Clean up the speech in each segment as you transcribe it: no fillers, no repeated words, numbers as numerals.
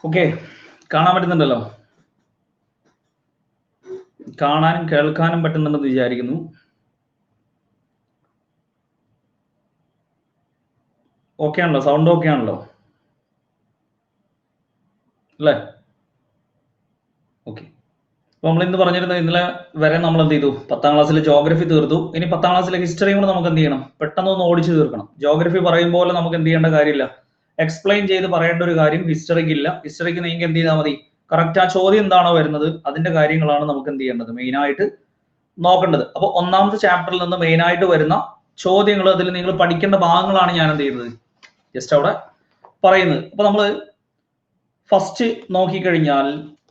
Okay, കാണാൻ പറ്റുന്നുണ്ടല്ലോ? കാണാനും കേൾക്കാനും പറ്റുന്നുണ്ടെന്ന് വിചാരിക്കുന്നു. ഓക്കെ ആണല്ലോ? സൗണ്ട് ഓക്കെ ആണല്ലോ അല്ലേ? ഓക്കെ. അപ്പൊ നമ്മൾ ഇന്ന് പറഞ്ഞിരുന്നത്, ഇന്നലെ വരെ നമ്മൾ എന്ത് ചെയ്തു? 10ാം ക്ലാസ്സിലെ ജോഗ്രഫി തീർത്തു. ഇനി 10ാം ക്ലാസ്സിലെ ഹിസ്റ്ററിയും കൂടെ നമുക്ക് എന്ത് ചെയ്യണം? പെട്ടെന്ന് ഒന്ന് ഓടിച്ചു തീർക്കണം. ജോഗ്രഫി പറയും പോലെ നമുക്ക് എന്ത് ചെയ്യേണ്ട കാര്യമില്ല, എക്സ്പ്ലെയിൻ ചെയ്ത് പറയേണ്ട ഒരു കാര്യം ഹിസ്റ്ററിക്ക് ഇല്ല. ഹിസ്റ്ററിക്ക് നിങ്ങൾക്ക് എന്ത് ചെയ്താൽ മതി? കറക്റ്റ് ആ ചോദ്യം എന്താണോ വരുന്നത് അതിന്റെ കാര്യങ്ങളാണ് നമുക്ക് എന്ത് ചെയ്യേണ്ടത്, മെയിൻ ആയിട്ട് നോക്കേണ്ടത്. അപ്പൊ ഒന്നാമത്തെ ചാപ്റ്ററിൽ നിന്ന് മെയിൻ ആയിട്ട് വരുന്ന ചോദ്യങ്ങൾ, അതിൽ നിങ്ങൾ പഠിക്കേണ്ട ഭാഗങ്ങളാണ് ഞാൻ എന്ത് ചെയ്യുന്നത്, ജസ്റ്റ് അവിടെ പറയുന്നത്. അപ്പൊ നമ്മൾ ഫസ്റ്റ് നോക്കിക്കഴിഞ്ഞാൽ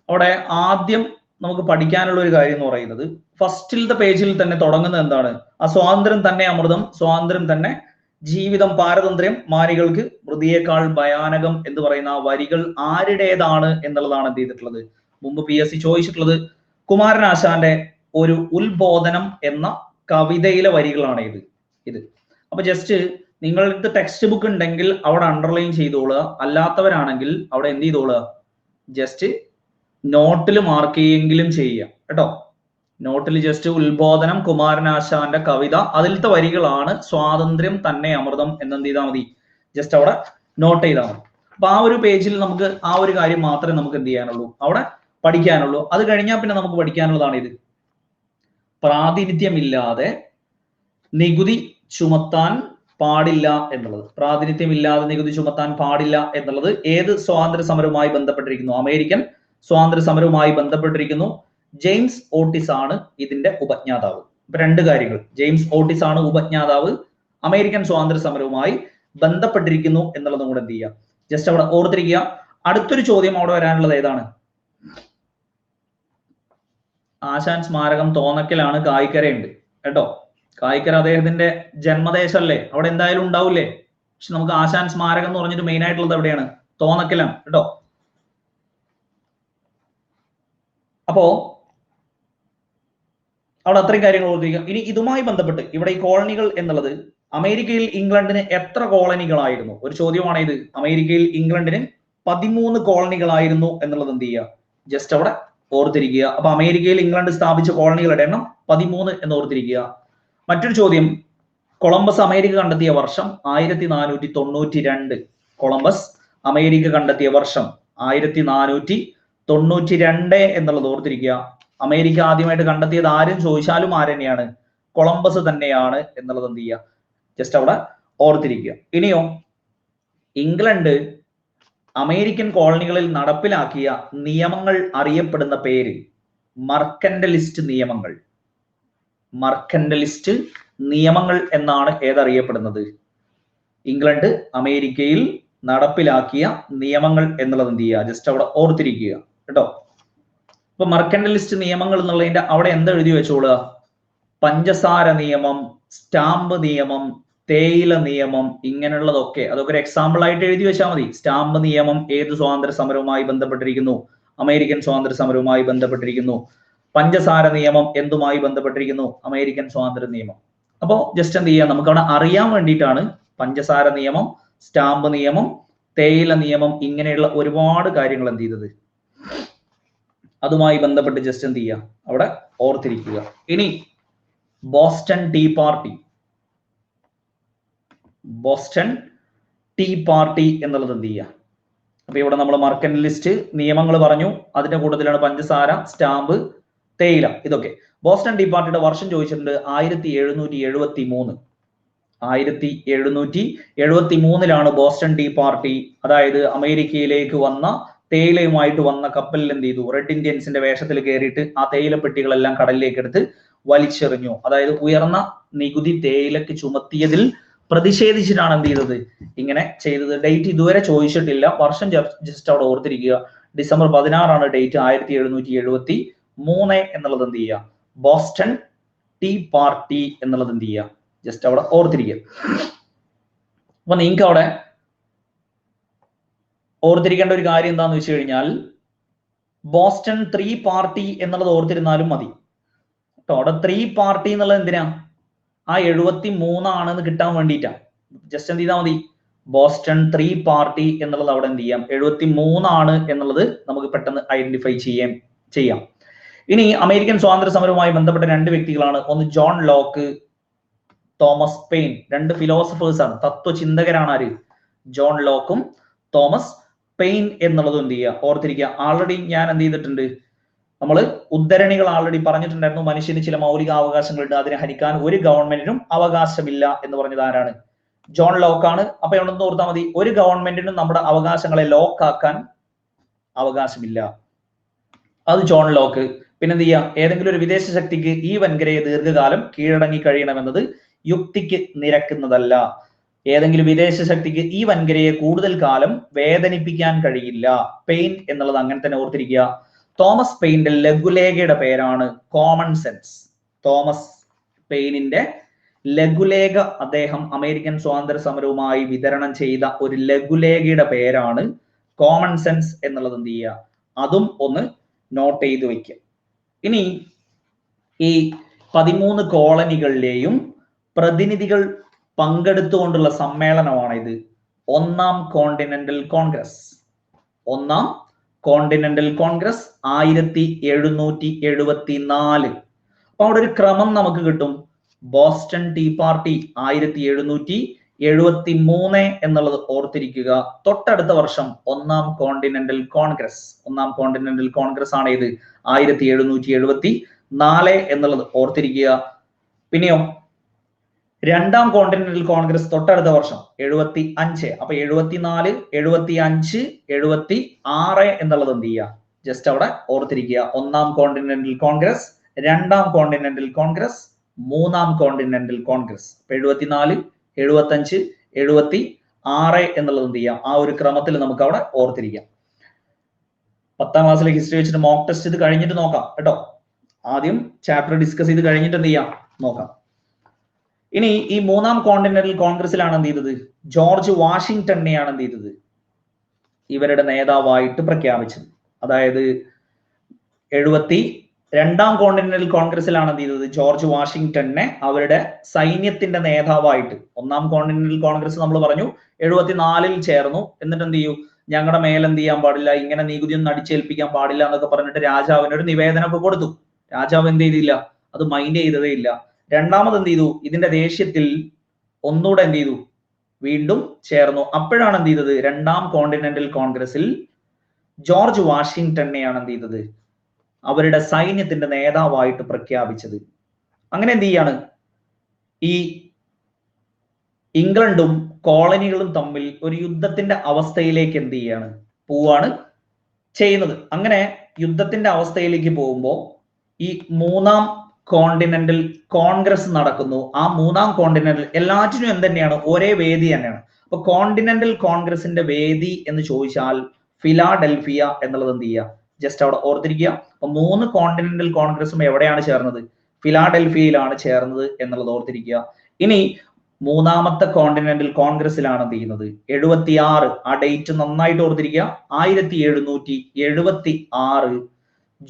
അവിടെ ആദ്യം നമുക്ക് പഠിക്കാനുള്ള ഒരു കാര്യം എന്ന് പറയുന്നത്, ഫസ്റ്റിലത്തെ പേജിൽ തന്നെ തുടങ്ങുന്നത് എന്താണ്? ആ സ്വാതന്ത്ര്യം തന്നെ അമൃതം, സ്വാതന്ത്ര്യം തന്നെ ജീവിതം, പാരതന്ത്ര്യം മാനികൾക്ക് മൃതിയേക്കാൾ ഭയാനകം എന്ന് പറയുന്ന ആ വരികൾ ആരുടേതാണ് എന്നുള്ളതാണ് എന്ത് ചെയ്തിട്ടുള്ളത്, മുമ്പ് PSC ചോദിച്ചിട്ടുള്ളത്. കുമാരനാശാന്റെ ഒരു ഉത്ബോധനം എന്ന കവിതയിലെ വരികളാണ് ഇത്. അപ്പൊ ജസ്റ്റ് നിങ്ങൾക്ക് ടെക്സ്റ്റ് ബുക്ക് ഉണ്ടെങ്കിൽ അവിടെ അണ്ടർലൈൻ ചെയ്തോളുക, അല്ലാത്തവരാണെങ്കിൽ അവിടെ എന്ത് ചെയ്തോളുക, ജസ്റ്റ് നോട്ടിൽ മാർക്ക് ചെയ്യെങ്കിലും ചെയ്യുക കേട്ടോ. നോട്ടിൽ ജസ്റ്റ് ഉത്ബോധനം, കുമാരനാശാന്റെ കവിത, അതിലത്തെ വരികളാണ് സ്വാതന്ത്ര്യം തന്നെ അമൃതം എന്നെന്ത് ചെയ്താൽ മതി, ജസ്റ്റ് അവിടെ നോട്ട് ചെയ്താൽ മതി. അപ്പൊ ആ ഒരു പേജിൽ നമുക്ക് ആ ഒരു കാര്യം മാത്രമേ നമുക്ക് എന്ത് ചെയ്യാനുള്ളൂ, അവിടെ പഠിക്കാനുള്ളൂ. അത് കഴിഞ്ഞാൽ പിന്നെ നമുക്ക് പഠിക്കാനുള്ളതാണ് ഇത്. പ്രാതിനിധ്യമില്ലാതെ നികുതി ചുമത്താൻ പാടില്ല എന്നുള്ളത്. പ്രാതിനിധ്യമില്ലാതെ നികുതി ചുമത്താൻ പാടില്ല എന്നുള്ളത് ഏത് സ്വാതന്ത്ര്യ സമരവുമായി ബന്ധപ്പെട്ടിരിക്കുന്നു? അമേരിക്കൻ സ്വാതന്ത്ര്യ സമരവുമായി ബന്ധപ്പെട്ടിരിക്കുന്നു. ജെയിംസ് ഓട്ടിസ് ആണ് ഇതിന്റെ ഉപജ്ഞാതാവ്. ഇപ്പൊ രണ്ട് കാര്യങ്ങൾ, ജെയിംസ് ഓട്ടിസ് ആണ് ഉപജ്ഞാതാവ്, അമേരിക്കൻ സ്വാതന്ത്ര്യ സമരവുമായി ബന്ധപ്പെട്ടിരിക്കുന്നു എന്നുള്ളതും കൂടെ എന്ത് ചെയ്യുക, ജസ്റ്റ് അവിടെ ഓർത്തിരിക്കുക. അടുത്തൊരു ചോദ്യം അവിടെ വരാനുള്ളത് ഏതാണ്? ആശാൻ സ്മാരകം തോന്നക്കലാണ്, കായിക്കരയുണ്ട് കേട്ടോ. കായിക്കര അദ്ദേഹത്തിന്റെ ജന്മദേശമല്ലേ, അവിടെ എന്തായാലും ഉണ്ടാവില്ലേ. പക്ഷെ നമുക്ക് ആശാൻ സ്മാരകം എന്ന് പറഞ്ഞിട്ട് മെയിൻ ആയിട്ടുള്ളത് എവിടെയാണ്? തോന്നക്കലാണ് കേട്ടോ. അപ്പോ അവിടെ അത്രയും കാര്യങ്ങൾ ഓർത്തിരിക്കുക. ഇനി ഇതുമായി ബന്ധപ്പെട്ട് ഇവിടെ ഈ കോളനികൾ എന്നുള്ളത്, അമേരിക്കയിൽ ഇംഗ്ലണ്ടിന് എത്ര കോളനികളായിരുന്നു? ഒരു ചോദ്യമാണ് ഇത്. അമേരിക്കയിൽ ഇംഗ്ലണ്ടിന് 13 കോളനികളായിരുന്നു എന്നുള്ളത് എന്ത് ചെയ്യുക, ജസ്റ്റ് അവിടെ ഓർത്തിരിക്കുക. അപ്പൊ അമേരിക്കയിൽ ഇംഗ്ലണ്ട് സ്ഥാപിച്ച കോളനികളുടെ എണ്ണം 13 എന്ന് ഓർത്തിരിക്കുക. മറ്റൊരു ചോദ്യം, കൊളംബസ് അമേരിക്ക കണ്ടെത്തിയ വർഷം 1492. കൊളംബസ് അമേരിക്ക കണ്ടെത്തിയ വർഷം 1492 എന്നുള്ളത് ഓർത്തിരിക്കുക. അമേരിക്ക ആദ്യമായിട്ട് കണ്ടെത്തിയത് ആരും ചോദിച്ചാലും ആരെന്നെയാണ്? കൊളംബസ് തന്നെയാണ് എന്നുള്ളത് എന്ത് ചെയ്യുക, ജസ്റ്റ് അവിടെ ഓർത്തിരിക്കുക. ഇനിയോ, ഇംഗ്ലണ്ട് അമേരിക്കൻ കോളനികളിൽ നടപ്പിലാക്കിയ നിയമങ്ങൾ അറിയപ്പെടുന്ന പേര് മർക്കന്റലിസ്റ്റ് നിയമങ്ങൾ. മർക്കന്റലിസ്റ്റ് നിയമങ്ങൾ എന്നാണ് ഏതറിയപ്പെടുന്നത്? ഇംഗ്ലണ്ട് അമേരിക്കയിൽ നടപ്പിലാക്കിയ നിയമങ്ങൾ എന്നുള്ളത് എന്ത് ചെയ്യുക, ജസ്റ്റ് അവിടെ ഓർത്തിരിക്കുക കേട്ടോ. ഇപ്പൊ മർക്കന്റലിസ്റ്റ് നിയമങ്ങൾ എന്നുള്ളതിന്റെ അവിടെ എന്താ എഴുതി വെച്ചോളുക? പഞ്ചസാര നിയമം, സ്റ്റാമ്പ് നിയമം, തേയില നിയമം, ഇങ്ങനെയുള്ളതൊക്കെ അതൊക്കെ ഒരു എക്സാമ്പിൾ ആയിട്ട് എഴുതി വെച്ചാൽ മതി. സ്റ്റാമ്പ് നിയമം ഏത് സ്വാതന്ത്ര്യ സമരവുമായി ബന്ധപ്പെട്ടിരിക്കുന്നു? അമേരിക്കൻ സ്വാതന്ത്ര്യ സമരവുമായി ബന്ധപ്പെട്ടിരിക്കുന്നു. പഞ്ചസാര നിയമം എന്തുമായി ബന്ധപ്പെട്ടിരിക്കുന്നു? അമേരിക്കൻ സ്വാതന്ത്ര്യ നിയമം. അപ്പോൾ ജസ്റ്റ് എന്ത് ചെയ്യുക, നമുക്ക് അവിടെ അറിയാൻ വേണ്ടിയിട്ടാണ് പഞ്ചസാര നിയമം, സ്റ്റാമ്പ് നിയമം, തേയില നിയമം, ഇങ്ങനെയുള്ള ഒരുപാട് കാര്യങ്ങൾ എന്ത് ചെയ്തത്, അതുമായി ബന്ധപ്പെട്ട് ജസ്റ്റ് എന്ത് ചെയ്യുക, അവിടെ ഓർത്തിരിക്കുക. ഇനി Boston tea party. Boston tea party എന്നുള്ളത് എന്ത് ചെയ്യുക. അപ്പൊ ഇവിടെ നമ്മൾ മർക്കന്റലിസ്റ്റ് നിയമങ്ങൾ പറഞ്ഞു, അതിന്റെ കൂട്ടത്തിലാണ് പഞ്ചസാര, സ്റ്റാമ്പ്, തേയില, ഇതൊക്കെ. ബോസ്റ്റൺ ടീ പാർട്ടിയുടെ വർഷം ചോദിച്ചിട്ടുണ്ട് 1773. 1773 ബോസ്റ്റൺ ടീ പാർട്ടി, അതായത് അമേരിക്കയിലേക്ക് വന്ന തേയിലയുമായിട്ട് വന്ന കപ്പലിൽ എന്ത് ചെയ്തു, റെഡ് ഇന്ത്യൻസിന്റെ വേഷത്തിൽ കയറിയിട്ട് ആ തേയില പെട്ടികളെല്ലാം കടലിലേക്ക് എടുത്ത് വലിച്ചെറിഞ്ഞു. അതായത് ഉയർന്ന നികുതി തേയിലക്ക് ചുമത്തിയതിൽ പ്രതിഷേധിച്ചിട്ടാണ് എന്ത് ചെയ്തത്, ഇങ്ങനെ ചെയ്തത്. ഡേറ്റ് ഇതുവരെ ചോദിച്ചിട്ടില്ല, വർഷം ജസ്റ്റ് അവിടെ ഓർത്തിരിക്കുക. December 16 date. 1773 എന്നുള്ളത് എന്ത് ചെയ്യുക, ബോസ്റ്റൺ ടീ പാർട്ടി എന്നുള്ളത് എന്ത് ചെയ്യുക, ജസ്റ്റ് അവിടെ ഓർത്തിരിക്കുക. അപ്പൊ നിങ്ങൾക്ക് അവിടെ ഓർത്തിരിക്കേണ്ട ഒരു കാര്യം എന്താന്ന് വെച്ച് കഴിഞ്ഞാൽ, ബോസ്റ്റൺ 3 പാർട്ടി എന്നുള്ളത് ഓർത്തിരുന്നാലും മതി കേട്ടോ. അവിടെ 3 പാർട്ടി എന്നുള്ളത് എന്തിനാ, ആ 73 ആണെന്ന് കിട്ടാൻ വേണ്ടിയിട്ടാണ്. ജസ്റ്റ് എന്ത് ചെയ്താൽ മതി, ബോസ്റ്റൺ 3 പാർട്ടി എന്നുള്ളത് അവിടെ എന്ത് ചെയ്യാം, 73 ആണ് എന്നുള്ളത് നമുക്ക് പെട്ടെന്ന് ഐഡന്റിഫൈ ചെയ്യാം. ഇനി അമേരിക്കൻ സ്വാതന്ത്ര്യ സമരവുമായി ബന്ധപ്പെട്ട രണ്ട് വ്യക്തികളാണ്, ഒന്ന് ജോൺ ലോക്ക്, തോമസ് പെയിൻ. രണ്ട് ഫിലോസഫേഴ്സ് ആണ്, തത്വചിന്തകരാണ്. ആര്? ജോൺ ലോക്കും തോമസ് പെയിൻ എന്നുള്ളതും എന്ത് ചെയ്യുക, ഓർത്തിരിക്കുക. ആൾറെഡി ഞാൻ എന്ത് ചെയ്തിട്ടുണ്ട്, നമ്മൾ ഉദ്ധരണികൾ ആൾറെഡി പറഞ്ഞിട്ടുണ്ടായിരുന്നു. മനുഷ്യന് ചില മൗലിക അവകാശങ്ങളുണ്ട്, അതിനെ ഹരിക്കാൻ ഒരു ഗവൺമെന്റിനും അവകാശമില്ല എന്ന് പറഞ്ഞത് ആരാണ്? ജോൺ ലോക്കാണ്. അപ്പൊ എവിടെ ഓർത്താൽ മതി, ഒരു ഗവൺമെന്റിനും നമ്മുടെ അവകാശങ്ങളെ ലോക്കാക്കാൻ അവകാശമില്ല, അത് ജോൺ ലോക്ക്. പിന്നെന്ത് ചെയ്യാം, ഏതെങ്കിലും ഒരു വിദേശ ശക്തിക്ക് ഈ വൻകരയെ ദീർഘകാലം കീഴടങ്ങി കഴിയണമെന്നത് യുക്തിക്ക് നിരക്കുന്നതല്ല. ഏതെങ്കിലും വിദേശ ശക്തിക്ക് ഈ വൻകരയെ കൂടുതൽ കാലം വേദനിപ്പിക്കാൻ കഴിയില്ല. പെയിൻ എന്നുള്ളത് അങ്ങനെ തന്നെ ഓർത്തിരിക്കുക. തോമസ് പെയിന്റെ ലഘുലേഖയുടെ പേരാണ് കോമൺ സെൻസ്. തോമസ് പെയിനിന്റെ ലഘുലേഖ, അദ്ദേഹം അമേരിക്കൻ സ്വാതന്ത്ര്യ സമരവുമായി വിതരണം ചെയ്ത ഒരു ലഘുലേഖയുടെ പേരാണ് കോമൺ സെൻസ് എന്നുള്ളത്. എന്ത് ചെയ്യുക, അതും ഒന്ന് നോട്ട് ചെയ്ത് വയ്ക്കുക. ഇനി ഈ 13 കോളനികളിലെയും പ്രതിനിധികൾ പങ്കെടുത്തുകൊണ്ടുള്ള സമ്മേളനമാണ് ഇത്, ഒന്നാം കോണ്ടിനെന്റൽ കോൺഗ്രസ്. ഒന്നാം കോണ്ടിനെന്റൽ കോൺഗ്രസ് 1774. അപ്പൊ അവിടെ ഒരു ക്രമം നമുക്ക് കിട്ടും. ബോസ്റ്റൺ ടീ പാർട്ടി 1773 എന്നുള്ളത് ഓർത്തിരിക്കുക. തൊട്ടടുത്ത വർഷം ഒന്നാം കോണ്ടിനെന്റൽ കോൺഗ്രസ്. ഒന്നാം കോണ്ടിനെന്റൽ കോൺഗ്രസ് ആണ് ഇത് 1774 എന്നുള്ളത് ഓർത്തിരിക്കുക. പിന്നെയോ രണ്ടാം കോണ്ടിനെന്റൽ കോൺഗ്രസ് തൊട്ടടുത്ത വർഷം 75. അപ്പൊ 74, 75, 76 എന്നുള്ളത് എന്ത് ചെയ്യുക, ജസ്റ്റ് അവിടെ ഓർത്തിരിക്കുക. ഒന്നാം കോണ്ടിനെന്റൽ കോൺഗ്രസ്, രണ്ടാം കോണ്ടിനെന്റൽ കോൺഗ്രസ്, മൂന്നാം കോണ്ടിനെന്റൽ കോൺഗ്രസ്. 74, 75, 76 എന്നുള്ളത് എന്ത് ചെയ്യാം, ആ ഒരു ക്രമത്തിൽ നമുക്ക് അവിടെ ഓർത്തിരിക്കാം. 10ാം ക്ലാസ്സിലെ ഹിസ്റ്ററി വെച്ചിട്ട് മോക്ക് ടെസ്റ്റ് ഇത് കഴിഞ്ഞിട്ട് നോക്കാം കേട്ടോ. ആദ്യം ചാപ്റ്റർ ഡിസ്കസ് ചെയ്ത് കഴിഞ്ഞിട്ട് എന്ത് ചെയ്യാം, നോക്കാം. ഇനി ഈ മൂന്നാം കോണ്ടിനെന്റൽ കോൺഗ്രസിലാണ് എന്ത് ചെയ്തത്, ജോർജ് വാഷിംഗ്ടണിനെയാണ് എന്ത് ചെയ്തത്, ഇവരുടെ നേതാവായിട്ട് പ്രഖ്യാപിച്ചത്. അതായത് 72ാം കോണ്ടിനെന്റൽ കോൺഗ്രസിലാണ് എന്ത് ചെയ്തത്, ജോർജ് വാഷിംഗ്ടണിനെ അവരുടെ സൈന്യത്തിന്റെ നേതാവായിട്ട്. ഒന്നാം കോണ്ടിനെന്റൽ കോൺഗ്രസ് നമ്മൾ പറഞ്ഞു 74 ചേർന്നു. എന്നിട്ട് എന്ത് ചെയ്യൂ, ഞങ്ങളുടെ മേലെന്ത് ചെയ്യാൻ പാടില്ല, ഇങ്ങനെ നികുതിയൊന്നും അടിച്ചേൽപ്പിക്കാൻ പാടില്ല എന്നൊക്കെ പറഞ്ഞിട്ട് രാജാവിന് ഒരു നിവേദനമൊക്കെ കൊടുത്തു. രാജാവ് എന്ത് ചെയ്തില്ല, അത് മൈൻഡ് ചെയ്തതേ ഇല്ല. രണ്ടാമത് എന്ത് ചെയ്തു, ഇതിന്റെ ദേഷ്യത്തിൽ ഒന്നുകൂടെ എന്ത് ചെയ്തു, വീണ്ടും ചേർന്നു. അപ്പോഴാണ് എന്ത് ചെയ്തത്, രണ്ടാം കോണ്ടിനെന്റൽ കോൺഗ്രസിൽ ജോർജ് വാഷിംഗ്ടണിനെയാണ് എന്ത് ചെയ്തത്, അവരുടെ സൈന്യത്തിന്റെ നേതാവായിട്ട് പ്രഖ്യാപിച്ചത്. അങ്ങനെ എന്ത് ചെയ്യാണ്, ഈ ഇംഗ്ലണ്ടും കോളനികളും തമ്മിൽ ഒരു യുദ്ധത്തിന്റെ അവസ്ഥയിലേക്ക് എന്ത് ചെയ്യാണ്, പോവാണ് ചെയ്യുന്നത്. അങ്ങനെ യുദ്ധത്തിന്റെ അവസ്ഥയിലേക്ക് പോകുമ്പോൾ ഈ മൂന്നാം കോണ്ടിനെന്റൽ കോൺഗ്രസ് നടക്കുന്നു. ആ മൂന്നാം കോണ്ടിനെന്റൽ എല്ലാറ്റിനും എന്തുതന്നെയാണ്, ഒരേ വേദി തന്നെയാണ്. അപ്പൊ കോണ്ടിനെന്റൽ കോൺഗ്രസിന്റെ വേദി എന്ന് ചോദിച്ചാൽ ഫിലാഡൽഫിയ എന്നുള്ളത് എന്ത് ചെയ്യുക, ജസ്റ്റ് അവിടെ ഓർത്തിരിക്കുക. അപ്പൊ 3 കോണ്ടിനെന്റൽ കോൺഗ്രസും എവിടെയാണ് ചേർന്നത്, ഫിലാഡൽഫിയയിലാണ് ചേർന്നത് എന്നുള്ളത് ഓർത്തിരിക്കുക. ഇനി മൂന്നാമത്തെ കോണ്ടിനെന്റൽ കോൺഗ്രസിലാണ് എന്ത് ചെയ്യുന്നത്, 76. ആ ഡേറ്റ് നന്നായിട്ട് ഓർത്തിരിക്കുക. 1776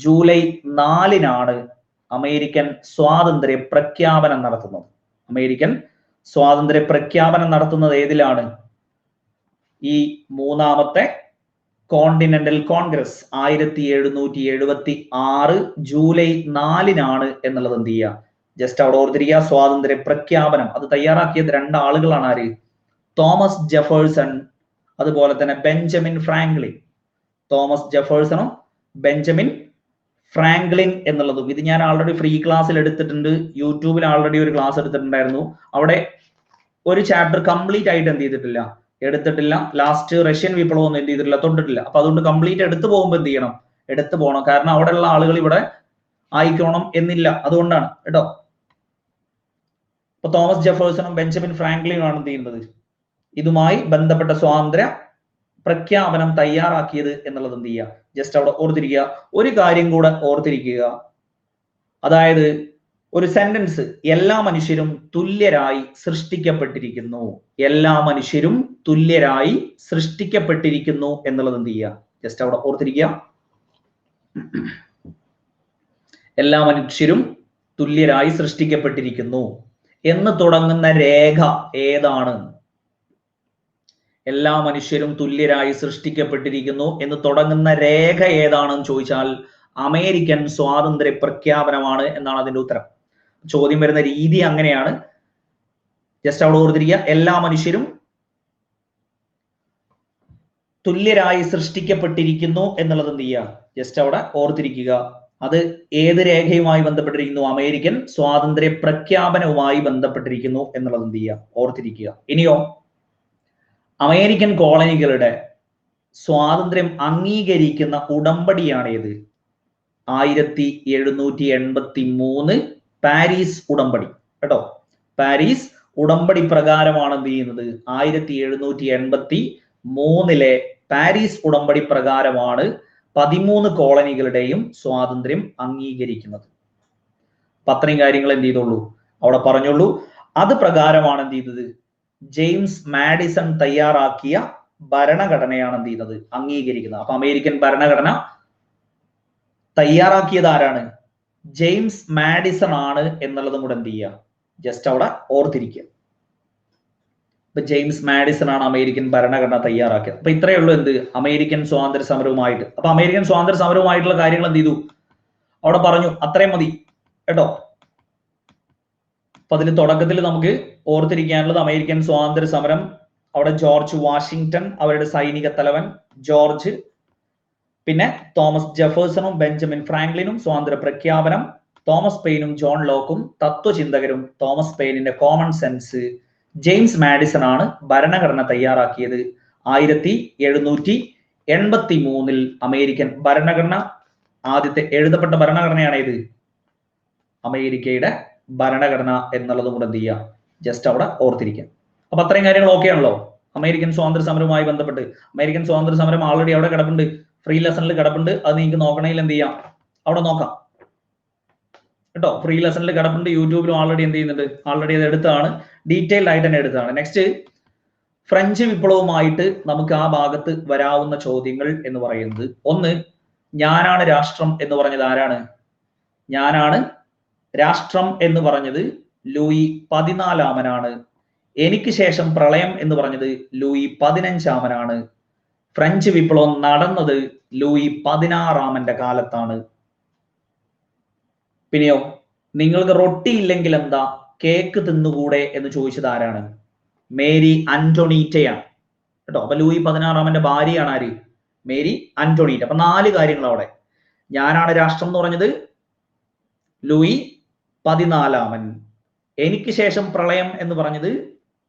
ജൂലൈ 4-നാണ് അമേരിക്കൻ സ്വാതന്ത്ര്യ പ്രഖ്യാപനം നടത്തുന്നത്. അമേരിക്കൻ സ്വാതന്ത്ര്യ പ്രഖ്യാപനം നടത്തുന്നത് ഏതിലാണ്, ഈ മൂന്നാമത്തെ കോണ്ടിനെന്റൽ കോൺഗ്രസ് 1776 ജൂലൈ 4-നാണ് എന്നുള്ളത് എന്ത് ചെയ്യുക, ജസ്റ്റ് അവിടെ ഓർത്തിരിക്കുക. സ്വാതന്ത്ര്യ പ്രഖ്യാപനം അത് തയ്യാറാക്കിയത് 2 ആളുകളാണ്. ആര്? തോമസ് ജെഫേഴ്സൺ, അതുപോലെ തന്നെ ബെഞ്ചമിൻ ഫ്രാങ്ക്ലിൻ. തോമസ് ജെഫേഴ്സണും ബെഞ്ചമിൻ ഫ്രാങ്ക്ലിൻ എന്നുള്ളതും ഇത് ഞാൻ ആൾറെഡി ഫ്രീ ക്ലാസ്സിൽ എടുത്തിട്ടുണ്ട്. യൂട്യൂബിൽ ആൾറെഡി ഒരു ക്ലാസ് എടുത്തിട്ടുണ്ടായിരുന്നു. അവിടെ ഒരു ചാപ്റ്റർ കംപ്ലീറ്റ് ആയിട്ട് എന്ത് ചെയ്തിട്ടില്ല, എടുത്തിട്ടില്ല. ലാസ്റ്റ് റഷ്യൻ വിപ്ലവം ഒന്നും എന്ത് ചെയ്തിട്ടില്ല, തൊട്ടിട്ടില്ല. അപ്പൊ അതുകൊണ്ട് കംപ്ലീറ്റ് എടുത്തു പോകുമ്പോൾ എന്ത് ചെയ്യണം, എടുത്തു പോകണം. കാരണം അവിടെയുള്ള ആളുകൾ ഇവിടെ ആയിക്കോണം എന്നില്ല, അതുകൊണ്ടാണ് കേട്ടോ. ഇപ്പൊ തോമസ് ജെഫേഴ്സണും ബെഞ്ചമിൻ ഫ്രാങ്ക്ലിനും ആണ് എന്ത് ചെയ്യുന്നത്, ഇതുമായി ബന്ധപ്പെട്ട സ്വാതന്ത്ര്യ പ്രഖ്യാപനം തയ്യാറാക്കിയത് എന്നുള്ളത് എന്ത് ചെയ്യുക, ജസ്റ്റ് അവിടെ ഓർത്തിരിക്കുക. ഒരു കാര്യം കൂടെ ഓർത്തിരിക്കുക, അതായത് ഒരു സെന്റൻസ്, എല്ലാ മനുഷ്യരും തുല്യരായി സൃഷ്ടിക്കപ്പെട്ടിരിക്കുന്നു. എല്ലാ മനുഷ്യരും തുല്യരായി സൃഷ്ടിക്കപ്പെട്ടിരിക്കുന്നു എന്നുള്ളത് എന്ത് ചെയ്യുക, ജസ്റ്റ് അവിടെ ഓർത്തിരിക്കുക. എല്ലാ മനുഷ്യരും തുല്യരായി സൃഷ്ടിക്കപ്പെട്ടിരിക്കുന്നു എന്ന് തുടങ്ങുന്ന രേഖ ഏതാണ്? എല്ലാ മനുഷ്യരും തുല്യരായി സൃഷ്ടിക്കപ്പെട്ടിരിക്കുന്നു എന്ന് തുടങ്ങുന്ന രേഖ ഏതാണെന്ന് ചോദിച്ചാൽ അമേരിക്കൻ സ്വാതന്ത്ര്യ പ്രഖ്യാപനമാണ് എന്നാണ് അതിന്റെ ഉത്തരം. ചോദ്യം വരുന്ന രീതി അങ്ങനെയാണ്. ജസ്റ്റ് അവിടെ ഓർത്തിരിക്കുക, എല്ലാ മനുഷ്യരും തുല്യരായി സൃഷ്ടിക്കപ്പെട്ടിരിക്കുന്നു എന്നുള്ളത് എന്ത് ചെയ്യുക, ജസ്റ്റ് അവിടെ ഓർത്തിരിക്കുക. അത് ഏത് രേഖയുമായി ബന്ധപ്പെട്ടിരിക്കുന്നു? അമേരിക്കൻ സ്വാതന്ത്ര്യ പ്രഖ്യാപനവുമായി ബന്ധപ്പെട്ടിരിക്കുന്നു എന്നുള്ളത് എന്ത് ചെയ്യുക, ഓർത്തിരിക്കുക. ഇനിയോ, അമേരിക്കൻ കോളനികളുടെ സ്വാതന്ത്ര്യം അംഗീകരിക്കുന്ന ഉടമ്പടിയാണ് ഏത്? 1783 പാരീസ് ഉടമ്പടി. കേട്ടോ, പാരീസ് ഉടമ്പടി പ്രകാരമാണ് എന്ത് ചെയ്യുന്നത്? 1783 പാരീസ് ഉടമ്പടി പ്രകാരമാണ് 13 കോളനികളുടെയും സ്വാതന്ത്ര്യം അംഗീകരിക്കുന്നത്. അപ്പൊ അത്രയും കാര്യങ്ങൾ എന്ത് ചെയ്തോളൂ, അവിടെ പറഞ്ഞോളൂ. അത് പ്രകാരമാണ് എന്ത് ചെയ്തത്? ജെയിംസ് മാഡിസൺ തയ്യാറാക്കിയ ഭരണഘടനയാണ് എന്ത് ചെയ്യുന്നത്? അംഗീകരിക്കുന്നത്. അപ്പൊ അമേരിക്കൻ ഭരണഘടന തയ്യാറാക്കിയത് ആരാണ്? ജെയിംസ് മാഡിസൺ ആണ് എന്നുള്ളതും കൂടെ എന്ത് ചെയ്യുക, ജസ്റ്റ് അവിടെ ഓർത്തിരിക്കുക. ഇപ്പൊ ജെയിംസ് മാഡിസൺ ആണ് അമേരിക്കൻ ഭരണഘടന തയ്യാറാക്കിയത്. അപ്പൊ ഇത്രയേ ഉള്ളൂ എന്ത്, അമേരിക്കൻ സ്വാതന്ത്ര്യ സമരവുമായിട്ട്. അപ്പൊ അമേരിക്കൻ സ്വാതന്ത്ര്യ സമരവുമായിട്ടുള്ള കാര്യങ്ങൾ എന്ത് ചെയ്തു, അവിടെ പറഞ്ഞു. അത്രയും മതി കേട്ടോ. അപ്പൊ അതിൽ തുടക്കത്തിൽ നമുക്ക് ഓർത്തിരിക്കാനുള്ളത് അമേരിക്കൻ സ്വാതന്ത്ര്യ സമരം, അവിടെ ജോർജ് വാഷിങ്ടൺ, അവരുടെ സൈനിക തലവൻ ജോർജ്, പിന്നെ തോമസ് ജെഫേഴ്സണും ബെഞ്ചമിൻ ഫ്രാങ്ക്ലിനും സ്വാതന്ത്ര്യ പ്രഖ്യാപനം, തോമസ് പെയിനും ജോൺ ലോക്കും തത്വചിന്തകരും, തോമസ് പെയിനിന്റെ കോമൺ സെൻസ്, ജെയിംസ് മാഡിസൺ ആണ് ഭരണഘടന തയ്യാറാക്കിയത്. 1783 അമേരിക്കൻ ഭരണഘടന, ആദ്യത്തെ എഴുതപ്പെട്ട ഭരണഘടനയാണ് ഇത്, അമേരിക്കയുടെ ഭരണഘടന എന്നുള്ളതും കൂടെ എന്ത് ചെയ്യുക, ജസ്റ്റ് അവിടെ ഓർത്തിരിക്കുക. അപ്പൊ അത്രയും കാര്യങ്ങൾ ഓക്കെ ആണല്ലോ അമേരിക്കൻ സ്വാതന്ത്ര്യ സമരവുമായി ബന്ധപ്പെട്ട്. അമേരിക്കൻ സ്വാതന്ത്ര്യ സമരം ആൾറെഡി അവിടെ കിടപ്പുണ്ട്, ഫ്രീ ലെസണിൽ കിടപ്പുണ്ട്. അത് നിങ്ങൾക്ക് നോക്കണമെങ്കിൽ എന്ത് ചെയ്യാം, അവിടെ നോക്കാം കേട്ടോ. ഫ്രീ ലെസണിൽ കിടപ്പുണ്ട്, യൂട്യൂബിലും ആൾറെഡി എന്ത് ചെയ്യുന്നുണ്ട്, ആൾറെഡി അത് എടുത്താണ്, ഡീറ്റെയിൽഡ് ആയിട്ട് തന്നെ എടുത്താണ്. നെക്സ്റ്റ്, ഫ്രഞ്ച് വിപ്ലവവുമായിട്ട് നമുക്ക് ആ ഭാഗത്ത് വരാവുന്ന ചോദ്യങ്ങൾ എന്ന് പറയുന്നത്, ഒന്ന്, ഞാനാണ് രാഷ്ട്രം എന്ന് പറഞ്ഞത് ആരാണ്? ഞാനാണ് രാഷ്ട്രം എന്ന് പറഞ്ഞത് ലൂയി 14 എനിക്ക് ശേഷം പ്രളയം എന്ന് പറഞ്ഞത് ലൂയി 15 ഫ്രഞ്ച് വിപ്ലവം നടന്നത് ലൂയി 16 കാലത്താണ്. പിന്നെയോ, നിങ്ങൾക്ക് റൊട്ടി ഇല്ലെങ്കിൽ എന്താ കേക്ക് തിന്നുകൂടെ എന്ന് ചോദിച്ചത് ആരാണ്? മേരി അന്റോണീറ്റയാണ് കേട്ടോ. അപ്പൊ ലൂയി 16 ഭാര്യയാണ് ആര്? മേരി അന്റോണീറ്റ. അപ്പൊ 4 കാര്യങ്ങൾ അവിടെ. ഞാനാണ് രാഷ്ട്രം എന്ന് പറഞ്ഞത് ലൂയി 14, എനിക്ക് ശേഷം പ്രളയം എന്ന് പറഞ്ഞത്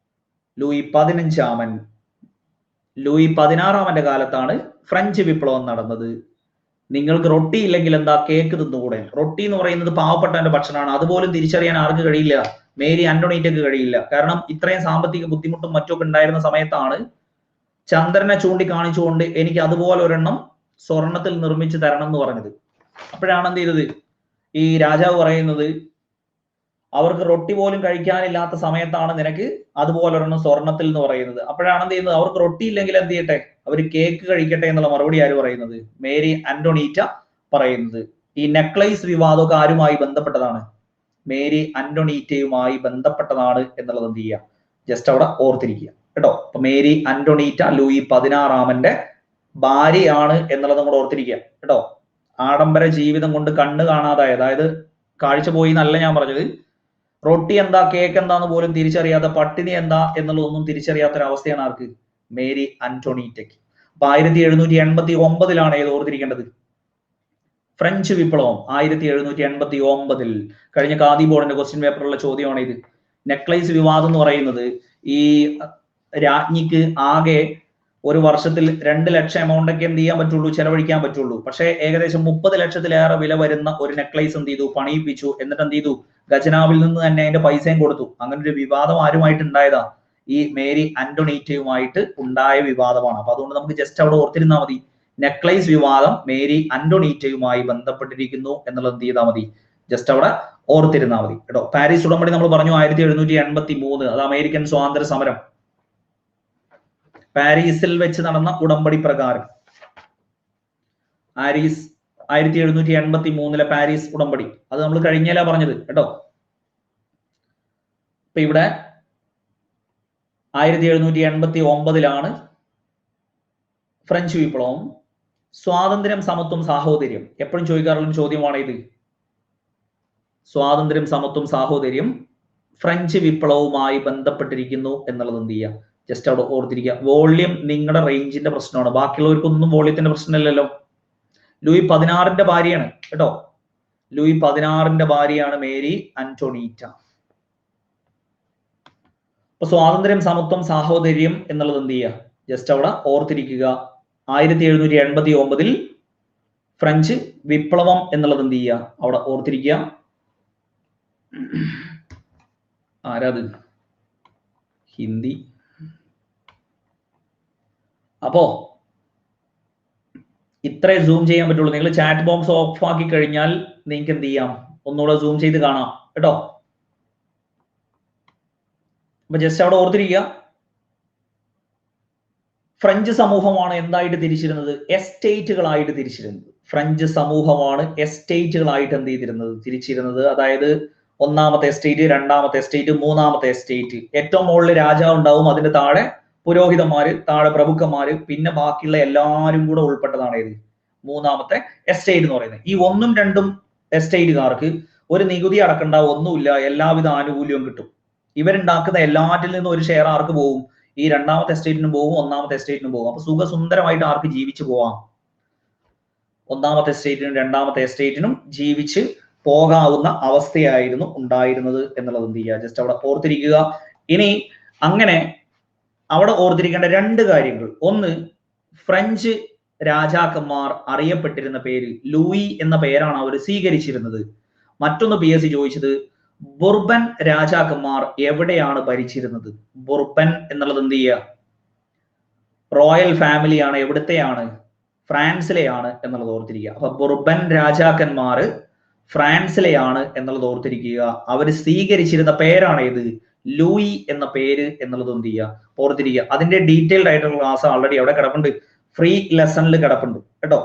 ലൂയി 15, ലൂയി 16 കാലത്താണ് ഫ്രഞ്ച് വിപ്ലവം നടന്നത്. നിങ്ങൾക്ക് റൊട്ടി ഇല്ലെങ്കിൽ എന്താ കേക്ക് തിന്നുകൂടെ? റൊട്ടി എന്ന് പറയുന്നത് പാവപ്പെട്ടവന്റെ ഭക്ഷണമാണ്, അതുപോലും തിരിച്ചറിയാൻ ആർക്ക് കഴിയില്ല? മേരി അന്റോണീറ്റക്ക് കഴിയില്ല. കാരണം ഇത്രയും സാമ്പത്തിക ബുദ്ധിമുട്ടും മറ്റൊക്കെ ഉണ്ടായിരുന്ന സമയത്താണ് ചന്ദ്രനെ ചൂണ്ടിക്കാണിച്ചുകൊണ്ട് എനിക്ക് അതുപോലെ ഒരെണ്ണം സ്വർണത്തിൽ നിർമ്മിച്ചു തരണം എന്ന് പറഞ്ഞത്. അപ്പോഴാണ് എന്ത് ചെയ്തത്, ഈ രാജാവ് പറയുന്നത്, അവർക്ക് റൊട്ടി പോലും കഴിക്കാനില്ലാത്ത സമയത്താണ് നിനക്ക് അതുപോലെ ഒരെണ്ണം സ്വർണത്തിൽ എന്ന് പറയുന്നത്. അപ്പോഴാണ് എന്ത് ചെയ്യുന്നത്, അവർക്ക് റൊട്ടി ഇല്ലെങ്കിൽ എന്ത് ചെയ്യട്ടെ, അവർ കേക്ക് കഴിക്കട്ടെ എന്നുള്ള മറുപടി ആര് പറയുന്നത്? മേരി അന്റോണീറ്റ പറയുന്നത്. ഈ നെക്ലേസ് വിവാദമൊക്കെ ആരുമായി ബന്ധപ്പെട്ടതാണ്? മേരി അന്റോണീറ്റയുമായി ബന്ധപ്പെട്ടതാണ് എന്നുള്ളത് എന്ത് ചെയ്യുക, ജസ്റ്റ് അവിടെ ഓർത്തിരിക്കുക കേട്ടോ. അപ്പൊ മേരി അന്റോണീറ്റ ലൂയി 16 ഭാര്യയാണ് എന്നുള്ളതും കൂടെ ഓർത്തിരിക്കുക കേട്ടോ. ആഡംബര ജീവിതം കൊണ്ട് കണ്ണ് കാണാതായ, അതായത് കാഴ്ച പോയി എന്നല്ല ഞാൻ പറഞ്ഞത്, റൊട്ടി എന്താ കേക്ക് എന്താന്ന് പോലും തിരിച്ചറിയാത്ത, പട്ടിണി എന്താ എന്നുള്ളതൊന്നും തിരിച്ചറിയാത്ത ഒരു അവസ്ഥയാണ് ആർക്ക്? മേരി അന്റോണീറ്റയ്ക്ക്. അപ്പൊ 1789 ഏത് ഓർത്തിരിക്കേണ്ടത്? ഫ്രഞ്ച് വിപ്ലവം 1789. കഴിഞ്ഞ ഖാദി ബോർഡിന്റെ ക്വസ്റ്റ്യൻ പേപ്പറിലുള്ള ചോദ്യമാണ് ഇത്. നെക്ലേസ് വിവാദം എന്ന് പറയുന്നത്, ഈ രാജ്ഞിക്ക് ആകെ ഒരു വർഷത്തിൽ 2 ലക്ഷം എമൗണ്ട് ഒക്കെ എന്ത് ചെയ്യാൻ പറ്റുള്ളൂ, ചെലവഴിക്കാൻ പറ്റുള്ളൂ. പക്ഷേ ഏകദേശം 30 ലക്ഷത്തിലേറെ വില വരുന്ന ഒരു നെക്ലേസ് എന്ത് ചെയ്തു, പണിയിപ്പിച്ചു. എന്നിട്ട് എന്ത് ചെയ്തു, ഖജനാവിൽ നിന്ന് തന്നെ അതിന്റെ പൈസയും കൊടുത്തു. അങ്ങനെ ഒരു വിവാദം ആരുമായിട്ട് ഉണ്ടായതാ? ഈ മേരി അന്റോണീറ്റയുമായിട്ട് ഉണ്ടായ വിവാദമാണ്. അപ്പൊ അതുകൊണ്ട് നമുക്ക് ജസ്റ്റ് അവിടെ ഓർത്തിരുന്നാൽ മതി, നെക്ലേസ് വിവാദം മേരി അന്റോണീറ്റയുമായി ബന്ധപ്പെട്ടിരിക്കുന്നു എന്നുള്ളത് എന്ത് ചെയ്താൽ മതി, ജസ്റ്റ് അവിടെ ഓർത്തിരുന്നാൽ മതി കേട്ടോ. പാരീസ് ഉടമ്പടി നമ്മൾ പറഞ്ഞു 1783, അത് അമേരിക്കൻ സ്വാതന്ത്ര്യ സമരം, പാരീസിൽ വെച്ച് നടന്ന ഉടമ്പടി പ്രകാരം. 1783 പാരീസ് ഉടമ്പടി, അത് നമ്മൾ കഴിഞ്ഞാലാ പറഞ്ഞത് കേട്ടോ. അപ്പൊ ഇവിടെ 1789 ഫ്രഞ്ച് വിപ്ലവം. സ്വാതന്ത്ര്യം, സമത്വം, സാഹോദര്യം എപ്പോഴും ചോദിക്കാറുള്ള ചോദ്യമാണ് ഇത്. സ്വാതന്ത്ര്യം, സമത്വം, സാഹോദര്യം ഫ്രഞ്ച് വിപ്ലവവുമായി ബന്ധപ്പെട്ടിരിക്കുന്നു എന്നുള്ളത് എന്ത് ചെയ്യുക, ജസ്റ്റ് അവിടെ ഓർത്തിരിക്കുക. വോള്യം നിങ്ങളുടെ റേഞ്ചിന്റെ പ്രശ്നമാണ്, ബാക്കിയുള്ളവർക്കൊന്നും വോള്യത്തിന്റെ പ്രശ്നമില്ലല്ലോ. ലൂയി 16 ഭാര്യയാണ് കേട്ടോ. ലൂയി 16 ഭാര്യയാണ് മേരി അന്റോണീറ്റ. അപ്പൊ സ്വാതന്ത്ര്യം, സമത്വം, സാഹോദര്യം എന്നുള്ളത് എന്ത് ചെയ്യുക, ജസ്റ്റ് അവിടെ ഓർത്തിരിക്കുക. 1789 ഫ്രഞ്ച് വിപ്ലവം എന്നുള്ളത് എന്ത് ചെയ്യുക, അവിടെ ഓർത്തിരിക്കുക. ആരാത്, ഹിന്ദി. അപ്പോ ഇത്രേ സൂം ചെയ്യാൻ പറ്റുള്ളൂ. നിങ്ങൾ ചാറ്റ് ബോക്സ് ഓഫ് ആക്കി കഴിഞ്ഞാൽ നിങ്ങൾക്ക് എന്ത് ചെയ്യാം, ഒന്നുകൂടെ സൂം ചെയ്ത് കാണാം കേട്ടോ. അപ്പൊ ജസ്റ്റ് അവിടെ ഓർത്തിരിക്കുക. ഫ്രഞ്ച് സമൂഹമാണ് എന്തായിട്ട് തിരിച്ചിരുന്നത്, എസ്റ്റേറ്റുകളായിട്ട് തിരിച്ചിരുന്നത്. ഫ്രഞ്ച് സമൂഹമാണ് എസ്റ്റേറ്റുകളായിട്ട് എന്ത് ചെയ്തിരുന്നത്, തിരിച്ചിരുന്നത്. അതായത് ഒന്നാമത്തെ എസ്റ്റേറ്റ്, രണ്ടാമത്തെ എസ്റ്റേറ്റ്, മൂന്നാമത്തെ എസ്റ്റേറ്റ്. ഏറ്റവും മുകളിൽ രാജാവ് ഉണ്ടാവും, അതിന്റെ താഴെ പുരോഹിതന്മാര്, താഴെ പ്രഭുക്കന്മാര്, പിന്നെ ബാക്കിയുള്ള എല്ലാവരും കൂടെ ഉൾപ്പെട്ടതാണ് ഇത് മൂന്നാമത്തെ എസ്റ്റേറ്റ് എന്ന് പറയുന്നത്. ഈ 1ഉം 2ഉം എസ്റ്റേറ്റുകാർക്ക് ഒരു നികുതി അടക്കണ്ട, ഒന്നുമില്ല, എല്ലാവിധ ആനുകൂല്യവും കിട്ടും. ഇവരുണ്ടാക്കുന്ന എല്ലാറ്റിൽ നിന്നും ഒരു ഷെയർ ആർക്ക് പോകും, ഈ രണ്ടാമത്തെ എസ്റ്റേറ്റിനും പോകും, ഒന്നാമത്തെ എസ്റ്റേറ്റിനും പോകും. അപ്പൊ സുഖസുന്ദരമായിട്ട് ആർക്ക് ജീവിച്ചു പോവാം, ഒന്നാമത്തെ എസ്റ്റേറ്റിനും രണ്ടാമത്തെ എസ്റ്റേറ്റിനും ജീവിച്ച് പോകാവുന്ന അവസ്ഥയായിരുന്നു ഉണ്ടായിരുന്നത് എന്നുള്ളത് എന്ത് ചെയ്യുക, ജസ്റ്റ് അവിടെ ഓർത്തിരിക്കുക. ഇനി അങ്ങനെ അവിടെ ഓർത്തിരിക്കേണ്ട 2 കാര്യങ്ങൾ. ഒന്ന്, ഫ്രഞ്ച് രാജാക്കന്മാർ അറിയപ്പെട്ടിരുന്ന പേര് ലൂയി എന്ന പേരാണ് അവർ സ്വീകരിച്ചിരുന്നത്. മറ്റൊന്ന് PSC ചോദിച്ചത്, ബുർബൻ രാജാക്കന്മാർ എവിടെയാണ് ഭരിച്ചിരുന്നത്. ബുർബൻ എന്നുള്ളത് എന്ത് ചെയ്യുക, റോയൽ ഫാമിലിയാണ്, എവിടത്തെയാണ്, ഫ്രാൻസിലെയാണ് എന്നുള്ളത് ഓർത്തിരിക്കുക. അപ്പൊ ബുർബൻ രാജാക്കന്മാർ ഫ്രാൻസിലെയാണ് എന്നുള്ളത് ഓർത്തിരിക്കുക. അവർ സ്വീകരിച്ചിരുന്ന പേരാണ് ഏത്, ലൂയി എന്ന പേര് എന്നുള്ളത് എന്ത് ചെയ്യുക, ഓർത്തിരിക്കുക. അതിന്റെ ഡീറ്റെയിൽഡ് ആയിട്ടുള്ള ക്ലാസ് ആൾറെഡി അവിടെ കിടപ്പുണ്ട്, ഫ്രീ ലെസണിൽ കിടപ്പുണ്ട് കേട്ടോ.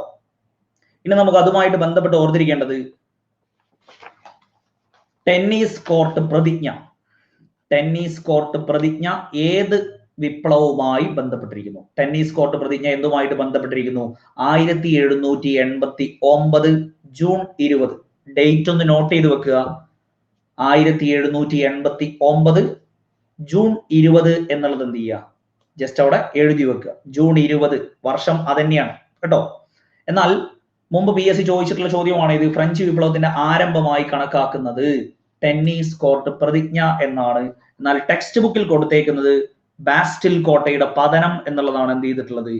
ഇനി നമുക്ക് അതുമായിട്ട് ബന്ധപ്പെട്ട് ഓർത്തിരിക്കേണ്ടത് ടെന്നീസ് കോർട്ട് പ്രതിജ്ഞ. ടെന്നീസ് കോർട്ട് പ്രതിജ്ഞ ഏത് വിപ്ലവവുമായി ബന്ധപ്പെട്ടിരിക്കുന്നു. ടെന്നീസ് കോർട്ട് പ്രതിജ്ഞ എന്തുമായിട്ട് ബന്ധപ്പെട്ടിരിക്കുന്നു, 1789 ജൂൺ 20. ഡേറ്റ് ഒന്ന് നോട്ട് ചെയ്ത് വെക്കുക. 1789 ജൂൺ 20 എന്നുള്ളത് എന്ത് ചെയ്യുക, ജസ്റ്റ് അവിടെ എഴുതി വെക്കുക. ജൂൺ 20 വർഷം അതന്നെയാണ് കേട്ടോ. എന്നാൽ മുമ്പ് PSC ചോദിച്ചിട്ടുള്ള ചോദ്യമാണ് ഇത്, ഫ്രഞ്ച് വിപ്ലവത്തിന്റെ ആരംഭമായി കണക്കാക്കുന്നത് ടെന്നീസ് കോർട്ട് പ്രതിജ്ഞ എന്നാണ്. എന്നാൽ ടെക്സ്റ്റ് ബുക്കിൽ കൊടുത്തേക്കുന്നത് ബാസ്റ്റിൽ കോട്ടയുടെ പതനം എന്നുള്ളതാണ് എന്ത് ചെയ്തിട്ടുള്ളത്,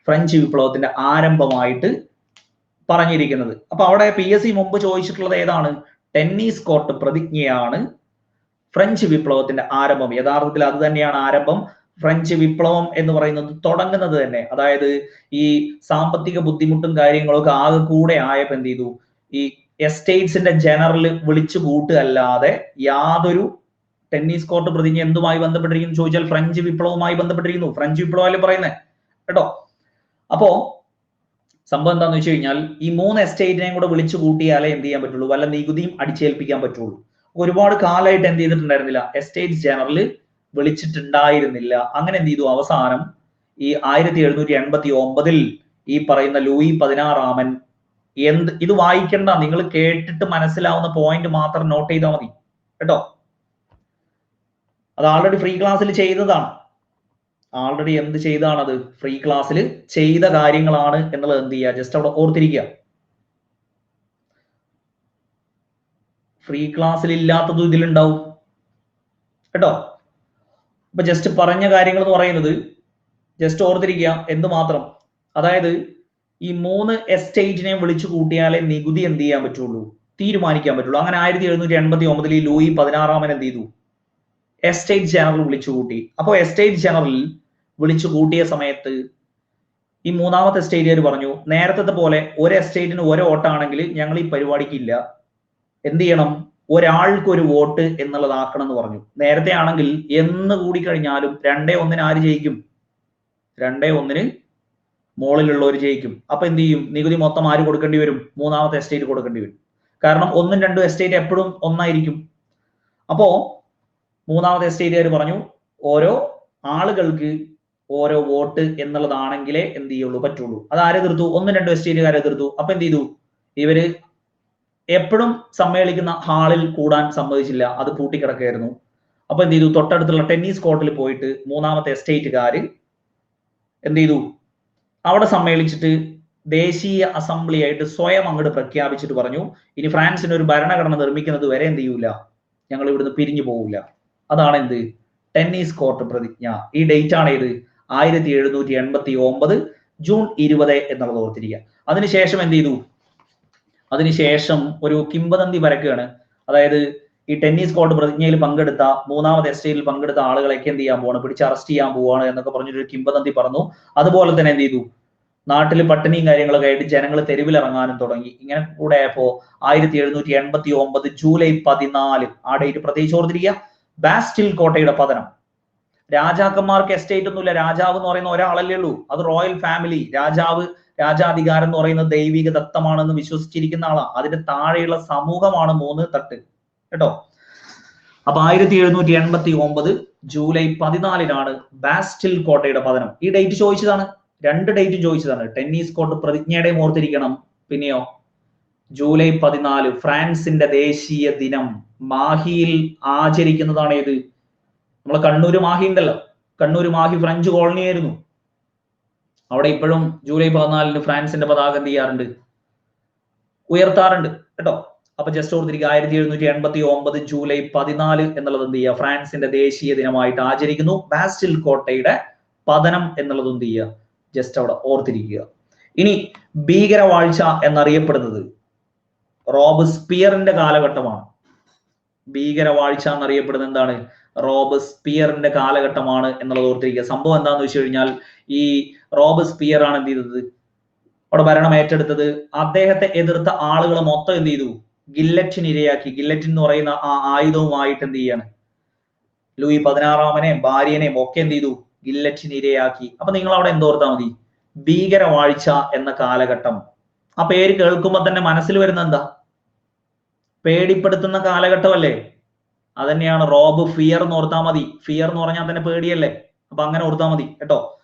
ഫ്രഞ്ച് വിപ്ലവത്തിന്റെ ആരംഭമായിട്ട് പറഞ്ഞിരിക്കുന്നത്. അപ്പൊ അവിടെ PSC മുമ്പ് ചോദിച്ചിട്ടുള്ളത് ഏതാണ്, ടെന്നീസ് കോർട്ട് പ്രതിജ്ഞയാണ് ഫ്രഞ്ച് വിപ്ലവത്തിന്റെ ആരംഭം. യഥാർത്ഥത്തിൽ അത് തന്നെയാണ് ആരംഭം. ഫ്രഞ്ച് വിപ്ലവം എന്ന് പറയുന്നത് തുടങ്ങുന്നത് തന്നെ, അതായത് ഈ സാമ്പത്തിക ബുദ്ധിമുട്ടും കാര്യങ്ങളൊക്കെ ആകെ കൂടെ ആയപ്പോ എന്ത് ചെയ്തു, ഈ എസ്റ്റേറ്റ്സിന്റെ ജനറൽ വിളിച്ചു കൂട്ടുകയല്ലാതെ യാതൊരു, ടെന്നീസ് കോർട്ട് പ്രതിജ്ഞ എന്തുമായി ബന്ധപ്പെട്ടിരിക്കുന്നു ചോദിച്ചാൽ ഫ്രഞ്ച് വിപ്ലവവുമായി ബന്ധപ്പെട്ടിരിക്കുന്നു. ഫ്രഞ്ച് വിപ്ലവമല്ലേ പറയുന്നത് കേട്ടോ. അപ്പോ സംഭവം എന്താന്ന് വെച്ച് കഴിഞ്ഞാൽ ഈ 3 എസ്റ്റേറ്റിനെയും കൂടെ വിളിച്ചു കൂട്ടിയാലേ എന്ത് ചെയ്യാൻ പറ്റുള്ളൂ, വല്ല നികുതിയും അടിച്ചേൽപ്പിക്കാൻ പറ്റുള്ളൂ. ഒരുപാട് കാലമായിട്ട് എന്ത് ചെയ്തിട്ടുണ്ടായിരുന്നില്ല, എസ്റ്റേറ്റ്സ് ജനറൽ വിളിച്ചിട്ടുണ്ടായിരുന്നില്ല. അങ്ങനെ എന്ത് ചെയ്തു, അവസാനം ഈ 1789 ഈ പറയുന്ന ലൂയി 16 ഇത് വായിക്കണ്ട, നിങ്ങൾ കേട്ടിട്ട് മനസ്സിലാവുന്ന പോയിന്റ് മാത്രം നോട്ട് ചെയ്താൽ മതി കേട്ടോ. അത് ആൾറെഡി ഫ്രീ ക്ലാസ്സിൽ ചെയ്തതാണ്. ആൾറെഡി എന്ത് ചെയ്താണത്, ഫ്രീ ക്ലാസ്സിൽ ചെയ്ത കാര്യങ്ങളാണ് എന്നുള്ളത് എന്ത് ചെയ്യുക, ജസ്റ്റ് അവിടെ ഓർത്തിരിക്കുക. ഫ്രീ ക്ലാസ്സിൽ ഇല്ലാത്തതും ഇതിലുണ്ടാവും കേട്ടോ. അപ്പൊ ജസ്റ്റ് പറഞ്ഞ കാര്യങ്ങൾ എന്ന് പറയുന്നത് ജസ്റ്റ് ഓർത്തിരിക്കുക എന്ത് മാത്രം, അതായത് ഈ 3 എസ്റ്റേറ്റിനെ വിളിച്ചു കൂട്ടിയാലേ നികുതി എന്ത് ചെയ്യാൻ പറ്റുള്ളൂ, തീരുമാനിക്കാൻ പറ്റുള്ളൂ. അങ്ങനെ 1789 ഈ ലൂയി 16 എന്ത് ചെയ്തു, എസ്റ്റേറ്റ് ജനറൽ വിളിച്ചു കൂട്ടി. അപ്പോൾ എസ്റ്റേറ്റ് ജനറൽ വിളിച്ചു കൂട്ടിയ സമയത്ത് ഈ മൂന്നാമത്തെ എസ്റ്റേറ്റുകാർ പറഞ്ഞു, നേരത്തെ പോലെ ഒരു എസ്റ്റേറ്റിന് ഒരു വോട്ടാണെങ്കിൽ ഞങ്ങൾ ഈ പരിപാടിക്കില്ല, എന്ത് ചെയ്യണം, ഒരാൾക്ക് ഒരു വോട്ട് എന്നുള്ളതാക്കണം എന്ന് പറഞ്ഞു. നേരത്തെ ആണെങ്കിൽ എന്ന് കൂടി കഴിഞ്ഞാലും 2-1 ആര് ജയിക്കും, 2-1 മുകളിലുള്ളവർ ജയിക്കും. അപ്പൊ എന്ത് ചെയ്യും, നികുതി മൊത്തം ആര് കൊടുക്കേണ്ടി വരും, മൂന്നാമത്തെ എസ്റ്റേറ്റ് കൊടുക്കേണ്ടി വരും. കാരണം 1ഉം 2ഉം എസ്റ്റേറ്റ് എപ്പോഴും ഒന്നായിരിക്കും. അപ്പോ മൂന്നാമത്തെ എസ്റ്റേറ്റുകാർ പറഞ്ഞു, ഓരോ ആളുകൾക്ക് ഓരോ വോട്ട് എന്നുള്ളതാണെങ്കിലേ എന്ത് ചെയ്യുള്ളൂ പറ്റുള്ളൂ. അത് ആരെ എതിർത്തു? 1-2 എസ്റ്റേറ്റുകാരെ എതിർത്തു. അപ്പൊ എന്ത് ചെയ്തു? ഇവര് എപ്പോഴും സമ്മേളിക്കുന്ന ഹാളിൽ കൂടാൻ സമ്മതിച്ചില്ല, അത് പൂട്ടിക്കിടക്കുകയായിരുന്നു. അപ്പൊ എന്ത് ചെയ്തു? തൊട്ടടുത്തുള്ള ടെന്നീസ് കോർട്ടിൽ പോയിട്ട് 3ാമത്തെ എസ്റ്റേറ്റുകാര് എന്ത് ചെയ്തു? അവിടെ സമ്മേളിച്ചിട്ട് ദേശീയ അസംബ്ലി ആയിട്ട് സ്വയം അങ്ങോട്ട് പ്രഖ്യാപിച്ചിട്ട് പറഞ്ഞു, ഇനി ഫ്രാൻസിന് ഒരു ഭരണഘടന നിർമ്മിക്കുന്നത് വരെ എന്ത് ചെയ്യൂല, ഞങ്ങൾ ഇവിടുന്ന് പിരിഞ്ഞു പോകില്ല. അതാണ് എന്ത്? ടെന്നീസ് കോർട്ട് പ്രതിജ്ഞ. ഈ ഡേറ്റ് ആണ് ഏത്? 1789 ജൂൺ 20 എന്നുള്ളത് ഓർത്തിരിക്കുക. അതിനുശേഷം എന്ത് ചെയ്തു? അതിനുശേഷം ഒരു കിംവദന്തി പരക്കുകയാണ്. അതായത് ഈ ടെന്നീസ് കോർട്ട് പ്രതിജ്ഞയിൽ പങ്കെടുത്ത 3ാമത്തെ എസ്റ്റേറ്റിൽ പങ്കെടുത്ത ആളുകളൊക്കെ എന്ത് ചെയ്യാൻ പോവാണ്? പിടിച്ച് അറസ്റ്റ് ചെയ്യാൻ പോവാണ് എന്നൊക്കെ പറഞ്ഞൊരു കിംവദന്തി പറഞ്ഞു. അതുപോലെ തന്നെ എന്ത് ചെയ്തു? നാട്ടിൽ പട്ടിണിയും കാര്യങ്ങളൊക്കെ ആയിട്ട് ജനങ്ങൾ തെരുവിലിറങ്ങാനും തുടങ്ങി. ഇങ്ങനെ കൂടെ ആയപ്പോ 1789 ജൂലൈ 14 ആ ഡേറ്റ് പ്രത്യേകിച്ച് ഓർത്തിരിക്കുക. ബാസ്റ്റിൽ കോട്ടയുടെ പതനം. രാജാക്കന്മാർക്ക് എസ്റ്റേറ്റ് ഒന്നുമില്ല, രാജാവ് എന്ന് പറയുന്ന ഒരാളല്ലേ ഉള്ളൂ, അത് റോയൽ ഫാമിലി. രാജാധികാരം എന്ന് പറയുന്നത് ദൈവിക ദത്തമാണെന്ന് വിശ്വസിച്ചിരിക്കുന്ന ആളാണ്. അതിന്റെ താഴെയുള്ള സമൂഹമാണ് 3 തട്ട് കേട്ടോ. അപ്പൊ 1789 ജൂലൈ 14 ബാസ്റ്റിൽ കോട്ടയുടെ പതനം. ഈ ഡേറ്റ് ചോദിച്ചതാണ്, 2 ഡേറ്റും ചോദിച്ചതാണ്. ടെന്നീസ് കോർട്ട് പ്രതിജ്ഞയുടെയും ഓർത്തിരിക്കണം. പിന്നെയോ ജൂലൈ 14 ഫ്രാൻസിന്റെ ദേശീയ ദിനം മാഹിയിൽ ആചരിക്കുന്നതാണ്. ഏത്? നമ്മളെ കണ്ണൂര് മാഹി ഉണ്ടല്ലോ, കണ്ണൂര് മാഹി ഫ്രഞ്ച് കോളനി ആയിരുന്നു. അവിടെ ഇപ്പോഴും ജൂലൈ 14 ഫ്രാൻസിന്റെ പതാക എന്ത് ചെയ്യാറുണ്ട്? ഉയർത്താറുണ്ട് കേട്ടോ. അപ്പൊ ജസ്റ്റ് ഓർത്തിരിക്കുക, 1789 ജൂലൈ 14 എന്നുള്ളത് എന്ത് ചെയ്യുക? ഫ്രാൻസിന്റെ ദേശീയ ദിനമായിട്ട് ആചരിക്കുന്നു. ബാസ്റ്റിൽ കോട്ടയുടെ പതനം എന്നുള്ളത് എന്ത് ചെയ്യുക? ജസ്റ്റ് അവിടെ ഓർത്തിരിക്കുക. ഇനി ഭീകരവാഴ്ച എന്നറിയപ്പെടുന്നത് റോബസ്പിയറിന്റെ കാലഘട്ടമാണ്. ഭീകരവാഴ്ച എന്നറിയപ്പെടുന്നത് എന്താണ്? റോബസ്പിയറിന്റെ കാലഘട്ടമാണ് എന്നുള്ളത് ഓർത്തിരിക്കുക. സംഭവം എന്താണെന്ന് വെച്ച് കഴിഞ്ഞാൽ ഈ റോബസ്പിയർ ആണ് എന്ത് ചെയ്തത്? അവിടെ ഭരണം ഏറ്റെടുത്തത്. അദ്ദേഹത്തെ എതിർത്ത ആളുകളെ മൊത്തം എന്ത് ചെയ്തു? ഗില്ലറ്റിന് ഇരയാക്കി. ഗില്ലറ്റിൻ എന്ന് പറയുന്ന ആ ആയുധവുമായിട്ട് എന്ത് ചെയ്യാണ്? ലൂയി 16 ഭാര്യനെയും ഒക്കെ എന്ത് ചെയ്തു? ഗില്ലറ്റിന് ഇരയാക്കി. അപ്പൊ നിങ്ങൾ അവിടെ എന്തോർത്താ മതി? ഭീകരവാഴ്ച എന്ന കാലഘട്ടം. ആ പേര് കേൾക്കുമ്പോൾ തന്നെ മനസ്സിൽ വരുന്ന എന്താ? പേടിപ്പെടുത്തുന്ന കാലഘട്ടമല്ലേ? അതന്നെയാണ് റോബ് ഫിയർ എന്ന് ഓർത്താൽ മതി. ഫിയർ എന്ന് പറഞ്ഞാൽ തന്നെ പേടിയല്ലേ? അപ്പൊ അങ്ങനെ ഓർത്താൽ മതി കേട്ടോ.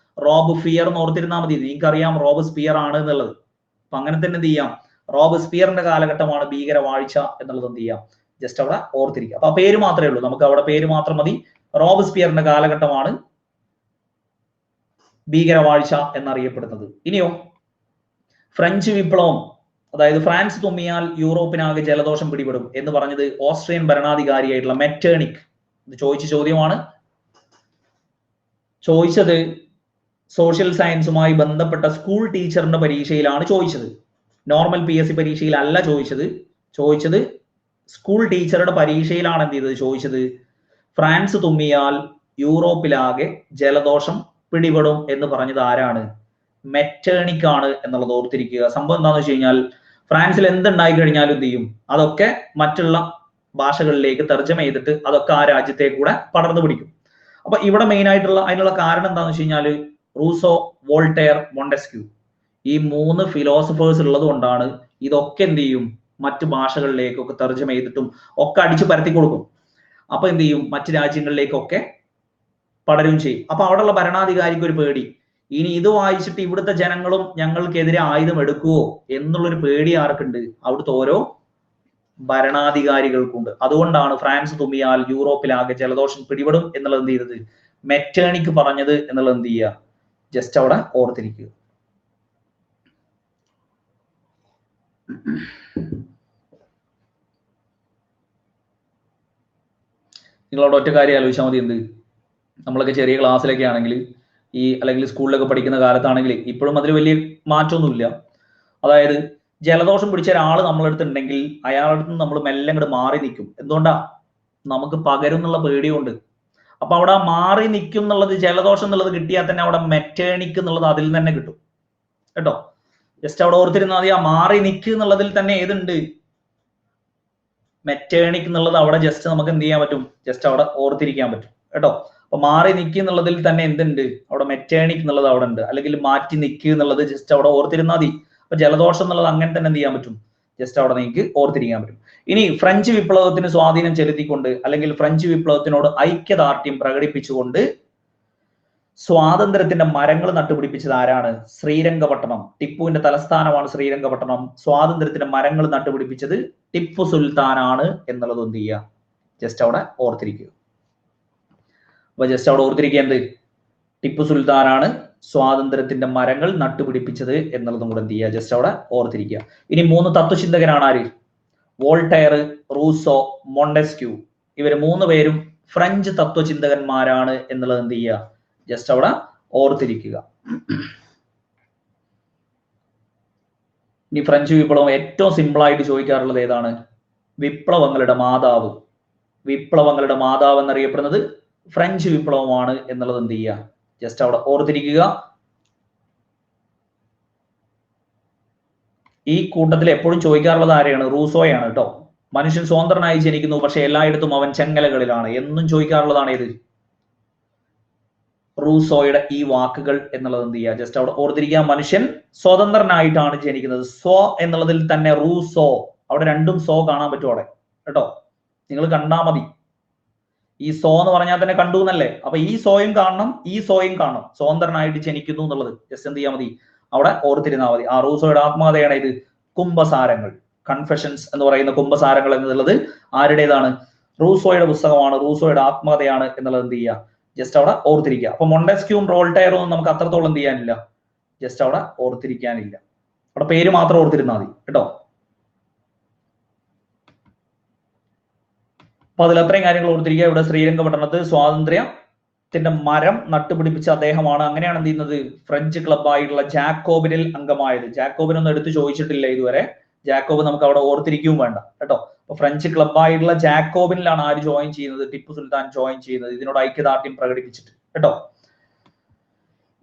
റോബ് ഫിയർ എന്ന് ഓർത്തിരുന്നാൽ മതി. നിങ്ങൾക്കറിയാം റോബസ്പിയർ ആണ് എന്നുള്ളത്. അപ്പൊ അങ്ങനെ തന്നെ എന്ത് ചെയ്യാം? റോബസ്പിയറിന്റെ കാലഘട്ടമാണ് ഭീകരവാഴ്ച എന്നുള്ളത് എന്ത് ചെയ്യാം? ജസ്റ്റ് അവിടെ ഓർത്തിരിക്കുക. അപ്പൊ ആ പേര് മാത്രമേ ഉള്ളൂ, നമുക്ക് അവിടെ പേര് മാത്രം മതി. റോബസ്പിയറിന്റെ കാലഘട്ടമാണ് ഭീകരവാഴ്ച എന്നറിയപ്പെടുന്നത്. ഇനിയോ ഫ്രഞ്ച് വിപ്ലവം, അതായത് ഫ്രാൻസ് തുമ്മിയാൽ യൂറോപ്പിനാകെ ജലദോഷം പിടിപെടും എന്ന് പറഞ്ഞത് ഓസ്ട്രിയൻ ഭരണാധികാരിയായിട്ടുള്ള മെറ്റേണിക്. ഇത് ചോദിച്ച ചോദ്യമാണ്. ചോദിച്ചത് സോഷ്യൽ സയൻസുമായി ബന്ധപ്പെട്ട സ്കൂൾ ടീച്ചറിന്റെ പരീക്ഷയിലാണ് ചോദിച്ചത്. നോർമൽ PSC പരീക്ഷയിലല്ല ചോദിച്ചത് സ്കൂൾ ടീച്ചറുടെ പരീക്ഷയിലാണ് എന്ത് ചെയ്തത്? ചോദിച്ചത് ഫ്രാൻസ് തുമ്മിയാൽ യൂറോപ്പിലാകെ ജലദോഷം പിടിപെടും എന്ന് പറഞ്ഞത് ആരാണ്? മെറ്റേണിക് ആണ് എന്നുള്ളത് ഓർത്തിരിക്കുക. സംഭവം എന്താണെന്ന് വെച്ച് കഴിഞ്ഞാൽ ഫ്രാൻസിൽ എന്തുണ്ടായി കഴിഞ്ഞാലും എന്ത് ചെയ്യും? അതൊക്കെ മറ്റുള്ള ഭാഷകളിലേക്ക് തർജ്ജമ ചെയ്തിട്ട് അതൊക്കെ ആ രാജ്യത്തെ കൂടെ പടർന്നു പിടിക്കും. അപ്പൊ ഇവിടെ മെയിൻ ആയിട്ടുള്ള അതിനുള്ള കാരണം എന്താണെന്ന് വെച്ച് കഴിഞ്ഞാൽ റൂസോ, വോൾട്ടയർ, മോണ്ടസ്ക്യൂ ഈ 3 ഫിലോസഫേഴ്സ് ഉള്ളത് കൊണ്ടാണ് ഇതൊക്കെ എന്ത് ചെയ്യും? മറ്റു ഭാഷകളിലേക്കൊക്കെ തർജ്ജമ ചെയ്തിട്ടും ഒക്കെ അടിച്ചു പരത്തി കൊടുക്കും. അപ്പൊ എന്ത് ചെയ്യും? മറ്റു രാജ്യങ്ങളിലേക്കൊക്കെ പടരും ചെയ്യും. അപ്പൊ അവിടെയുള്ള ഭരണാധികാരിക്ക് ഒരു പേടി, ഇനി ഇത് വായിച്ചിട്ട് ഇവിടുത്തെ ജനങ്ങളും ഞങ്ങൾക്കെതിരെ ആയുധം എടുക്കുവോ എന്നുള്ളൊരു പേടി ആർക്കുണ്ട്? അവിടുത്തെ ഓരോ ഭരണാധികാരികൾക്കുണ്ട്. അതുകൊണ്ടാണ് ഫ്രാൻസ് തുമ്മിയാൽ യൂറോപ്പിലാകെ ജലദോഷം പിടിപെടും എന്നുള്ളത് എന്ത് ചെയ്തത്? മെറ്റേണിക് പറഞ്ഞത് എന്നുള്ളത് എന്ത് ചെയ്യുക? ജസ്റ്റ് അവിടെ ഓർത്തിരിക്കുക. നിങ്ങളവിടെ ഒറ്റ കാര്യം ആലോചിച്ചാൽ മതി. എന്ത്? നമ്മളൊക്കെ ചെറിയ ക്ലാസ്സിലൊക്കെ ആണെങ്കിൽ അല്ലെങ്കിൽ സ്കൂളിലൊക്കെ പഠിക്കുന്ന കാലത്താണെങ്കിൽ ഇപ്പോഴും അതിൽ വലിയ മാറ്റമൊന്നുമില്ല. അതായത് ജലദോഷം പിടിച്ച ഒരാൾ നമ്മളെടുത്തുണ്ടെങ്കിൽ അയാളടുത്ത് നമ്മൾ മെല്ലെ അങ്ങോട്ട് മാറി നിൽക്കും. എന്തുകൊണ്ടാ? നമുക്ക് പകരും എന്നുള്ള പേടിയുണ്ട്. അപ്പൊ അവിടെ മാറി നിൽക്കും എന്നുള്ളത്, ജലദോഷം എന്നുള്ളത് കിട്ടിയാൽ തന്നെ അവിടെ മെറ്റേണിക് എന്നുള്ളത് അതിൽ തന്നെ കിട്ടും കേട്ടോ. ജസ്റ്റ് അവിടെ ഓർത്തിരുന്നാൽ മതി. ആ മാറി നിൽക്കുക എന്നുള്ളതിൽ തന്നെ ഏതുണ്ട്? മെറ്റേണിക് എന്നുള്ളത് അവിടെ ജസ്റ്റ് നമുക്ക് എന്ത് ചെയ്യാൻ പറ്റും? ജസ്റ്റ് അവിടെ ഓർത്തിരിക്കാൻ പറ്റും കേട്ടോ. അപ്പൊ മാറി നിൽക്കുക എന്നുള്ളതിൽ തന്നെ എന്തുണ്ട്? അവിടെ മെറ്റേണിക് എന്നുള്ളത് അവിടെ ഉണ്ട്. അല്ലെങ്കിൽ മാറ്റി നിൽക്കുക എന്നുള്ളത് ജസ്റ്റ് അവിടെ ഓർത്തിരുന്നാൽ മതി. അപ്പൊ ജലദോഷം എന്നുള്ളത് അങ്ങനെ തന്നെ എന്ത് ചെയ്യാൻ പറ്റും? ജസ്റ്റ് അവിടെ നിങ്ങൾക്ക് ഓർത്തിരിക്കാൻ പറ്റും. ഇനി ഫ്രഞ്ച് വിപ്ലവത്തിന് സ്വാധീനം ചെലുത്തിക്കൊണ്ട് അല്ലെങ്കിൽ ഫ്രഞ്ച് വിപ്ലവത്തിനോട് ഐക്യദാർഢ്യം പ്രകടിപ്പിച്ചുകൊണ്ട് സ്വാതന്ത്ര്യത്തിന്റെ മരങ്ങൾ നട്ടുപിടിപ്പിച്ചത് ആരാണ്? ശ്രീരംഗപട്ടണം. ടിപ്പുവിന്റെ തലസ്ഥാനമാണ് ശ്രീരംഗപട്ടണം. സ്വാതന്ത്ര്യത്തിന്റെ മരങ്ങൾ നട്ടുപിടിപ്പിച്ചത് ടിപ്പു സുൽത്താനാണ് എന്നുള്ളത് എന്ത് ചെയ്യുക? ജസ്റ്റ് അവിടെ ഓർത്തിരിക്കുക. അപ്പൊ ജസ്റ്റ് അവിടെ ഓർത്തിരിക്കുക എന്ത്? ടിപ്പു സുൽത്താനാണ് സ്വാതന്ത്ര്യത്തിന്റെ മരങ്ങൾ നട്ടുപിടിപ്പിച്ചത് എന്നുള്ളതും കൂടെ എന്ത് ചെയ്യുക? ജസ്റ്റ് അവിടെ ഓർത്തിരിക്കുക. ഇനി 3 തത്വചിന്തകരാണ് ആര്? Voltaire, Rousseau, Montesquieu. ഇവര് 3 പേരും ഫ്രഞ്ച് തത്വചിന്തകന്മാരാണ് എന്നുള്ളത് എന്ത് ചെയ്യുക? ജസ്റ്റ് അവിടെ ഓർത്തിരിക്കുക. ഇനി ഫ്രഞ്ച് വിപ്ലവം ഏറ്റവും സിമ്പിൾ ആയിട്ട് ചോദിക്കാറുള്ളത് ഏതാണ്? വിപ്ലവങ്ങളുടെ മാതാവ്. വിപ്ലവങ്ങളുടെ മാതാവ് എന്നറിയപ്പെടുന്നത് ഫ്രഞ്ച് വിപ്ലവമാണ് എന്നുള്ളത് എന്ത് ചെയ്യുക? ജസ്റ്റ് അവിടെ ഓർത്തിരിക്കുക. ഈ കൂട്ടത്തിൽ എപ്പോഴും ചോദിക്കാറുള്ളത് ആരെയാണ്? റൂസോയാണ് കേട്ടോ. മനുഷ്യൻ സ്വതന്ത്രനായി ജനിക്കുന്നു, പക്ഷെ എല്ലായിടത്തും അവൻ ചെങ്ങലകളിലാണ് എന്നും ചോദിക്കാറുള്ളതാണ് ഏത്? റൂസോയുടെ ഈ വാക്കുകൾ എന്നുള്ളത് എന്ത് ചെയ്യുക? ജസ്റ്റ് അവിടെ ഓർത്തിരിക്കുക. മനുഷ്യൻ സ്വതന്ത്രനായിട്ടാണ് ജനിക്കുന്നത്. സ്വ എന്നുള്ളതിൽ തന്നെ റൂസോ, അവിടെ രണ്ടും സോ കാണാൻ പറ്റും അവിടെ കേട്ടോ. നിങ്ങൾ കണ്ടാ മതി. ഈ സോ എന്ന് പറഞ്ഞാൽ തന്നെ കണ്ടു എന്നല്ലേ? അപ്പൊ ഈ സോയും കാണണം, ഈ സോയും കാണണം. സ്വതന്ത്രനായിട്ട് ജനിക്കുന്നു എന്നുള്ളത് ജസ്റ്റ് എന്ത് ചെയ്യാൻ മതി? അവിടെ ഓർത്തിരുന്നാൽ മതി. ആ റൂസോയുടെ ആത്മകഥയാണ് ഇത് കുംഭസാരങ്ങൾ. കൺഫെഷൻസ് എന്ന് പറയുന്ന കുംഭസാരങ്ങൾ എന്നുള്ളത് ആരുടേതാണ്? റൂസോയുടെ പുസ്തകമാണ്, റൂസോയുടെ ആത്മകഥയാണ് എന്നുള്ളത് എന്ത് ചെയ്യുക? ജസ്റ്റ് അവിടെ ഓർത്തിരിക്കുക. അപ്പൊ മോണ്ടെസ്ക്യൂവും വോൾട്ടയറും ഒന്നും നമുക്ക് അത്രത്തോളം എന്ത് ചെയ്യാനില്ല, ജസ്റ്റ് അവിടെ ഓർത്തിരിക്കാനില്ല. അവിടെ പേര് മാത്രം ഓർത്തിരുന്നാൽ മതി കേട്ടോ. അപ്പൊ അതിൽ അത്രയും കാര്യങ്ങൾ ഓർത്തിരിക്കുക. ഇവിടെ ശ്രീരംഗപട്ടണത്ത് സ്വാതന്ത്ര്യത്തിന്റെ മരം നട്ടുപിടിപ്പിച്ച അദ്ദേഹമാണ്. അങ്ങനെയാണ് എന്ത് ചെയ്യുന്നത്? ഫ്രഞ്ച് ക്ലബ്ബായിട്ടുള്ള ജാക്കോബിനിൽ അംഗമായത്. ജാക്കോബിനൊന്നും എടുത്ത് ചോദിച്ചിട്ടില്ല ഇതുവരെ. ജാക്കോബ് നമുക്ക് അവിടെ ഓർത്തിരിക്കുകയും വേണ്ട കേട്ടോ. അപ്പൊ ഫ്രഞ്ച് ക്ലബ്ബായിട്ടുള്ള ജാക്കോബിനിലാണ് ആര് ജോയിൻ ചെയ്യുന്നത്? ടിപ്പു സുൽത്താൻ ജോയിൻ ചെയ്യുന്നത്, ഇതിനോട് ഐക്യദാർഢ്യം പ്രകടിപ്പിച്ചിട്ട് കേട്ടോ.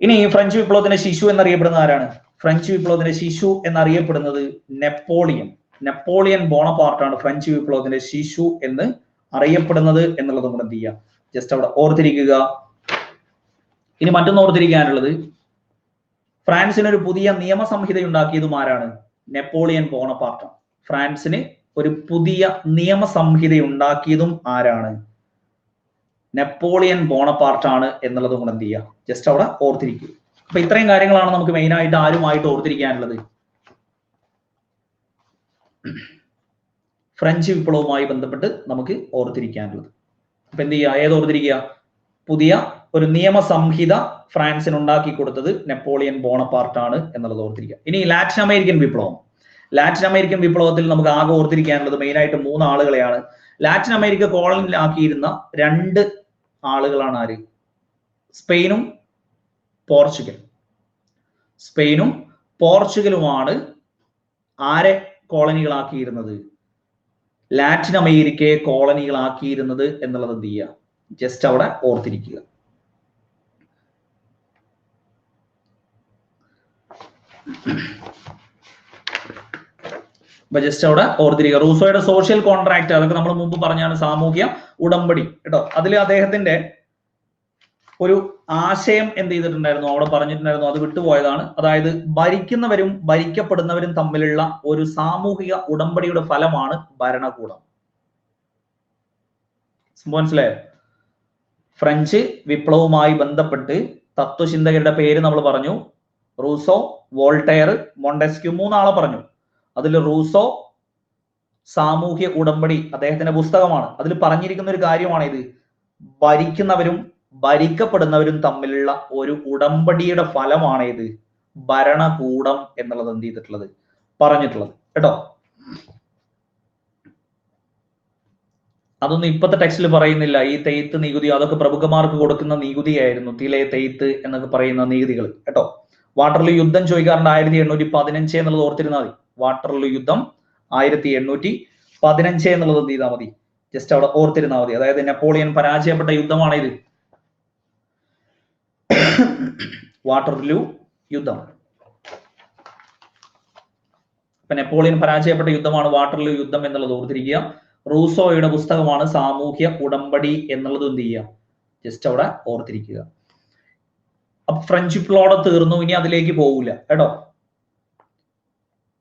ഇനി ഫ്രഞ്ച് വിപ്ലവത്തിന്റെ ശിശു എന്നറിയപ്പെടുന്ന ആരാണ്? ഫ്രഞ്ച് വിപ്ലവത്തിന്റെ ശിശു എന്നറിയപ്പെടുന്നത് നെപ്പോളിയൻ. നെപ്പോളിയൻ ബോണപാർട്ടാണ് ഫ്രഞ്ച് വിപ്ലവത്തിന്റെ ശിശു എന്ന് അറിയപ്പെടുന്നത് എന്നുള്ളത് കൂടെ എന്ത് ചെയ്യുക? ജസ്റ്റ് അവിടെ ഓർത്തിരിക്കുക. ഇനി മറ്റൊന്ന് ഓർത്തിരിക്കാനുള്ളത്, ഫ്രാൻസിന് ഒരു പുതിയ നിയമസംഹിത ഉണ്ടാക്കിയതും ആരാണ്? നെപ്പോളിയൻ ബോണപാർട്ടാണ്. ഫ്രാൻസിന് ഒരു പുതിയ നിയമസംഹിത ഉണ്ടാക്കിയതും ആരാണ്? നെപ്പോളിയൻ ബോണപാർട്ടാണ് എന്നുള്ളതും കൂടെ എന്ത് ചെയ്യുക? ജസ്റ്റ് അവിടെ ഓർത്തിരിക്കുക. അപ്പൊ ഇത്രയും കാര്യങ്ങളാണ് നമുക്ക് മെയിൻ ആയിട്ട് ആരുമായിട്ട് ഓർത്തിരിക്കാനുള്ളത്. ഫ്രഞ്ച് വിപ്ലവവുമായി ബന്ധപ്പെട്ട് നമുക്ക് ഓർത്തിരിക്കാനുള്ളത്. അപ്പൊ എന്ത് ചെയ്യുക? ഏത് ഓർത്തിരിക്കുക? പുതിയ ഒരു നിയമസംഹിത ഫ്രാൻസിന് ഉണ്ടാക്കി കൊടുത്തത് നെപ്പോളിയൻ ബോണപാർട്ടാണ് എന്നുള്ളത് ഓർത്തിരിക്കുക. ഇനി ലാറ്റിൻ അമേരിക്കൻ വിപ്ലവം. ലാറ്റിൻ അമേരിക്കൻ വിപ്ലവത്തിൽ നമുക്ക് ആകെ ഓർത്തിരിക്കാനുള്ളത് മെയിൻ ആയിട്ട് 3 ആളുകളെയാണ്. ലാറ്റിൻ അമേരിക്ക കോളനിയിലാക്കിയിരുന്ന 2 ആളുകളാണ് ആര്? സ്പെയിനും പോർച്ചുഗലും. സ്പെയിനും പോർച്ചുഗലുമാണ് ആരെ കോളനികളാക്കിയിരുന്നത്? ലാറ്റിൻ അമേരിക്കയെ കോളനികളാക്കിയിരുന്നത് എന്നുള്ളത് എന്ത് ചെയ്യുക? ജസ്റ്റ് അവിടെ ഓർത്തിരിക്കുക. അപ്പൊ ജസ്റ്റ് അവിടെ ഓർത്തിരിക്കുക. റൂസോയുടെ സോഷ്യൽ കോൺട്രാക്ട്, അതൊക്കെ നമ്മൾ മുമ്പ് പറഞ്ഞാണ്, സാമൂഹ്യ ഉടമ്പടി കേട്ടോ. അതിൽ അദ്ദേഹത്തിന്റെ ഒരു ആശയം എന്ത് ചെയ്തിട്ടുണ്ടായിരുന്നു? അവിടെ പറഞ്ഞിട്ടുണ്ടായിരുന്നു, അത് വിട്ടുപോയതാണ്. അതായത് ഭരിക്കുന്നവരും ഭരിക്കപ്പെടുന്നവരും തമ്മിലുള്ള ഒരു സാമൂഹിക ഉടമ്പടിയുടെ ഫലമാണ് ഭരണകൂടം. മനസ്സിലായോ? ഫ്രഞ്ച് വിപ്ലവവുമായി ബന്ധപ്പെട്ട് തത്വചിന്തകരുടെ പേര് നമ്മൾ പറഞ്ഞു. റൂസോ, വോൾട്ടയർ, മോണ്ടെസ്ക്യൂ, 3 ആളെ പറഞ്ഞു. അതിൽ റൂസോ സാമൂഹ്യ ഉടമ്പടി അദ്ദേഹത്തിന്റെ പുസ്തകമാണ്. അതിൽ പറഞ്ഞിരിക്കുന്ന ഒരു കാര്യമാണ് ഇത്. ഭരിക്കുന്നവരും ഭരിക്കപ്പെടുന്നവരും തമ്മിലുള്ള ഒരു ഉടമ്പടിയുടെ ഫലമാണ് ഇത് ഭരണകൂടം എന്നുള്ളത് എന്ത് ചെയ്തിട്ടുള്ളത്? പറഞ്ഞിട്ടുള്ളത് കേട്ടോ. അതൊന്നും ഇപ്പോഴത്തെ ടെക്സ്റ്റിൽ പറയുന്നില്ല. ഈ തെയ്ത്ത് നികുതി അതൊക്കെ പ്രഭുക്കന്മാർക്ക് കൊടുക്കുന്ന നികുതിയായിരുന്നു. തിലെ തെയ്ത്ത് എന്നൊക്കെ പറയുന്ന നികുതികൾ കേട്ടോ. വാട്ടർലൂ യുദ്ധം ചോദിക്കാറുണ്ട് 1815 എന്നുള്ളത് ഓർത്തിരുന്നാൽ മതി. വാട്ടർലൂ യുദ്ധം 1815 എന്നുള്ളത് എന്ത് ചെയ്താൽ മതി? ജസ്റ്റ് അവിടെ ഓർത്തിരുന്നാൽ മതി. അതായത് നെപ്പോളിയൻ പരാജയപ്പെട്ട യുദ്ധമാണ് ഇത്, വാട്ടർലൂ യുദ്ധം. അപ്പൊ നെപ്പോളിയൻ പരാജയപ്പെട്ട യുദ്ധമാണ് വാട്ടർലൂ യുദ്ധം എന്നുള്ളത് ഓർത്തിരിക്കുക. റൂസോയുടെ പുസ്തകമാണ് സാമൂഹ്യ ഉടമ്പടി എന്നുള്ളത് എന്ത് ചെയ്യുക? ജസ്റ്റ് അവിടെ ഓർത്തിരിക്കുക. അപ്പൊ ഫ്രഞ്ച് വിപ്ലവം തീർന്നു, ഇനി അതിലേക്ക് പോകില്ല കേട്ടോ.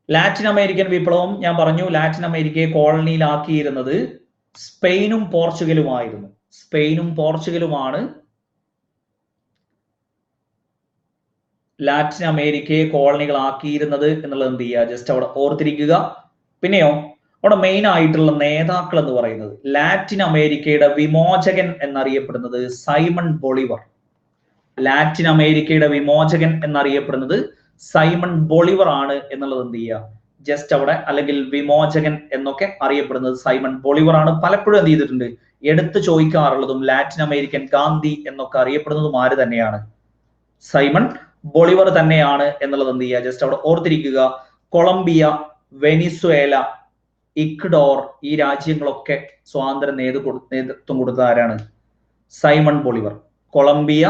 ലാറ്റിൻ അമേരിക്കൻ വിപ്ലവം ഞാൻ പറഞ്ഞു. ലാറ്റിൻ അമേരിക്കയെ കോളനിയിലാക്കിയിരുന്നത് സ്പെയിനും പോർച്ചുഗലുമായിരുന്നു. സ്പെയിനും പോർച്ചുഗലുമാണ് ലാറ്റിൻ അമേരിക്കയെ കോളനികളാക്കിയിരുന്നത് എന്നുള്ളത് എന്ത് ചെയ്യുക, ജസ്റ്റ് അവിടെ ഓർത്തിരിക്കുക. പിന്നെയോ അവിടെ മെയിൻ ആയിട്ടുള്ള നേതാക്കൾ എന്ന് പറയുന്നത് ലാറ്റിൻ അമേരിക്കയുടെ വിമോചകൻ എന്നറിയപ്പെടുന്നത് സൈമൺ ബൊളിവർ. ലാറ്റിൻ അമേരിക്കയുടെ വിമോചകൻ എന്നറിയപ്പെടുന്നത് സൈമൺ ബൊളിവർ ആണ് എന്നുള്ളത് എന്ത് ചെയ്യുക, ജസ്റ്റ് അവിടെ, അല്ലെങ്കിൽ വിമോചകൻ എന്നൊക്കെ അറിയപ്പെടുന്നത് സൈമൺ ബൊളിവർ ആണ്. പലപ്പോഴും എന്ത് ചെയ്തിട്ടുണ്ട്, എടുത്തു ചോദിക്കാറുള്ളതും ലാറ്റിൻ അമേരിക്കൻ ഗാന്ധി എന്നൊക്കെ അറിയപ്പെടുന്നതും ആര് തന്നെയാണ്, സൈമൺ ബൊളിവർ തന്നെയാണ് എന്നുള്ളത് എന്ത് ചെയ്യുക, ജസ്റ്റ് അവിടെ ഓർത്തിരിക്കുക. കൊളംബിയ, വെനിസ്വേല, ഇക്വഡോർ ഈ രാജ്യങ്ങളൊക്കെ സ്വാതന്ത്ര്യ നേതൃത്വം കൊടുത്ത ആരാണ്, Simon Bolivar. Colombia,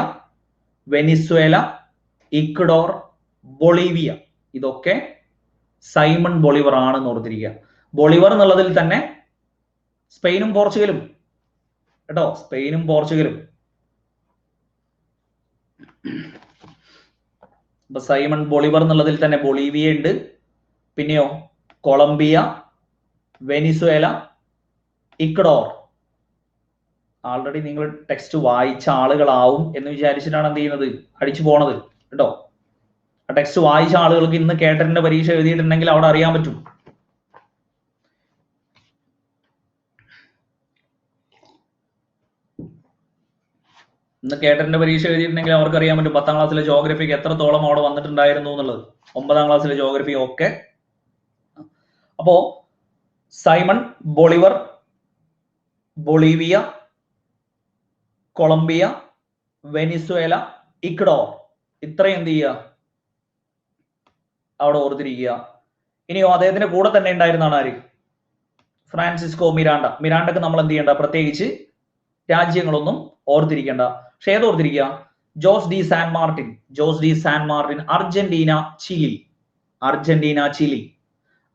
Venezuela, Ecuador, Bolivia ഇതൊക്കെ സൈമൺ ബൊളിവർ ആണെന്ന് ഓർത്തിരിക്കുക. ബൊളിവർ എന്നുള്ളതിൽ തന്നെ സ്പെയിനും പോർച്ചുഗലും കേട്ടോ, സ്പെയിനും പോർച്ചുഗലും. അപ്പൊ സൈമൺ ബൊളിവർ എന്നുള്ളതിൽ തന്നെ ബൊളീവിയ ഉണ്ട്, പിന്നെയോ കൊളംബിയ, വെനിസ്വേല, ഇക്വഡോർ. ആൾറെഡി നിങ്ങൾ ടെക്സ്റ്റ് വായിച്ച ആളുകളാവും എന്ന് വിചാരിച്ചിട്ടാണ് എന്ത് ചെയ്യുന്നത്, അടിച്ചു പോണത് കേട്ടോ. ആ ടെക്സ്റ്റ് വായിച്ച ആളുകൾക്ക് ഇന്ന് കേട്ടറിന്റെ പരീക്ഷ എഴുതിയിട്ടുണ്ടെങ്കിൽ അവിടെ അറിയാൻ പറ്റും. ഇന്ന് കേട്ടറിന്റെ പരീക്ഷ എഴുതിയിട്ടുണ്ടെങ്കിൽ അവർക്ക് അറിയാൻ പറ്റും 10ാം ക്ലാസ്സിലെ ജോഗ്രഫിക്ക് എത്രത്തോളം അവിടെ വന്നിട്ടുണ്ടായിരുന്നു എന്നുള്ളത്, 9ാം ക്ലാസ്സിലെ ജോഗ്രഫി ഒക്കെ. അപ്പോ Simon Bolivar, Bolivia, Colombia, Venezuela, Ecuador ഇത്രയും എന്ത് ചെയ്യുക, അവിടെ ഓർത്തിരിക്കുക. ഇനിയോ അദ്ദേഹത്തിന്റെ കൂടെ തന്നെ ഉണ്ടായിരുന്നാണ് ആര്, ഫ്രാൻസിസ്കോ മിരാണ്ട. മിരാണ്ടക്ക് നമ്മൾ എന്ത് ചെയ്യേണ്ട, പ്രത്യേകിച്ച് രാജ്യങ്ങളൊന്നും ഓർത്തിരിക്കേണ്ട. പക്ഷെ ഏത് ഓർത്തിരിക്കുക, Jose de San Martin. Jose de San Martin Argentina, Chile. Argentina, Chile.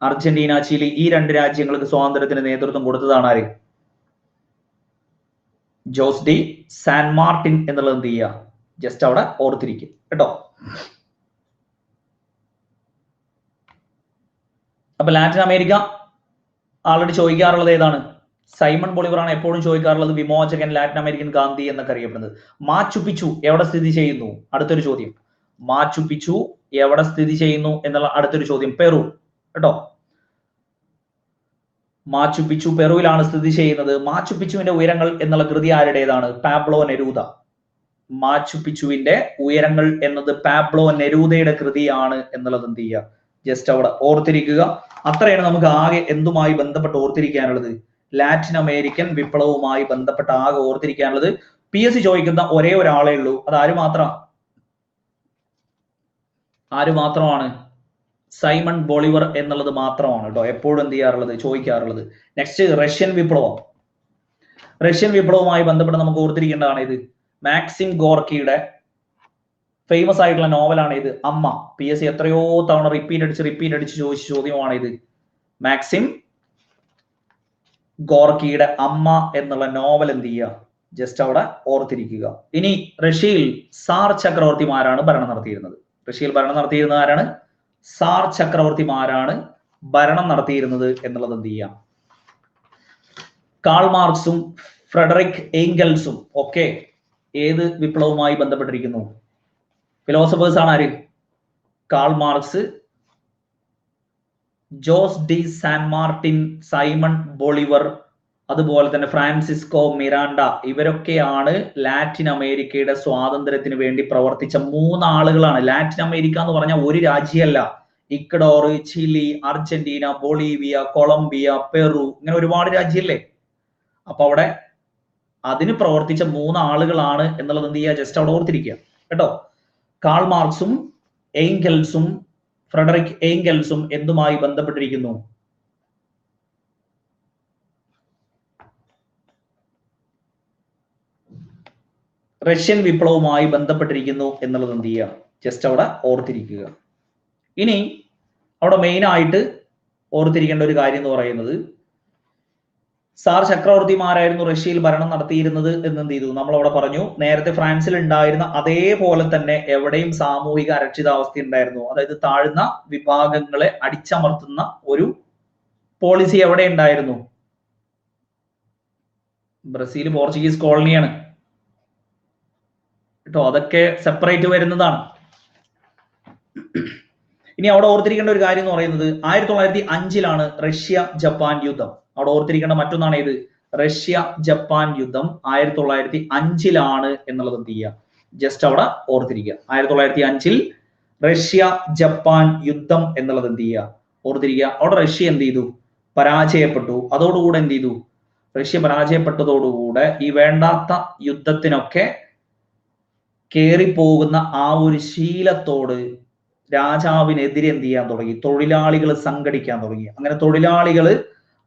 Argentina, Chile ഈ രണ്ട് രാജ്യങ്ങൾക്ക് സ്വാതന്ത്ര്യത്തിന് നേതൃത്വം കൊടുത്തതാണ് ആര്, ജോസ് ഡി സാൻ മാർട്ടിൻ എന്നുള്ളത് എന്ത് ചെയ്യുക, ജസ്റ്റ് അവിടെ ഓർത്തിരിക്കും കേട്ടോ. അപ്പൊ ലാറ്റിൻ അമേരിക്ക ആൾറെഡി ചോദിക്കാറുള്ളത് ഏതാണ്, സൈമൺ ബൊളിവർ ആണ് എപ്പോഴും ചോദിക്കാറുള്ളത്, വിമോചകൻ, ലാറ്റിൻ അമേരിക്കൻ ഗാന്ധി എന്നൊക്കെ അറിയപ്പെടുന്നത്. മാച്ചു പിച്ചു എവിടെ സ്ഥിതി ചെയ്യുന്നു, അടുത്തൊരു ചോദ്യം. മാച്ചു പിച്ചു എവിടെ സ്ഥിതി ചെയ്യുന്നു എന്നുള്ള അടുത്തൊരു ചോദ്യം. പെറു കേട്ടോ. മാച്ചു പിച്ചു പെറുവിലാണ് സ്ഥിതി ചെയ്യുന്നത്. മാച്ചു പിച്ചുവിന്റെ ഉയരങ്ങൾ എന്നുള്ള കൃതി ആരുടേതാണ്, പാബ്ലോ നെരൂദ. മാച്ചു പിച്ചുവിന്റെ ഉയരങ്ങൾ എന്നത് പാബ്ലോ നെരൂദയുടെ കൃതിയാണ് എന്നുള്ളത് എന്ത് ചെയ്യുക, ജസ്റ്റ് അവിടെ ഓർത്തിരിക്കുക. അത്രയാണ് നമുക്ക് ആകെ എന്തുമായി ബന്ധപ്പെട്ട് ഓർത്തിരിക്കാനുള്ളത്, ലാറ്റിൻ അമേരിക്കൻ വിപ്ലവവുമായി ബന്ധപ്പെട്ട് ആകെ ഓർത്തിരിക്കാനുള്ളത്. PSC ചോദിക്കുന്ന ഒരേ ഒരാളേ ഉള്ളൂ, അത് ആര് മാത്രമാണ്, സൈമൺ ബൊളിവർ എന്നുള്ളത് മാത്രമാണ് കേട്ടോ എപ്പോഴും എന്ത് ചെയ്യാറുള്ളത്, ചോദിക്കാറുള്ളത്. നെക്സ്റ്റ് റഷ്യൻ വിപ്ലവം. റഷ്യൻ വിപ്ലവവുമായി ബന്ധപ്പെട്ട് നമുക്ക് ഓർത്തിരിക്കേണ്ടതാണ് ഇത് മാക്സിം ഗോർക്കിയുടെ ഫേമസ് ആയിട്ടുള്ള നോവലാണ് ഇത്, അമ്മ. PSC എത്രയോ തവണ റിപ്പീറ്റ് അടിച്ച് ചോദിച്ച ചോദ്യമാണ് ഇത്. മാക്സിം ഗോർക്കിയുടെ അമ്മ എന്നുള്ള നോവൽ എന്ത് ചെയ്യുക, ജസ്റ്റ് അവിടെ ഓർത്തിരിക്കുക. ഇനി റഷ്യയിൽ സാർ ചക്രവർത്തിമാരാണ് ഭരണം നടത്തിയിരുന്നത്. റഷ്യയിൽ ഭരണം നടത്തിയിരുന്നത് ആരാണ്, സാർ ചക്രവർത്തിമാരാണ് ഭരണം നടത്തിയിരുന്നത് എന്നുള്ളത് എന്ത് ചെയ്യാം. കാൾ മാർക്സും ഫ്രെഡറിക് എംഗൽസും ഒക്കെ ഏത് വിപ്ലവവുമായി ബന്ധപ്പെട്ടിരിക്കുന്നു, ഫിലോസഫേഴ്സ് ആണ് ആര്, Karl Marx, Jose de San Martin, Simon Bolivar, അതുപോലെ തന്നെ ഫ്രാൻസിസ്കോ മിറാണ്ട. ഇവരൊക്കെയാണ് ലാറ്റിൻ അമേരിക്കയുടെ സ്വാതന്ത്ര്യത്തിന് വേണ്ടി പ്രവർത്തിച്ച 3 ആളുകളാണ്. ലാറ്റിൻ അമേരിക്ക എന്ന് പറഞ്ഞാൽ ഒരു രാജ്യമല്ല, Ecuador, Chile, Argentina, Bolivia, Colombia, Peru, ഇങ്ങനെ ഒരുപാട് രാജ്യമല്ലേ. അപ്പൊ അവിടെ അതിന് പ്രവർത്തിച്ച 3 ആളുകളാണ് എന്നുള്ളത് എന്ത് ചെയ്യുക, ജസ്റ്റ് അവിടെ ഓർത്തിരിക്കുക കേട്ടോ. കാൾ മാർക്സും എംഗൽസും ഫ്രെഡറിക് എംഗൽസും എന്തുമായി ബന്ധപ്പെട്ടിരിക്കുന്നു, റഷ്യൻ വിപ്ലവവുമായി ബന്ധപ്പെട്ടിരിക്കുന്നു എന്നുള്ളത് എന്ത് ചെയ്യുക, ജസ്റ്റ് അവിടെ ഓർത്തിരിക്കുക. ഇനി അവിടെ മെയിൻ ആയിട്ട് ഓർത്തിരിക്കേണ്ട ഒരു കാര്യം എന്ന് പറയുന്നത്, സാർ ചക്രവർത്തിമാരായിരുന്നു റഷ്യയിൽ ഭരണം നടത്തിയിരുന്നത് എന്ന് എന്ത് ചെയ്തു, നമ്മൾ അവിടെ പറഞ്ഞു. നേരത്തെ ഫ്രാൻസിൽ ഉണ്ടായിരുന്ന അതേപോലെ തന്നെ എവിടെയും സാമൂഹിക അരക്ഷിതാവസ്ഥ ഉണ്ടായിരുന്നു. അതായത് താഴ്ന്ന വിഭാഗങ്ങളെ അടിച്ചമർത്തുന്ന ഒരു പോളിസി എവിടെ ഉണ്ടായിരുന്നു, ബ്രസീൽ പോർച്ചുഗീസ് കോളനിയാണ് കേട്ടോ. അതൊക്കെ സെപ്പറേറ്റ് വരുന്നതാണ്. ഇനി അവിടെ ഓർത്തിരിക്കേണ്ട ഒരു കാര്യം എന്ന് പറയുന്നത് 1905 റഷ്യ ജപ്പാൻ യുദ്ധം. അവിടെ ഓർത്തിരിക്കേണ്ട മറ്റൊന്നാണ് ഇത്, റഷ്യ ജപ്പാൻ യുദ്ധം 1905 എന്നുള്ളത് എന്ത് ചെയ്യുക, ജസ്റ്റ് അവിടെ ഓർത്തിരിക്കുക. 1905 റഷ്യ ജപ്പാൻ യുദ്ധം എന്നുള്ളത് എന്ത് ചെയ്യുക, ഓർത്തിരിക്കുക. അവിടെ റഷ്യ എന്ത് ചെയ്തു, പരാജയപ്പെട്ടു. അതോടുകൂടെ എന്ത് ചെയ്തു, റഷ്യ പരാജയപ്പെട്ടതോടുകൂടെ ഈ വേണ്ടാത്ത യുദ്ധത്തിനൊക്കെ കേറിപ്പോകുന്ന ആ ഒരു ശീലത്തോട് രാജാവിനെതിരെ എന്ത് ചെയ്യാൻ തുടങ്ങി, തൊഴിലാളികൾ സംഘടിക്കാൻ തുടങ്ങി. അങ്ങനെ തൊഴിലാളികൾ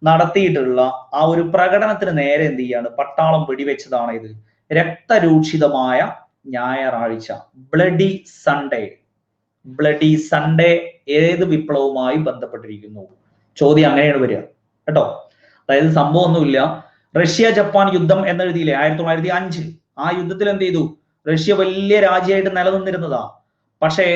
നടത്തിയിട്ടുള്ള ആ ഒരു പ്രകടനത്തിന് നേരെ എന്ത് ചെയ്യാണ്, പട്ടാളം വെടിവെച്ചതാണ് ഇത് രക്തരൂക്ഷിതമായ ഞായറാഴ്ച, ബ്ലഡി സൺഡേ. ബ്ലഡി സൺഡേ ഏത് വിപ്ലവവുമായി ബന്ധപ്പെട്ടിരിക്കുന്നു? ചോദ്യം അങ്ങനെയാണ് വരിക കേട്ടോ. അതായത് സംഭവം ഒന്നുമില്ല, റഷ്യ ജപ്പാൻ യുദ്ധം എന്നെഴുതിയില്ലേ 1905, ആ യുദ്ധത്തിൽ എന്ത് ചെയ്തു, റഷ്യ വലിയ രാജ്യമായിട്ട് നിലനിന്നിരുന്നതാ. പക്ഷേ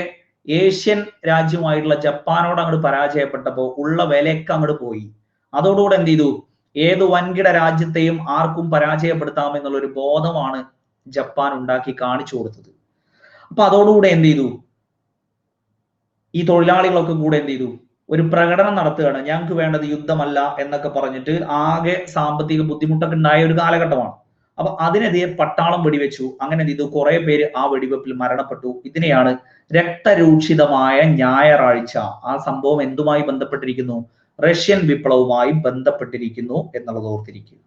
ഏഷ്യൻ രാജ്യമായിട്ടുള്ള ജപ്പാനോട് അങ്ങോട്ട് പരാജയപ്പെട്ടപ്പോൾ ഉള്ള വിലയൊക്കെ അങ്ങോട്ട് പോയി. അതോടുകൂടെ എന്ത് ചെയ്തു, ഏത് വൻകിട രാജ്യത്തെയും ആർക്കും പരാജയപ്പെടുത്താം എന്നുള്ളൊരു ബോധമാണ് ജപ്പാൻ ഉണ്ടാക്കി കാണിച്ചു കൊടുത്തത്. അപ്പൊ അതോടുകൂടെ എന്ത് ചെയ്തു, ഈ തൊഴിലാളികളൊക്കെ കൂടെ എന്ത് ചെയ്തു, ഒരു പ്രകടനം നടത്തുകയാണ്. ഞങ്ങൾക്ക് വേണ്ടത് യുദ്ധമല്ല എന്നൊക്കെ പറഞ്ഞിട്ട് ആകെ സാമ്പത്തിക ബുദ്ധിമുട്ടൊക്കെ ഉണ്ടായ ഒരു കാലഘട്ടമാണ്. അപ്പൊ അതിനെതിരെ പട്ടാളം വെടിവെച്ചു. അങ്ങനെ എന്ത് ചെയ്തു, കുറെ പേര് ആ വെടിവെപ്പിൽ മരണപ്പെട്ടു. ഇതിനെയാണ് രക്തരൂക്ഷിതമായ ഞായറാഴ്ച. ആ സംഭവം എന്തുമായി ബന്ധപ്പെട്ടിരിക്കുന്നു, റഷ്യൻ വിപ്ലവവുമായി ബന്ധപ്പെട്ടിരിക്കുന്നു എന്നുള്ളത് ഓർത്തിരിക്കുക.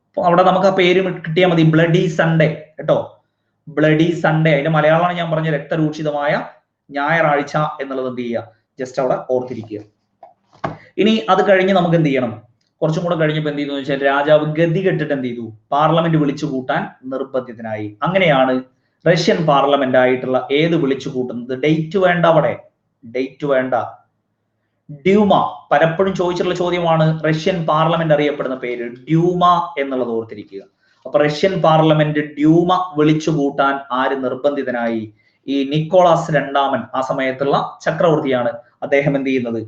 അപ്പൊ അവിടെ നമുക്ക് ആ പേര് കിട്ടിയാൽ മതി, ബ്ലഡി സൺഡേ കേട്ടോ. ബ്ലഡി സൺഡേ, അതിന്റെ മലയാളമാണ് ഞാൻ പറഞ്ഞ രക്തരൂക്ഷിതമായ ഞായറാഴ്ച എന്നുള്ളത് എന്ത് ചെയ്യുക, ജസ്റ്റ് അവിടെ ഓർത്തിരിക്കുക. ഇനി അത് കഴിഞ്ഞ് നമുക്ക് എന്ത് ചെയ്യണം, കുറച്ചും കൂടെ കഴിഞ്ഞപ്പോൾ എന്ത് ചെയ്തു വെച്ചാൽ രാജാവ് ഗതി കെട്ടിട്ട് എന്ത് ചെയ്തു, പാർലമെന്റ് വിളിച്ചു കൂട്ടാൻ നിർബന്ധിതനായി. അങ്ങനെയാണ് റഷ്യൻ പാർലമെന്റ് ആയിട്ടുള്ള ഏത് വിളിച്ചു കൂട്ടുന്നത്, ഡേറ്റ് വേണ്ട, അവിടെ ഡേറ്റ് വേണ്ട, ഡ്യൂമ. പലപ്പോഴും ചോദിച്ചിട്ടുള്ള ചോദ്യമാണ്, റഷ്യൻ പാർലമെന്റ് അറിയപ്പെടുന്ന പേര് ഡ്യൂമ എന്നുള്ളത് ഓർത്തിരിക്കുക. അപ്പൊ റഷ്യൻ പാർലമെന്റ് ഡ്യൂമ വിളിച്ചു കൂട്ടാൻ ആര് നിർബന്ധിതനായി, ഈ നിക്കോളാസ് രണ്ടാമൻ, ആ സമയത്തുള്ള ചക്രവർത്തിയാണ്. അദ്ദേഹം എന്ത് ചെയ്യുന്നത്,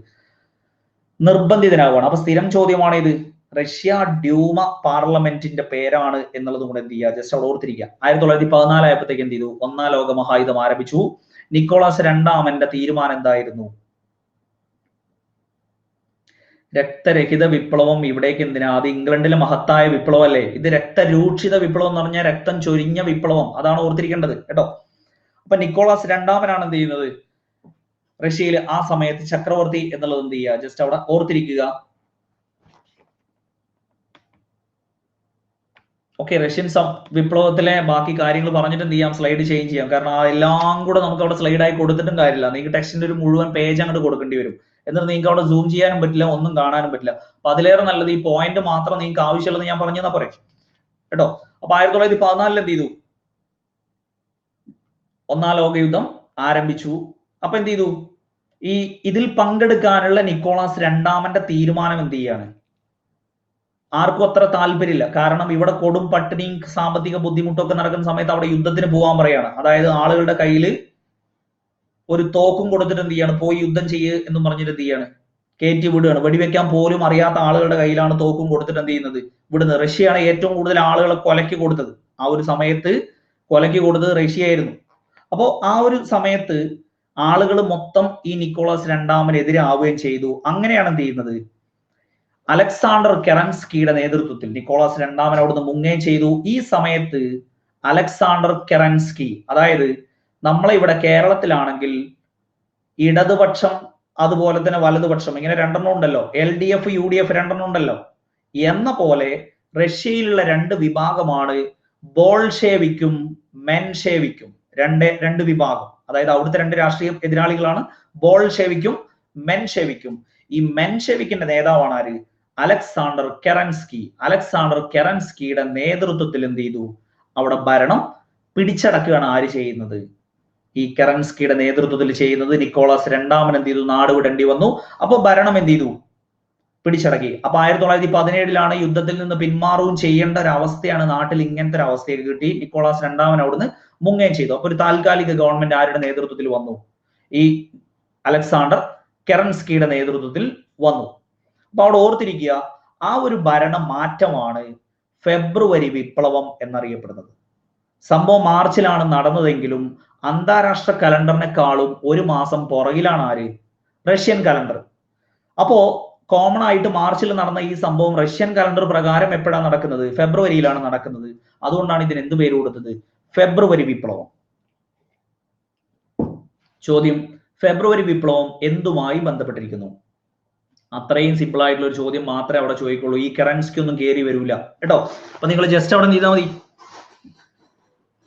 നിർബന്ധിതനാവുകയാണ്. അപ്പൊ സ്ഥിരം ചോദ്യമാണ് ഇത്, റഷ്യ ഡ്യൂമ പാർലമെന്റിന്റെ പേരാണ് എന്നുള്ളത് കൂടെ എന്ത് ചെയ്യുക, ജസ്റ്റ് അവിടെ ഓർത്തിരിക്കുക. 1914 ആയപ്പോഴത്തേക്ക് എന്ത് ചെയ്തു, ഒന്നാം ലോക മഹായുദ്ധം ആരംഭിച്ചു. നിക്കോളാസ് രണ്ടാമന്റെ തീരുമാനം എന്തായിരുന്നു, രക്തരഹിത വിപ്ലവം. ഇവിടേക്ക് എന്തിനാ, അത് ഇംഗ്ലണ്ടിലെ മഹത്തായ വിപ്ലവം അല്ലേ, ഇത് രക്തരൂക്ഷിത വിപ്ലവം എന്ന് പറഞ്ഞാൽ രക്തം ചൊരിഞ്ഞ വിപ്ലവം, അതാണ് ഓർത്തിരിക്കേണ്ടത് കേട്ടോ. അപ്പൊ നിക്കോളാസ് രണ്ടാമനാണ് എന്ത് ചെയ്യുന്നത്, റഷ്യയിൽ ആ സമയത്ത് ചക്രവർത്തി എന്നുള്ളത് എന്ത് ചെയ്യുക, ജസ്റ്റ് അവിടെ ഓർത്തിരിക്കുക. ഓക്കെ, റഷ്യൻ വിപ്ലവത്തിലെ ബാക്കി കാര്യങ്ങൾ പറഞ്ഞിട്ട് എന്ത് ചെയ്യാം, സ്ലൈഡ് ചേഞ്ച് ചെയ്യാം. കാരണം എല്ലാം കൂടെ നമുക്ക് അവിടെ സ്ലൈഡായി കൊടുത്തിട്ടും കാര്യമില്ല. നിങ്ങൾക്ക് ടെക്സ്റ്റിന്റെ ഒരു മുഴുവൻ പേജ് അങ്ങോട്ട് കൊടുക്കേണ്ടി വരും. എന്നിട്ട് നിങ്ങൾക്ക് അവിടെ സൂം ചെയ്യാനും പറ്റില്ല, ഒന്നും കാണാനും പറ്റില്ല. അപ്പൊ അതിലേറെ നല്ലത് ഈ പോയിന്റ് മാത്രം നിങ്ങൾക്ക് ആവശ്യമുള്ളത് ഞാൻ പറഞ്ഞു തന്നാ പോരെ കേട്ടോ. അപ്പൊ 1914 എന്ത് ചെയ്തു, ഒന്നാം ലോക യുദ്ധം ആരംഭിച്ചു. അപ്പൊ എന്ത് ചെയ്തു, ഈ ഇതിൽ പങ്കെടുക്കാനുള്ള നിക്കോളാസ് രണ്ടാമന്റെ തീരുമാനം എന്ത് ചെയ്യാണ്, ആർക്കും അത്ര താല്പര്യമില്ല. കാരണം ഇവിടെ കൊടും പട്ടിണിയും സാമ്പത്തിക ബുദ്ധിമുട്ടൊക്കെ നടക്കുന്ന സമയത്ത് അവിടെ യുദ്ധത്തിന് പോകാൻ പറയാണ്. അതായത് ആളുകളുടെ കയ്യിൽ ഒരു തോക്കും കൊടുത്തിട്ട് എന്ത് ചെയ്യാണ്, പോയി യുദ്ധം ചെയ്യുക എന്നും പറഞ്ഞിട്ട് എന്ത് ചെയ്യാണ്, കയറ്റി വിടുകയാണ്. വെടിവെക്കാൻ പോലും അറിയാത്ത ആളുകളുടെ കയ്യിലാണ് തോക്കും കൊടുത്തിട്ട് എന്ത് ചെയ്യുന്നത്, വിടുന്നത്. റഷ്യയാണ് ഏറ്റവും കൂടുതൽ ആളുകളെ കൊലയ്ക്ക് കൊടുത്തത്. ആ ഒരു സമയത്ത് കൊലയ്ക്ക് കൊടുത്തത് റഷ്യയായിരുന്നു. അപ്പോ ആ ഒരു സമയത്ത് ആളുകൾ മൊത്തം ഈ നിക്കോളാസ് രണ്ടാമനെതിരെ ആവുകയും ചെയ്തു. അങ്ങനെയാണ് എന്ത് ചെയ്യുന്നത്, അലക്സാണ്ടർ കെറൻസ്കിയുടെ നേതൃത്വത്തിൽ നിക്കോളാസ് രണ്ടാമൻ അവിടുന്ന് മുങ്ങുകയും ചെയ്തു. ഈ സമയത്ത് അലക്സാണ്ടർ കെറൻസ്കി, അതായത് നമ്മളെ ഇവിടെ കേരളത്തിലാണെങ്കിൽ ഇടതുപക്ഷം അതുപോലെ തന്നെ വലതുപക്ഷം ഇങ്ങനെ രണ്ടെണ്ണം ഉണ്ടല്ലോ, LDF UDF രണ്ടെണ്ണം ഉണ്ടല്ലോ. എന്ന പോലെ റഷ്യയിലുള്ള രണ്ട് വിഭാഗമാണ് ബോൾഷേവിക്കും മെൻഷേവിക്കും. രണ്ട് വിഭാഗം, അതായത് അവിടുത്തെ രണ്ട് രാഷ്ട്രീയ എതിരാളികളാണ് ബോൾഷേവിക്കും മെൻഷേവിക്കും. ഈ മെൻഷേവിക്കിന്റെ നേതാവാണ് ആര്, അലക്സാണ്ടർ കെറൻസ്കി. അലക്സാണ്ടർ കെറൻസ്കിയുടെ നേതൃത്വത്തിൽ എന്ത് ചെയ്തു, അവിടെ ഭരണം പിടിച്ചടക്കുകയാണ് ആര് ചെയ്യുന്നത്, ഈ കെറൻസ്കിയുടെ നേതൃത്വത്തിൽ ചെയ്യുന്നത്. നിക്കോളാസ് രണ്ടാമൻ എന്ത് ചെയ്തു, നാട് വിടേണ്ടി വന്നു. അപ്പൊ ഭരണം എന്ത് ചെയ്തു, പിടിച്ചടക്കി. അപ്പൊ 1917 യുദ്ധത്തിൽ നിന്ന് പിന്മാറുകയും ചെയ്യേണ്ട ഒരു അവസ്ഥയാണ്, നാട്ടിൽ ഇങ്ങനത്തെ ഒരു അവസ്ഥയൊക്കെ കിട്ടി. നിക്കോളാസ് രണ്ടാമൻ അവിടുന്ന് മുങ്ങുകയും ചെയ്തു. അപ്പൊ ഒരു താൽക്കാലിക ഗവൺമെന്റ് ആരുടെ നേതൃത്വത്തിൽ വന്നു, ഈ അലക്സാണ്ടർ കെറൻസ്കിയുടെ നേതൃത്വത്തിൽ വന്നു. അപ്പൊ അവിടെ ഓർത്തിരിക്കുക, ആ ഒരു ഭരണ മാറ്റമാണ് ഫെബ്രുവരി വിപ്ലവം എന്നറിയപ്പെടുന്നത്. സംഭവം മാർച്ചിലാണ് നടന്നതെങ്കിലും അന്താരാഷ്ട്ര കലണ്ടറിനെക്കാളും ഒരു മാസം പുറകിലാണ് ആര്? Russian calendar. അപ്പോ കോമൺ ആയിട്ട് മാർച്ചിൽ നടന്ന ഈ സംഭവം റഷ്യൻ കലണ്ടർ പ്രകാരം എപ്പോഴാണ് നടക്കുന്നത്? ഫെബ്രുവരിയിലാണ് നടക്കുന്നത്. അതുകൊണ്ടാണ് ഇതിന് എന്ത് പേര് കൊടുത്തത്? ഫെബ്രുവരി വിപ്ലവം. ചോദ്യം, ഫെബ്രുവരി വിപ്ലവം എന്തുമായി ബന്ധപ്പെട്ടിരിക്കുന്നു? അത്രയും സിമ്പിൾ ആയിട്ടുള്ള ഒരു ചോദ്യം മാത്രമേ അവിടെ ചോദിക്കുള്ളൂ. ഈ കറൻസ്കി ഒന്നും കയറി വരൂല കേട്ടോ. അപ്പൊ നിങ്ങൾ ജസ്റ്റ് അവിടെ ചെയ്താൽ മതി,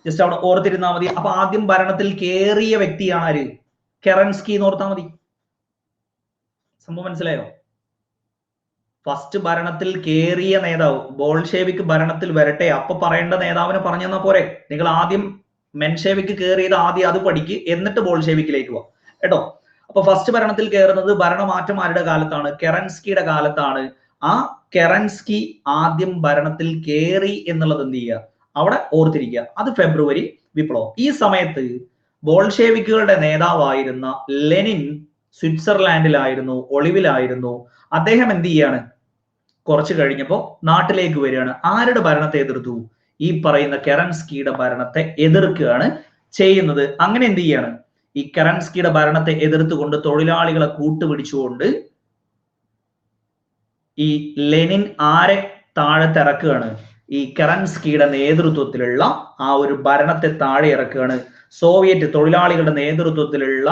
ജസ്റ്റ് അവിടെ ഓർത്തിരുന്നാൽ മതി. അപ്പൊ ആദ്യം ഭരണത്തിൽ കേറിയ വ്യക്തിയാണ് ആര്? കെറൻസ്കി എന്ന് ഓർത്താൽ മതി. സംഭവം മനസ്സിലായോ? ഫസ്റ്റ് ഭരണത്തിൽ കേറിയ നേതാവ്, ബോൾഷേവിക് ഭരണത്തിൽ വരട്ടെ അപ്പൊ പറയേണ്ട നേതാവിനെ പറഞ്ഞു തന്നാ പോരെ. നിങ്ങൾ ആദ്യം മെൻഷേവിക്ക് കയറിയത് ആദ്യം അത് പഠിക്ക്, എന്നിട്ട് ബോൾഷേവിക്കിലേക്ക് പോവാം കേട്ടോ. അപ്പൊ ഫസ്റ്റ് ഭരണത്തിൽ കയറുന്നത് ഭരണമാറ്റം ആരുടെ കാലത്താണ്? കെറൻസ്കിയുടെ കാലത്താണ്. ആ കെറൻസ്കി ആദ്യം ഭരണത്തിൽ കയറി എന്നുള്ളത് എന്ത് ചെയ്യുക? അവിടെ ഓർത്തിരിക്കുക. അത് ഫെബ്രുവരി വിപ്ലവം. ഈ സമയത്ത് ബോൾഷേവിക്കുകളുടെ നേതാവായിരുന്ന ലെനിൻ സ്വിറ്റ്സർലാൻഡിലായിരുന്നു, ഒളിവിലായിരുന്നു. അദ്ദേഹം എന്ത് ചെയ്യാണ്? കുറച്ച് കഴിഞ്ഞപ്പോ നാട്ടിലേക്ക് വരികയാണ്. ആരുടെ ഭരണത്തെ എതിർത്തു? ഈ പറയുന്ന കെറൻസ്കിയുടെ ഭരണത്തെ എതിർക്കുകയാണ് ചെയ്യുന്നത്. അങ്ങനെ എന്ത് ചെയ്യാണ്? ഈ കെറൻസ്കിയുടെ ഭരണത്തെ എതിർത്തുകൊണ്ട് തൊഴിലാളികളെ കൂട്ടുപിടിച്ചുകൊണ്ട് ഈ ലെനിൻ ആരെ താഴത്തിറക്കുകയാണ്? ഈ കെറൻസ്കിയുടെ നേതൃത്വത്തിലുള്ള ആ ഒരു ഭരണത്തെ താഴെ ഇറക്കുകയാണ്. സോവിയറ്റ് തൊഴിലാളികളുടെ നേതൃത്വത്തിലുള്ള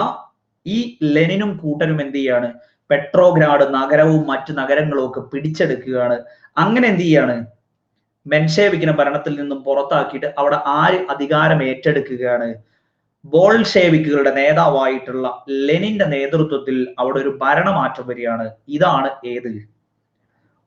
ഈ ലെനിനും കൂട്ടരും എന്ത് ചെയ്യാണ്? പെട്രോഗ്രാഡ് നഗരവും മറ്റു നഗരങ്ങളും ഒക്കെ പിടിച്ചെടുക്കുകയാണ്. അങ്ങനെ എന്ത് ചെയ്യാണ്? മെൻഷേവിക്കിനെ ഭരണത്തിൽ നിന്നും പുറത്താക്കിയിട്ട് അവിടെ ആര് അധികാരം ഏറ്റെടുക്കുകയാണ്? ബോൾഷേവിക്കുകളുടെ നേതാവായിട്ടുള്ള ലെനിന്റെ നേതൃത്വത്തിൽ അവിടെ ഒരു ഭരണമാറ്റം വരികയാണ്. ഇതാണ് ഏത്?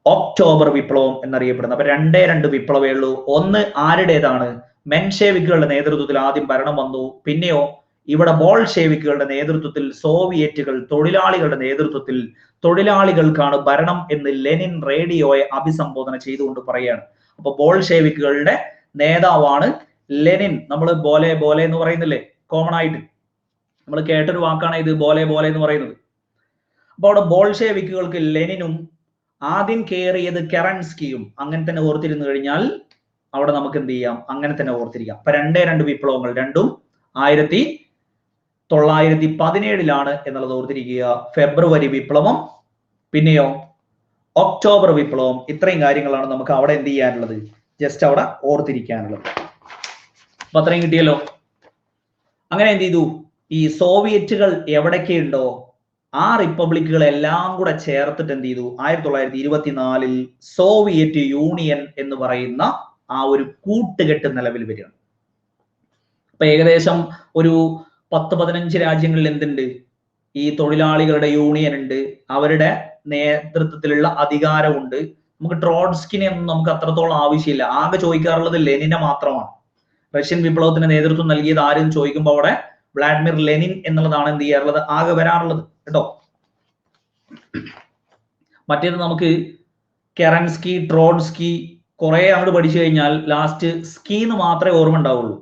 ഒക്ടോബർ വിപ്ലവം എന്നറിയപ്പെടുന്നത്. അപ്പൊ രണ്ട് വിപ്ലവമേ ഉള്ളൂ. ഒന്ന് ആരുടേതാണ്? മെൻഷേവിക്കുകളുടെ നേതൃത്വത്തിൽ ആദ്യം ഭരണം വന്നു. പിന്നെയോ ഇവിടെ ബോൾഷേവിക്കുകളുടെ നേതൃത്വത്തിൽ സോവിയറ്റുകൾ തൊഴിലാളികളുടെ നേതൃത്വത്തിൽ തൊഴിലാളികൾക്കാണ് ഭരണം എന്ന് ലെനിൻ റേഡിയോയെ അഭിസംബോധന ചെയ്തുകൊണ്ട് പറയുകയാണ്. അപ്പൊ ബോൾഷേവിക്കുകളുടെ നേതാവാണ് ലെനിൻ. നമ്മൾ ബോലെ ബോലെ എന്ന് പറയുന്നില്ലേ, കോമൺ ആയിട്ട് നമ്മൾ കേട്ടൊരു വാക്കാണ് ഇത്, ബോലെ ബോലെ എന്ന് പറയുന്നത്. അപ്പൊ അവിടെ ബോൾഷേവിക്കുകൾക്ക് ലെനിനും ആദ്യം കയറിയത് കെറൻസ്കിയും അങ്ങനെ തന്നെ ഓർത്തിരുന്നു കഴിഞ്ഞാൽ അവിടെ നമുക്ക് എന്ത് ചെയ്യാം? അങ്ങനെ തന്നെ ഓർത്തിരിക്കാം. അപ്പൊ രണ്ട് വിപ്ലവങ്ങൾ, രണ്ടും 1917 എന്നുള്ളത് ഓർത്തിരിക്കുക. ഫെബ്രുവരി വിപ്ലവം, പിന്നെയോ ഒക്ടോബർ വിപ്ലവം. ഇത്രയും കാര്യങ്ങളാണ് നമുക്ക് അവിടെ എന്ത് ചെയ്യാനുള്ളത്? ജസ്റ്റ് അവിടെ ഓർത്തിരിക്കാനുള്ളത്. അപ്പൊ അത്രയും കിട്ടിയല്ലോ. അങ്ങനെ എന്ത് ചെയ്തു? ഈ സോവിയറ്റുകൾ എവിടൊക്കെ ഉണ്ടോ ആ റിപ്പബ്ലിക്കുകളെല്ലാം കൂടെ ചേർത്തിട്ട് എന്ത് ചെയ്തു? 1924 സോവിയറ്റ് യൂണിയൻ എന്ന് പറയുന്ന ആ ഒരു കൂട്ടുകെട്ട് നിലവിൽ വരികയാണ്. അപ്പൊ ഏകദേശം ഒരു 10-15 രാജ്യങ്ങളിൽ എന്തുണ്ട്? ഈ തൊഴിലാളികളുടെ യൂണിയൻ ഉണ്ട്, അവരുടെ നേതൃത്വത്തിലുള്ള അധികാരമുണ്ട്. നമുക്ക് ട്രോട്സ്കിനെ ഒന്നും നമുക്ക് അത്രത്തോളം ആവശ്യമില്ല. ആകെ ചോദിക്കാറുള്ളത് ലെനിനെ മാത്രമാണ്. റഷ്യൻ വിപ്ലവത്തിന് നേതൃത്വം നൽകിയത് ആരും ചോദിക്കുമ്പോൾ അവിടെ വ്ളാഡിമിർ ലെനിൻ എന്നുള്ളതാണ് എന്ത് ചെയ്യാറുള്ളത്? ആകെ വരാറുള്ളത് കേട്ടോ. മറ്റേത് നമുക്ക് കെറൻസ്കി, ട്രോട്സ്കി കുറെ അങ്ങോട്ട് പഠിച്ചു കഴിഞ്ഞാൽ ലാസ്റ്റ് സ്കീന്ന് മാത്രമേ ഓർമ്മ ഉണ്ടാവുള്ളൂ.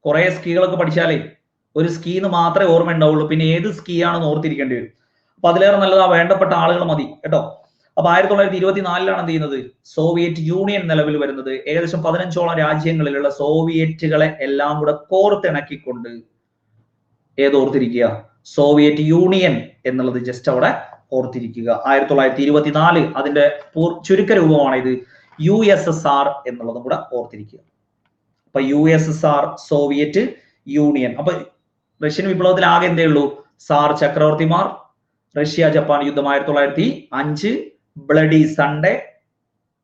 കുറെ സ്കീകളൊക്കെ പഠിച്ചാലേ ഒരു സ്കീന്ന് മാത്രമേ ഓർമ്മ ഉണ്ടാവുള്ളൂ. പിന്നെ ഏത് സ്കീ ആണെന്ന് ഓർത്തിരിക്കേണ്ടി വരും. അപ്പൊ അതിലേറെ നല്ലത് ആ വേണ്ടപ്പെട്ട ആളുകൾ മതി കേട്ടോ. അപ്പൊ 1924 എന്ത് ചെയ്യുന്നത്? സോവിയറ്റ് യൂണിയൻ നിലവിൽ വരുന്നത്. ഏകദേശം 15ഓളം രാജ്യങ്ങളിലുള്ള സോവിയറ്റുകളെ എല്ലാം കൂടെ കോർത്തിണക്കിക്കൊണ്ട് ഏത് ഓർത്തിരിക്കുക? സോവിയറ്റ് യൂണിയൻ എന്നുള്ളത് ജസ്റ്റ് അവിടെ ഓർത്തിരിക്കുക. 1924 അതിന്റെ ചുരുക്ക രൂപമാണ് ഇത് USSR എന്നുള്ളതും കൂടെ ഓർത്തിരിക്കുക. അപ്പൊ USSR, സോവിയറ്റ് യൂണിയൻ. അപ്പൊ റഷ്യൻ വിപ്ലവത്തിൽ ആകെ എന്തേ ഉള്ളൂ? സാർ ചക്രവർത്തിമാർ, റഷ്യ ജപ്പാൻ യുദ്ധം 1905, ബ്ലഡി സൺഡേ,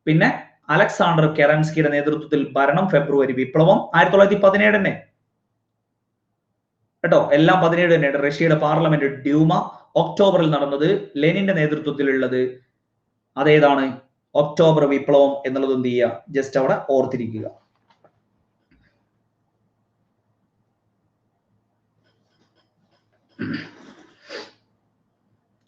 പിന്നെ അലക്സാണ്ടർ കെറൻസ്കിയുടെ നേതൃത്വത്തിൽ ഭരണം, ഫെബ്രുവരി വിപ്ലവം 1917 തന്നെ കേട്ടോ. എല്ലാം 17 തന്നെയാണ്. റഷ്യയുടെ പാർലമെന്റ് ഡ്യൂമ. ഒക്ടോബറിൽ നടന്നത് ലെനിന്റെ നേതൃത്വത്തിലുള്ളത് അതേതാണ്? ഒക്ടോബർ വിപ്ലവം എന്നുള്ളത് എന്ത് ചെയ്യുക? ജസ്റ്റ് അവിടെ ഓർത്തിരിക്കുക.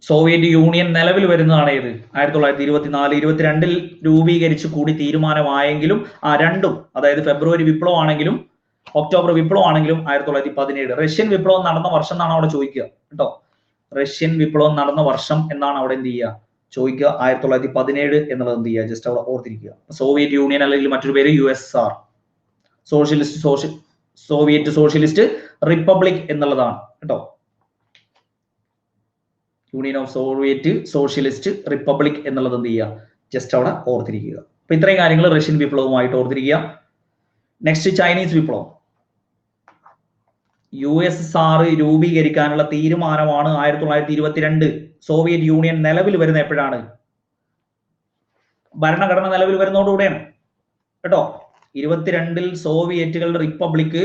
സോവിയറ്റ് യൂണിയൻ നിലവിൽ വരുന്നതാണ് ഏത്? 1924-22 രൂപീകരിച്ചു കൂടി തീരുമാനമായെങ്കിലും രണ്ടും, അതായത് ഫെബ്രുവരി വിപ്ലവം ആണെങ്കിലും ഒക്ടോബർ വിപ്ലവം ആണെങ്കിലും 1917. റഷ്യൻ വിപ്ലവം നടന്ന വർഷം എന്നാണ് അവിടെ ചോദിക്കുക കേട്ടോ. റഷ്യൻ വിപ്ലവം നടന്ന വർഷം എന്നാണ് അവിടെ എന്ത് ചെയ്യുക? ചോദിക്കുക. 1917 എന്നുള്ളത് എന്ത് ചെയ്യുക? ജസ്റ്റ് അവിടെ ഓർത്തിരിക്കുക. സോവിയറ്റ് യൂണിയൻ അല്ലെങ്കിൽ മറ്റൊരു പേര് USSR, socialist Soviet socialist republic എന്നുള്ളതാണ് കേട്ടോ. Union of Soviet socialist republic എന്നുള്ളത് എന്ത് ചെയ്യുക, ജസ്റ്റ് അവിടെ ഓർത്തിരിക്കുക. അപ്പൊ ഇത്രയും കാര്യങ്ങൾ റഷ്യൻ വിപ്ലവവുമായിട്ട് ഓർത്തിരിക്കുക. നെക്സ്റ്റ് ചൈനീസ് വിപ്ലവം. USSR രൂപീകരിക്കാനുള്ള തീരുമാനമാണ് 1922. സോവിയറ്റ് യൂണിയൻ നിലവിൽ വരുന്ന എപ്പോഴാണ്? ഭരണഘടന നിലവിൽ വരുന്നതോടുകൂടെയാണ് കേട്ടോ. 22 സോവിയറ്റുകളുടെ റിപ്പബ്ലിക്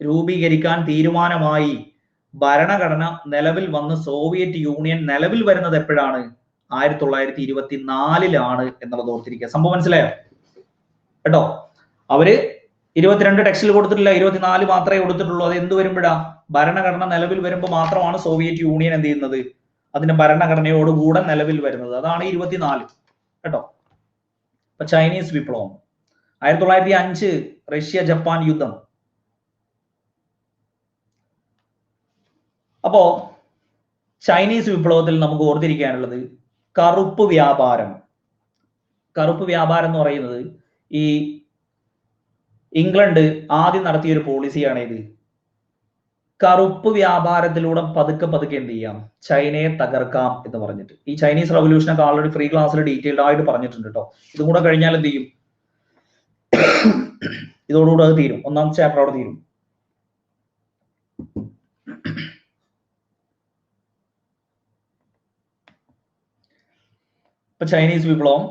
രൂപീകരിക്കാൻ തീരുമാനമായി. ഭരണഘടന നിലവിൽ വന്ന് സോവിയറ്റ് യൂണിയൻ നിലവിൽ വരുന്നത് എപ്പോഴാണ്? 1924 എന്നുള്ളത് ഓർത്തിരിക്കുക. സംഭവം മനസ്സിലായോ കേട്ടോ? അവര് 22 ടെക്സ്റ്റിൽ കൊടുത്തിട്ടില്ല, 24 മാത്രമേ കൊടുത്തിട്ടുള്ളൂ. അത് എന്ത് വരുമ്പോഴാ? ഭരണഘടന നിലവിൽ വരുമ്പോൾ മാത്രമാണ് സോവിയറ്റ് യൂണിയൻ എന്ത് ചെയ്യുന്നത്, അതിന്റെ ഭരണഘടനയോടുകൂടെ നിലവിൽ വരുന്നത്. അതാണ് 24 കേട്ടോ. അപ്പൊ ചൈനീസ് വിപ്ലവം 1905 റഷ്യ ജപ്പാൻ യുദ്ധം. അപ്പോ ചൈനീസ് വിപ്ലവത്തിൽ നമുക്ക് ഓർത്തിരിക്കാനുള്ളത് കറുപ്പ് വ്യാപാരം. കറുപ്പ് വ്യാപാരം എന്ന് പറയുന്നത് ഈ ഇംഗ്ലണ്ട് ആദ്യം നടത്തിയ ഒരു പോളിസിയാണ് ഇത്. കറുപ്പ് വ്യാപാരത്തിലൂടെ പതുക്കെ പതുക്കെ എന്ത് ചെയ്യാം, ചൈനയെ തകർക്കാം എന്ന് പറഞ്ഞിട്ട്. ഈ ചൈനീസ് റവല്യൂഷനൊക്കെ ആൾറെഡി ഫ്രീ ക്ലാസ്സിൽ ഡീറ്റെയിൽഡ് ആയിട്ട് പറഞ്ഞിട്ടുണ്ട് കേട്ടോ. ഇതും കൂടെ കഴിഞ്ഞാൽ എന്ത് ചെയ്യും, ഇതോടുകൂടെ അത് തീരും. ഒന്നാമത്തെ ചാപ്റ്റർ അവിടെ തീരും. ഇപ്പൊ ചൈനീസ് വിപ്ലവം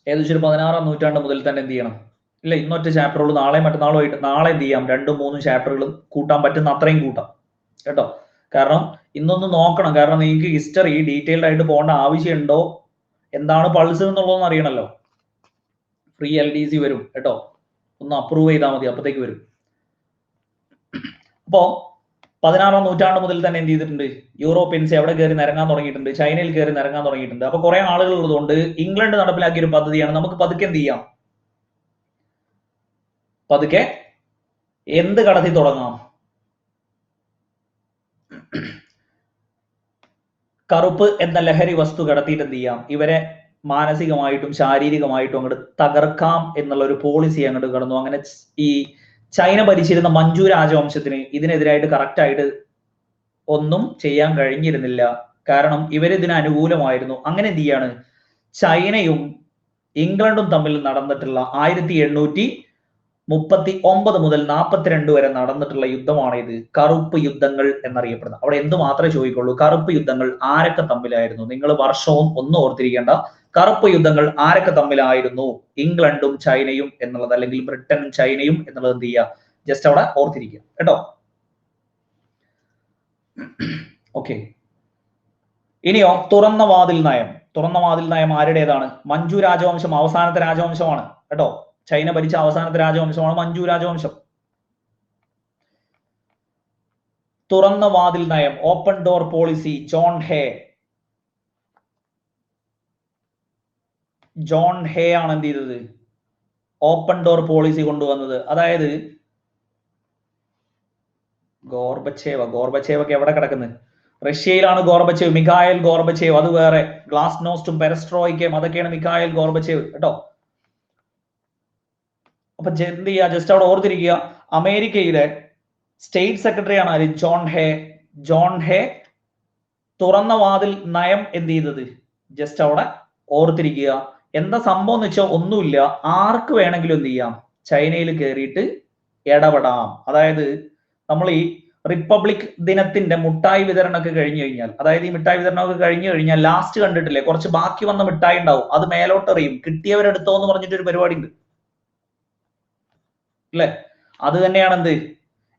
ഏകദേശം ഒരു 16-ാം നൂറ്റാണ്ട് മുതൽ തന്നെ എന്ത് ചെയ്യണം, ഇല്ല ഇന്നൊറ്റ ചാപ്റ്ററുകൾ നാളെ മറ്റന്നാളുമായിട്ട് നാളെ എന്ത് ചെയ്യാം, 2-3 ചാപ്റ്ററുകൾ കൂട്ടാൻ പറ്റുന്ന അത്രയും കൂട്ടാം കേട്ടോ. കാരണം ഇന്നൊന്ന് നോക്കണം, കാരണം നിങ്ങൾക്ക് ഹിസ്റ്ററി ഡീറ്റെയിൽഡ് ആയിട്ട് പോകേണ്ട ആവശ്യമുണ്ടോ, എന്താണ് പൾസ് എന്നുള്ളതെന്ന് അറിയണല്ലോ. ഫ്രീ LDC വരും കേട്ടോ, ഒന്ന് അപ്രൂവ് ചെയ്താൽ മതി, അപ്പത്തേക്ക് വരും. അപ്പോ 16-ാം നൂറ്റാണ്ട് മുതൽ തന്നെ എന്ത് ചെയ്തിട്ടുണ്ട്, യൂറോപ്യൻസ് എവിടെ കയറി നിരങ്ങാൻ തുടങ്ങിയിട്ടുണ്ട്, ചൈനയിൽ കയറി നിരങ്ങാൻ തുടങ്ങിയിട്ടുണ്ട്. അപ്പൊ കുറെ ആളുകൾ ഉള്ളതുകൊണ്ട് ഇംഗ്ലണ്ട് നടപ്പിലാക്കിയ ഒരു പദ്ധതിയാണ്, നമുക്ക് പതുക്കെ എന്ത് ചെയ്യാം, പതുക്കെ എന്ത് കടത്തി തുടങ്ങാം, കറുപ്പ് എന്ന ലഹരി വസ്തു കടത്തിയിട്ട് എന്ത് ചെയ്യാം, ഇവരെ മാനസികമായിട്ടും ശാരീരികമായിട്ടും അങ്ങോട്ട് തകർക്കാം എന്നുള്ള ഒരു പോളിസി അങ്ങോട്ട് കടന്നു. അങ്ങനെ ഈ ചൈന ഭരിച്ചിരുന്ന മഞ്ചു രാജവംശത്തിന് ഇതിനെതിരായിട്ട് കറക്റ്റ് ആയിട്ട് ഒന്നും ചെയ്യാൻ കഴിഞ്ഞിരുന്നില്ല. കാരണം ഇവരിതിന് അനുകൂലമായിരുന്നു. അങ്ങനെ എന്ത് ചെയ്യാണ്, ചൈനയും ഇംഗ്ലണ്ടും തമ്മിൽ നടന്നിട്ടുള്ള 1839 മുതൽ 42 വരെ നടന്നിട്ടുള്ള യുദ്ധമാണ് ഇത് കറുപ്പ് യുദ്ധങ്ങൾ എന്നറിയപ്പെടുന്നത്. അവിടെ എന്ത് മാത്രമേ ചോദിക്കുള്ളൂ, കറുപ്പ് യുദ്ധങ്ങൾ ആരൊക്കെ തമ്മിലായിരുന്നു? നിങ്ങൾ വർഷവും ഒന്നും ഓർത്തിരിക്കേണ്ട. കറുപ്പ് യുദ്ധങ്ങൾ ആരൊക്കെ തമ്മിലായിരുന്നു? ഇംഗ്ലണ്ടും ചൈനയും എന്നുള്ളത്, അല്ലെങ്കിൽ ബ്രിട്ടനും ചൈനയും എന്നുള്ളത് എന്ത് ചെയ്യുക, ജസ്റ്റ് അവിടെ ഓർത്തിരിക്കുക കേട്ടോ. ഓക്കെ, ഇനിയോ തുറന്ന വാതിൽ നയം. തുറന്ന വാതിൽ നയം ആരുടേതാണ്? മഞ്ചു രാജവംശം അവസാനത്തെ രാജവംശമാണ് കേട്ടോ. ചൈന ഭരിച്ച അവസാനത്തെ രാജവംശമാണ് മഞ്ചു രാജവംശം. തുറന്ന വാതിൽ നയം, ഓപ്പൺ ഡോർ പോളിസി, ജോൺ ഹേ ആണ് എന്ത് ചെയ്തത്, ഓപ്പൺ ഡോർ പോളിസി കൊണ്ടുവന്നത്. അതായത് ഗോർബച്ചേവ് ഒക്കെ എവിടെ കിടക്കുന്നത്? റഷ്യയിലാണ് ഗോർബച്ചേവ്, മിഖായൽ ഗോർബച്ചേവ്. അത് വേറെ. ഗ്ലാസ്നോസ്റ്റും പെരസ്ട്രോയിക്കും അതൊക്കെയാണ് മിഖായൽ ഗോർബച്ചേവ് കേട്ടോ. അപ്പൊ എന്ത് ചെയ്യുക, ജസ്റ്റ് അവിടെ ഓർത്തിരിക്കുക. അമേരിക്കയിലെ സ്റ്റേറ്റ് സെക്രട്ടറി ആണ് ആര്? ജോൺ ഹേ തുറന്ന വാതിൽ നയം എന്ത് ചെയ്തത്, ജസ്റ്റ് അവിടെ ഓർത്തിരിക്കുക. എന്താ സംഭവം എന്ന് വെച്ചാൽ ഒന്നുമില്ല, ആർക്ക് വേണമെങ്കിലും എന്ത് ചെയ്യാം, ചൈനയിൽ കയറിയിട്ട് ഇടപെടാം. അതായത് നമ്മൾ ഈ റിപ്പബ്ലിക് ദിനത്തിന്റെ മിഠായി വിതരണമൊക്കെ കഴിഞ്ഞു കഴിഞ്ഞാൽ, അതായത് ഈ മിഠായി വിതരണമൊക്കെ കഴിഞ്ഞു കഴിഞ്ഞാൽ ലാസ്റ്റ് കണ്ടിട്ടില്ലേ, കുറച്ച് ബാക്കി വന്ന മിഠായി ഉണ്ടാവും, അത് മേലോട്ടെറിയും, കിട്ടിയവരെടുത്തോ എന്ന് പറഞ്ഞിട്ട് ഒരു പരിപാടി ഉണ്ട് അല്ലെ. അത് തന്നെയാണ് എന്ത്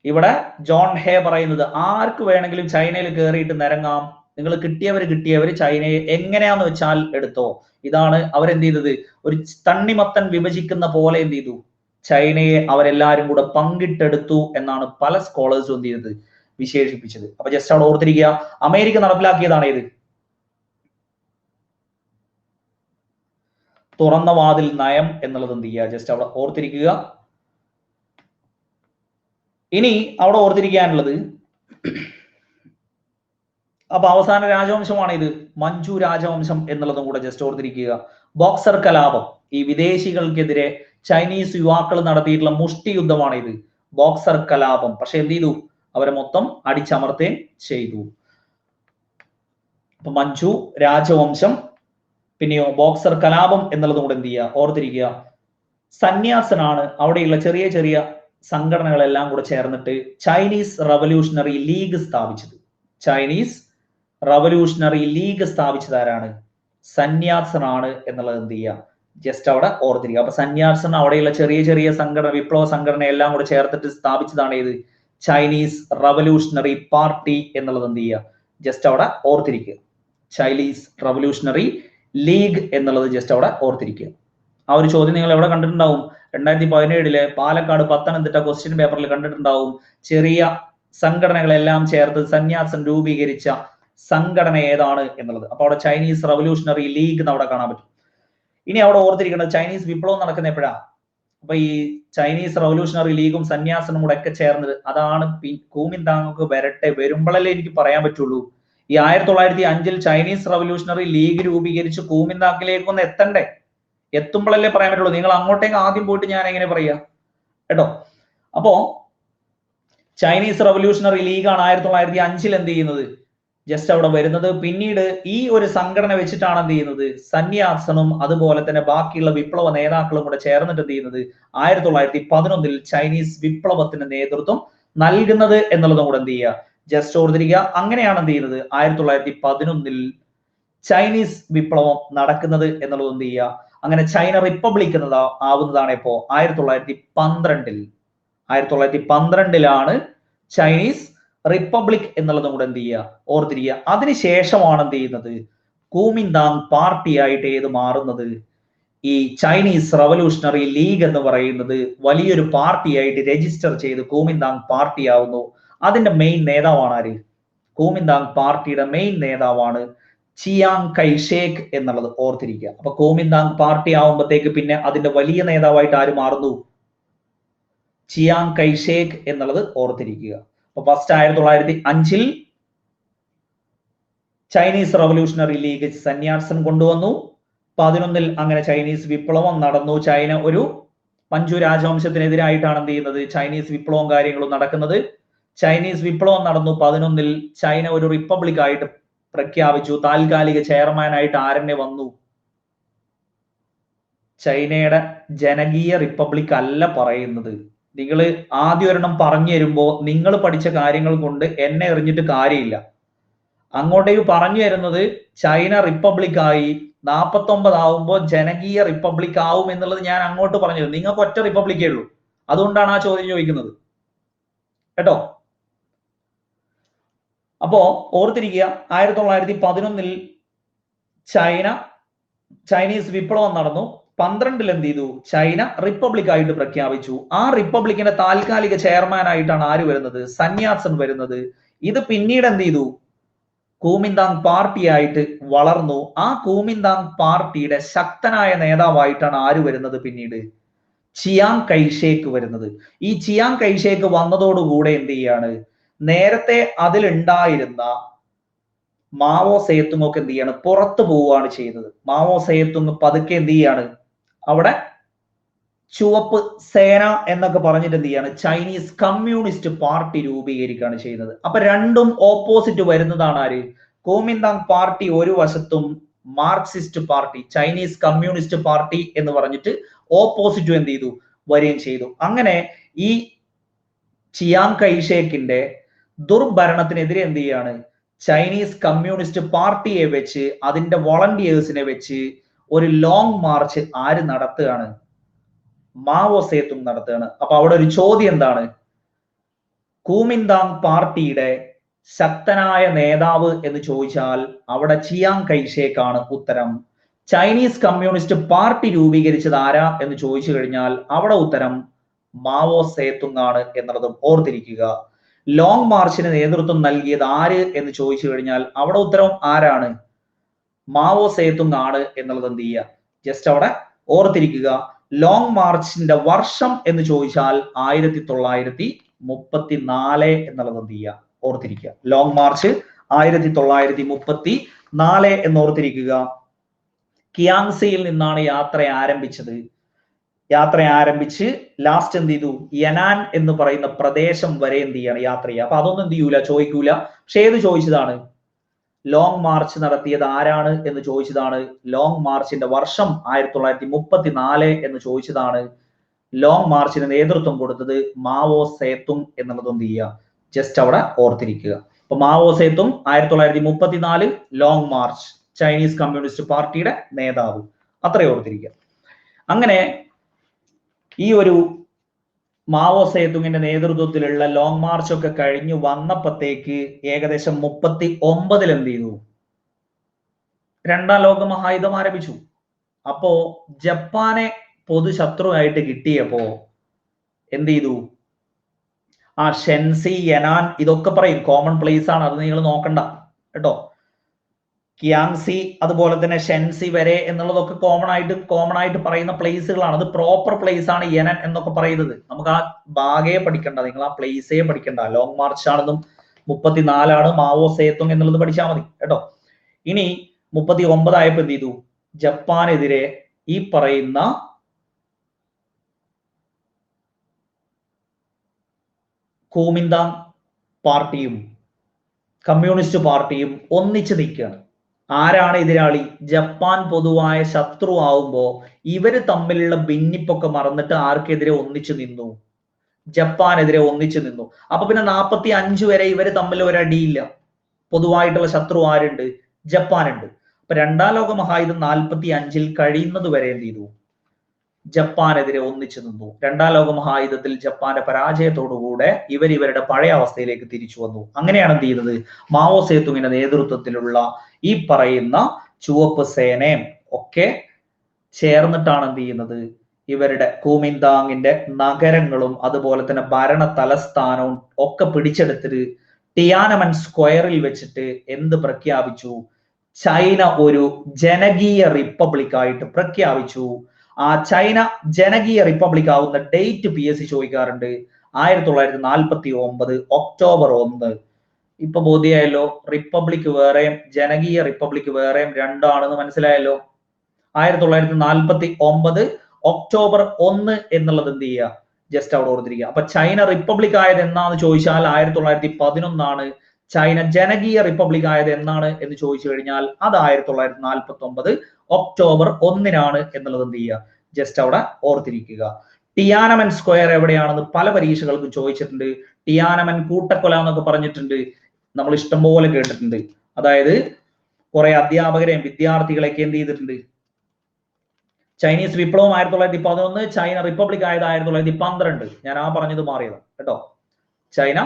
ഇവിടെ ജോൺ ഹേ പറയുന്നത്. ആർക്ക് വേണമെങ്കിലും ചൈനയിൽ കയറിയിട്ട് നിരങ്ങാം, നിങ്ങൾ കിട്ടിയവര് ചൈനയെ എങ്ങനെയാന്ന് വെച്ചാൽ എടുത്തോ. ഇതാണ് അവരെന്ത് ചെയ്തത്, ഒരു തണ്ണിമത്തൻ വിഭജിക്കുന്ന പോലെ എന്ത് ചെയ്തു, ചൈനയെ അവരെല്ലാരും കൂടെ പങ്കിട്ടെടുത്തു എന്നാണ് പല സ്കോളേഴ്സും എന്ത് ചെയ്തത്, വിശേഷിപ്പിച്ചത്. അപ്പൊ ജസ്റ്റ് അവിടെ ഓർത്തിരിക്കുക, അമേരിക്ക നടപ്പിലാക്കിയതാണ് ഇത് തുറന്ന വാതിൽ നയം എന്നുള്ളത് എന്ത് ചെയ്യുക, ജസ്റ്റ് അവിടെ ഓർത്തിരിക്കുക. ഇനി അവിടെ ഓർത്തിരിക്കാനുള്ളത്, അപ്പൊ അവസാന രാജവംശമാണ് ഇത് മഞ്ചു രാജവംശം എന്നുള്ളതും കൂടെ ജസ്റ്റ് ഓർത്തിരിക്കുക. ബോക്സർ കലാപം, ഈ വിദേശികൾക്കെതിരെ ചൈനീസ് യുവാക്കൾ നടത്തിയിട്ടുള്ള മുഷ്ടി യുദ്ധമാണ് ഇത് ബോക്സർ കലാപം. പക്ഷെ എന്ത് ചെയ്തു? അവരെ മൊത്തം അടിച്ചമർത്തുകയും ചെയ്തു. അപ്പൊ മഞ്ജു രാജവംശം, പിന്നെയോ ബോക്സർ കലാപം എന്നുള്ളതും കൂടെ എന്ത് ചെയ്യുക, ഓർത്തിരിക്കുക. സന്യാസനാണ് അവിടെയുള്ള ചെറിയ ചെറിയ സംഘടനകളെല്ലാം കൂടെ ചേർന്നിട്ട് ചൈനീസ് റവല്യൂഷണറി ലീഗ് സ്ഥാപിച്ചത്. ചൈനീസ് റവല്യൂഷണറി ലീഗ് സ്ഥാപിച്ചത് ആരാണ്? സന്യാസനാണ് എന്നുള്ളത് എന്ത് ചെയ്യുക, ജസ്റ്റ് അവിടെ ഓർത്തിരിക്കുക. അപ്പൊ സന്യാസൻ അവിടെയുള്ള ചെറിയ ചെറിയ സംഘടന, വിപ്ലവ സംഘടന എല്ലാം കൂടെ ചേർത്തിട്ട് സ്ഥാപിച്ചതാണ് ഏത്? ചൈനീസ് റവല്യൂഷണറി പാർട്ടി എന്നുള്ളത് എന്ത് ചെയ്യുക, ജസ്റ്റ് അവിടെ ഓർത്തിരിക്കുക. ചൈനീസ് റവല്യൂഷണറി ലീഗ് എന്നുള്ളത് ജസ്റ്റ് അവിടെ ഓർത്തിരിക്കുക. ആ ഒരു ചോദ്യം നിങ്ങൾ എവിടെ കണ്ടിട്ടുണ്ടാവും? 2017 പാലക്കാട് പത്തനംതിട്ട ക്വസ്റ്റ്യൻ പേപ്പറിൽ കണ്ടിട്ടുണ്ടാവും. ചെറിയ സംഘടനകളെല്ലാം ചേർത്ത് സന്യാസൻ രൂപീകരിച്ച സംഘടന ഏതാണ് എന്നുള്ളത്. അപ്പൊ അവിടെ ചൈനീസ് റവല്യൂഷണറി ലീഗ് എന്ന് അവിടെ കാണാൻ പറ്റും. ഇനി അവിടെ ഓർത്തിരിക്കേണ്ടത് ചൈനീസ് വിപ്ലവം നടക്കുന്ന എപ്പോഴാണ്? അപ്പൊ ഈ ചൈനീസ് റവല്യൂഷണറി ലീഗും സന്യാസനും കൂടെ ഒക്കെ ചേർന്നത് അതാണ് കൂമിന്താങ് വരട്ടെ, വരുമ്പോഴല്ലേ എനിക്ക് പറയാൻ പറ്റുള്ളൂ. ഈ 1905 ചൈനീസ് റവല്യൂഷണറി ലീഗ് രൂപീകരിച്ച് കൂമിന്താങ്ങിലേക്കൊന്ന് എത്തണ്ടേ? എത്തുമ്പോഴല്ലേ പറയാൻ പറ്റുള്ളൂ. നിങ്ങൾ അങ്ങോട്ടേക്ക് ആദ്യം പോയിട്ട് ഞാൻ എങ്ങനെ പറയാ കേട്ടോ. അപ്പോ ചൈനീസ് റവല്യൂഷണറി ലീഗാണ് 1905 എന്ത് ചെയ്യുന്നത്, ജസ്റ്റ് അവിടെ വരുന്നത്. പിന്നീട് ഈ ഒരു സംഘടന വെച്ചിട്ടാണ് എന്ത് ചെയ്യുന്നത്, സന്യാസനും അതുപോലെ തന്നെ ബാക്കിയുള്ള വിപ്ലവ നേതാക്കളും കൂടെ ചേർന്നിട്ട് എന്ത് ചെയ്യുന്നത്, 1911 ചൈനീസ് വിപ്ലവത്തിന് നേതൃത്വം നൽകുന്നത് എന്നുള്ളതും കൂടെ എന്ത് ചെയ്യുക, ജസ്റ്റ് ഓർത്തിരിക്കുക. അങ്ങനെയാണ് എന്ത് ചെയ്യുന്നത്, 1911 ചൈനീസ് വിപ്ലവം നടക്കുന്നത് എന്നുള്ളത് എന്ത് ചെയ്യുക. അങ്ങനെ ചൈന റിപ്പബ്ലിക് ആവുന്നതാണ് ഇപ്പോ 1912 ചൈനീസ് റിപ്പബ്ലിക് എന്നുള്ളതും കൂടെ എന്ത് ചെയ്യുക, ഓർത്തിരിക്കുക. അതിനുശേഷമാണ് എന്ത് ചെയ്യുന്നത്, കൂമിന്താങ് പാർട്ടി ആയിട്ട് ഏത് മാറുന്നത്, ഈ ചൈനീസ് റവല്യൂഷണറി ലീഗ് എന്ന് പറയുന്നത് വലിയൊരു പാർട്ടി ആയിട്ട് രജിസ്റ്റർ ചെയ്ത് കൂമിന്താങ് പാർട്ടി ആവുന്നു. അതിന്റെ മെയിൻ നേതാവാണ് ആര്? കൂമിന്താങ് പാർട്ടിയുടെ മെയിൻ നേതാവാണ് ചിയാങ് കൈഷേക്ക് എന്നുള്ളത് ഓർത്തിരിക്കുക. അപ്പൊ കൂമിന്താങ് പാർട്ടി ആവുമ്പോഴത്തേക്ക് പിന്നെ അതിന്റെ വലിയ നേതാവായിട്ട് ആര് മാറുന്നു? ചിയാങ് കൈഷേക്ക് എന്നുള്ളത് ഓർത്തിരിക്കുക. അപ്പൊ ഫസ്റ്റ് 1905 ചൈനീസ് റവല്യൂഷണറി ലീഗ് സന്യാസൻ കൊണ്ടുവന്നു. 11 അങ്ങനെ ചൈനീസ് വിപ്ലവം നടന്നു. ചൈന ഒരു മഞ്ജു രാജവംശത്തിനെതിരായിട്ടാണ് എന്ത് ചെയ്യുന്നത്, ചൈനീസ് വിപ്ലവവും കാര്യങ്ങളും നടക്കുന്നത്. ചൈനീസ് വിപ്ലവം നടന്നു. 11 ചൈന ഒരു റിപ്പബ്ലിക് ആയിട്ട് പ്രഖ്യാപിച്ചു. താൽക്കാലിക ചെയർമാനായിട്ട് ആരെന്നെ വന്നു? ചൈനയുടെ ജനകീയ റിപ്പബ്ലിക് അല്ല പറയുന്നത്. നിങ്ങൾ ആദ്യം ഒരെണ്ണം പറഞ്ഞു തരുമ്പോ നിങ്ങൾ പഠിച്ച കാര്യങ്ങൾ കൊണ്ട് എന്നെ എറിഞ്ഞിട്ട് കാര്യമില്ല. അങ്ങോട്ടേക്ക് പറഞ്ഞു തരുന്നത് ചൈന റിപ്പബ്ലിക് ആയി 49 ആവുമ്പോൾ ജനകീയ റിപ്പബ്ലിക് ആവും എന്നുള്ളത് ഞാൻ അങ്ങോട്ട് പറഞ്ഞു തരും. നിങ്ങൾക്ക് ഒറ്റ റിപ്പബ്ലിക്കേ ഉള്ളൂ. അതുകൊണ്ടാണ് ആ ചോദ്യം ചോദിക്കുന്നത് കേട്ടോ. അപ്പോ ഓർത്തിരിക്കുക, 1911 ചൈനീസ് വിപ്ലവം നടന്നു. 12 എന്ത് ചെയ്തു, ചൈന റിപ്പബ്ലിക് ആയിട്ട് പ്രഖ്യാപിച്ചു. ആ റിപ്പബ്ലിക്കിന്റെ താൽക്കാലിക ചെയർമാൻ ആയിട്ടാണ് ആര് വരുന്നത്, സന്യാസൻ വരുന്നത്. ഇത് പിന്നീട് എന്ത് ചെയ്തു, കൂമിന്താങ് പാർട്ടി ആയിട്ട് വളർന്നു. ആ കൂമിന്താങ് പാർട്ടിയുടെ ശക്തനായ നേതാവായിട്ടാണ് ആര് വരുന്നത്, പിന്നീട് ചിയാങ് കൈഷേക്ക് വരുന്നത്. ഈ ചിയാങ് കൈഷേക്ക് വന്നതോടുകൂടെ എന്ത് ചെയ്യാണ്, നേരത്തെ അതിലുണ്ടായിരുന്ന മാവോ സേത്തുങ് ഒക്കെ എന്ത് ചെയ്യാണ്, പുറത്തു പോവുകയാണ് ചെയ്യുന്നത്. മാവോ സേത്തുങ് പതുക്കെ എന്ത് ചെയ്യാണ്, അവിടെ ചുവപ്പ് സേന എന്നൊക്കെ പറഞ്ഞിട്ട് എന്ത് ചെയ്യാണ്, ചൈനീസ് കമ്മ്യൂണിസ്റ്റ് പാർട്ടി രൂപീകരിക്കുകയാണ് ചെയ്യുന്നത്. അപ്പൊ രണ്ടും ഓപ്പോസിറ്റ് വരുന്നതാണ് ആര്, കൂമിന്താങ് പാർട്ടി ഒരു വശത്തും Marxist party Chinese communist party എന്ന് പറഞ്ഞിട്ട് ഓപ്പോസിറ്റും എന്ത് ചെയ്തു, വരികയും ചെയ്തു. അങ്ങനെ ഈ ചിയാങ് കൈഷേക്കിന്റെ ദുർഭരണത്തിനെതിരെ എന്ത് ചെയ്യാണ്, ചൈനീസ് കമ്മ്യൂണിസ്റ്റ് പാർട്ടിയെ വെച്ച് അതിന്റെ വോളണ്ടിയേഴ്സിനെ വെച്ച് ഒരു ലോങ് മാർച്ച് ആര് നടത്തുകയാണ്, മാവോ സേത്തുങ് നടത്തുകയാണ്. അപ്പൊ അവിടെ ഒരു ചോദ്യം എന്താണ്, കൂമിന്താങ് പാർട്ടിയുടെ ശക്തനായ നേതാവ് എന്ന് ചോദിച്ചാൽ അവിടെ ചിയാങ് കൈഷേക്കാണ് ഉത്തരം. ചൈനീസ് കമ്മ്യൂണിസ്റ്റ് പാർട്ടി രൂപീകരിച്ചത് ആരാ എന്ന് ചോദിച്ചു കഴിഞ്ഞാൽ അവിടെ ഉത്തരം മാവോ സേത്തുങ് ആണ് എന്നുള്ളതും ഓർത്തിരിക്കുക. ലോങ് മാർച്ചിന് നേതൃത്വം നൽകിയത് ആര് എന്ന് ചോദിച്ചു കഴിഞ്ഞാൽ അവിടെ ഉത്തരം ആരാണ്, മാവോ സേത്തുങ് ആണ് എന്നുള്ളത് എന്ത് ചെയ്യുക, ജസ്റ്റ് അവിടെ ഓർത്തിരിക്കുക. ലോങ് മാർച്ചിന്റെ വർഷം എന്ന് ചോദിച്ചാൽ 1934 എന്നുള്ളത് എന്ത് ചെയ്യുക, ഓർത്തിരിക്കുക. ലോങ് മാർച്ച് 1934 എന്ന് ഓർത്തിരിക്കുക. കിയാങ്സിയിൽ നിന്നാണ് യാത്ര ആരംഭിച്ചത്. യാത്ര ആരംഭിച്ച് ലാസ്റ്റ് എന്ത് ചെയ്തു, യനാൻ എന്ന് പറയുന്ന പ്രദേശം വരെ എന്ത് ചെയ്യാണ്, യാത്ര ചെയ്യുക. അപ്പൊ അതൊന്നും എന്ത് ചെയ്യൂല, ചോദിക്കൂല. പക്ഷെ ഏത് ചോദിച്ചതാണ്, ലോങ് മാർച്ച് നടത്തിയത് ആരാണ് എന്ന് ചോദിച്ചതാണ്. ലോങ് മാർച്ചിന്റെ വർഷം 1934 എന്ന് ചോദിച്ചതാണ്. ലോങ് മാർച്ചിന് നേതൃത്വം കൊടുത്തത് മാവോ സേത്തുങ് എന്നുള്ളത് എന്ത് ചെയ്യുക, ജസ്റ്റ് അവിടെ ഓർത്തിരിക്കുക. അപ്പൊ Mao Zedong 1934 long March, Chinese communist പാർട്ടിയുടെ നേതാവ്, അത്രയും ഓർത്തിരിക്കുക. അങ്ങനെ ഈ ഒരു മാവോ സേതുങ്ങിന്റെ നേതൃത്വത്തിലുള്ള ലോങ് മാർച്ച് ഒക്കെ കഴിഞ്ഞു വന്നപ്പോഴത്തേക്ക് ഏകദേശം 39 എന്ത് ചെയ്തു, രണ്ടാം ലോക മഹായുദ്ധം ആരംഭിച്ചു. അപ്പോ ജപ്പാനെ പൊതുശത്രുവായിട്ട് കിട്ടിയപ്പോ എന്ത് ചെയ്തു, ആ ഷെൻസി, യനാൻ ഇതൊക്കെ പറയും, കോമൺ പ്ലേസ് ആണ്, അത് നിങ്ങൾ നോക്കണ്ട കേട്ടോ. കിയാങ്സി അതുപോലെ തന്നെ ഷെൻസി വരെ എന്നുള്ളതൊക്കെ കോമൺ ആയിട്ട് പറയുന്ന പ്ലേസുകളാണ്. അത് പ്രോപ്പർ പ്ലേസ് ആണ് യനൻ എന്നൊക്കെ പറയുന്നത്. നമുക്ക് ആ ഭാഗയെ പഠിക്കണ്ട, നിങ്ങൾ ആ പ്ലേസേ പഠിക്കണ്ട. ലോങ് മാർച്ച് ആണെന്നും 34 മാവോ സേത്തുങ് എന്നുള്ളത് പഠിച്ചാൽ മതി കേട്ടോ. ഇനി 39 ആയപ്പോ എന്ത് ചെയ്തു, ജപ്പാനെതിരെ ഈ പറയുന്ന കുമിന്താങ് പാർട്ടിയും കമ്മ്യൂണിസ്റ്റ് പാർട്ടിയും ഒന്നിച്ചു നിൽക്കുകയാണ്. ആരാണ് എതിരാളി, ജപ്പാൻ പൊതുവായ ശത്രു ആവുമ്പോ ഇവര് തമ്മിലുള്ള ഭിന്നിപ്പൊക്കെ മറന്നിട്ട് ആർക്കെതിരെ ഒന്നിച്ചു നിന്നു, ജപ്പാനെതിരെ ഒന്നിച്ചു നിന്നു. അപ്പൊ പിന്നെ 45 വരെ ഇവര് തമ്മിൽ ഒരടിയില്ല. പൊതുവായിട്ടുള്ള ശത്രു ആരുണ്ട്, ജപ്പാനുണ്ട്. അപ്പൊ രണ്ടാം ലോക മഹായുദ്ധം 45 കഴിയുന്നത് വരെ എന്ത് ചെയ്തു, ജപ്പാനെതിരെ ഒന്നിച്ചു നിന്നു. രണ്ടാം ലോക മഹായുദ്ധത്തിൽ ജപ്പാന്റെ പരാജയത്തോടുകൂടെ ഇവരുടെ പഴയ അവസ്ഥയിലേക്ക് തിരിച്ചു വന്നു. അങ്ങനെയാണ് എന്ത് ചെയ്യുന്നത്, മാവോ സേതുങ്ങിന്റെ നേതൃത്വത്തിലുള്ള ഈ പറയുന്ന ചുവപ്പ് സേനയും ഒക്കെ ചേർന്നിട്ടാണ് എന്ത് ചെയ്യുന്നത്, ഇവരുടെ കുമിന്താങ്ങിന്റെ നഗരങ്ങളും അതുപോലെ തന്നെ ഭരണ തലസ്ഥാനവും ഒക്കെ പിടിച്ചെടുത്തിട്ട് ടിയാനമൻ സ്ക്വയറിൽ വെച്ചിട്ട് എന്ത് പ്രഖ്യാപിച്ചു, ചൈന ഒരു ജനകീയ റിപ്പബ്ലിക് ആയിട്ട് പ്രഖ്യാപിച്ചു. ആ ചൈന ജനകീയ റിപ്പബ്ലിക് ആവുന്ന ഡേറ്റ് PSC ചോദിക്കാറുണ്ട്, 1949 ഒക്ടോബർ 1. ഇപ്പൊ ബോധ്യമായല്ലോ, റിപ്പബ്ലിക് വേറെയും ജനകീയ റിപ്പബ്ലിക് വേറെയും രണ്ടാണെന്ന് മനസ്സിലായല്ലോ. 1949 ഒക്ടോബർ 1 എന്നുള്ളത് എന്ത് ചെയ്യുക, ജസ്റ്റ് അവിടെ ഓർത്തിരിക്കുക. അപ്പൊ ചൈന റിപ്പബ്ലിക് ആയത് എന്നാന്ന് ചോദിച്ചാൽ 1911 ചൈന ജനകീയ റിപ്പബ്ലിക് ആയത് എന്നാണ് എന്ന് ചോദിച്ചു കഴിഞ്ഞാൽ അത് 1949 ഒക്ടോബർ 1 എന്നുള്ളത് എന്ത് ചെയ്യുക, ജസ്റ്റ് അവിടെ ഓർത്തിരിക്കുക. ടിയാനമൻ സ്ക്വയർ എവിടെയാണെന്ന് പല പരീക്ഷകൾക്കും ചോദിച്ചിട്ടുണ്ട്. ടിയാനമൻ കൂട്ടക്കൊല എന്നൊക്കെ പറഞ്ഞിട്ടുണ്ട്, നമ്മൾ ഇഷ്ടംപോലെ കേട്ടിട്ടുണ്ട്. അതായത് കുറെ അധ്യാപകരെയും വിദ്യാർത്ഥികളെയൊക്കെ എന്ത് ചെയ്തിട്ടുണ്ട്, ചൈനീസ് വിപ്ലവം 1911, ചൈന റിപ്പബ്ലിക് ആയത് 1912. ഞാൻ ആ പറഞ്ഞത് മാറിയതാണ് കേട്ടോ. ചൈന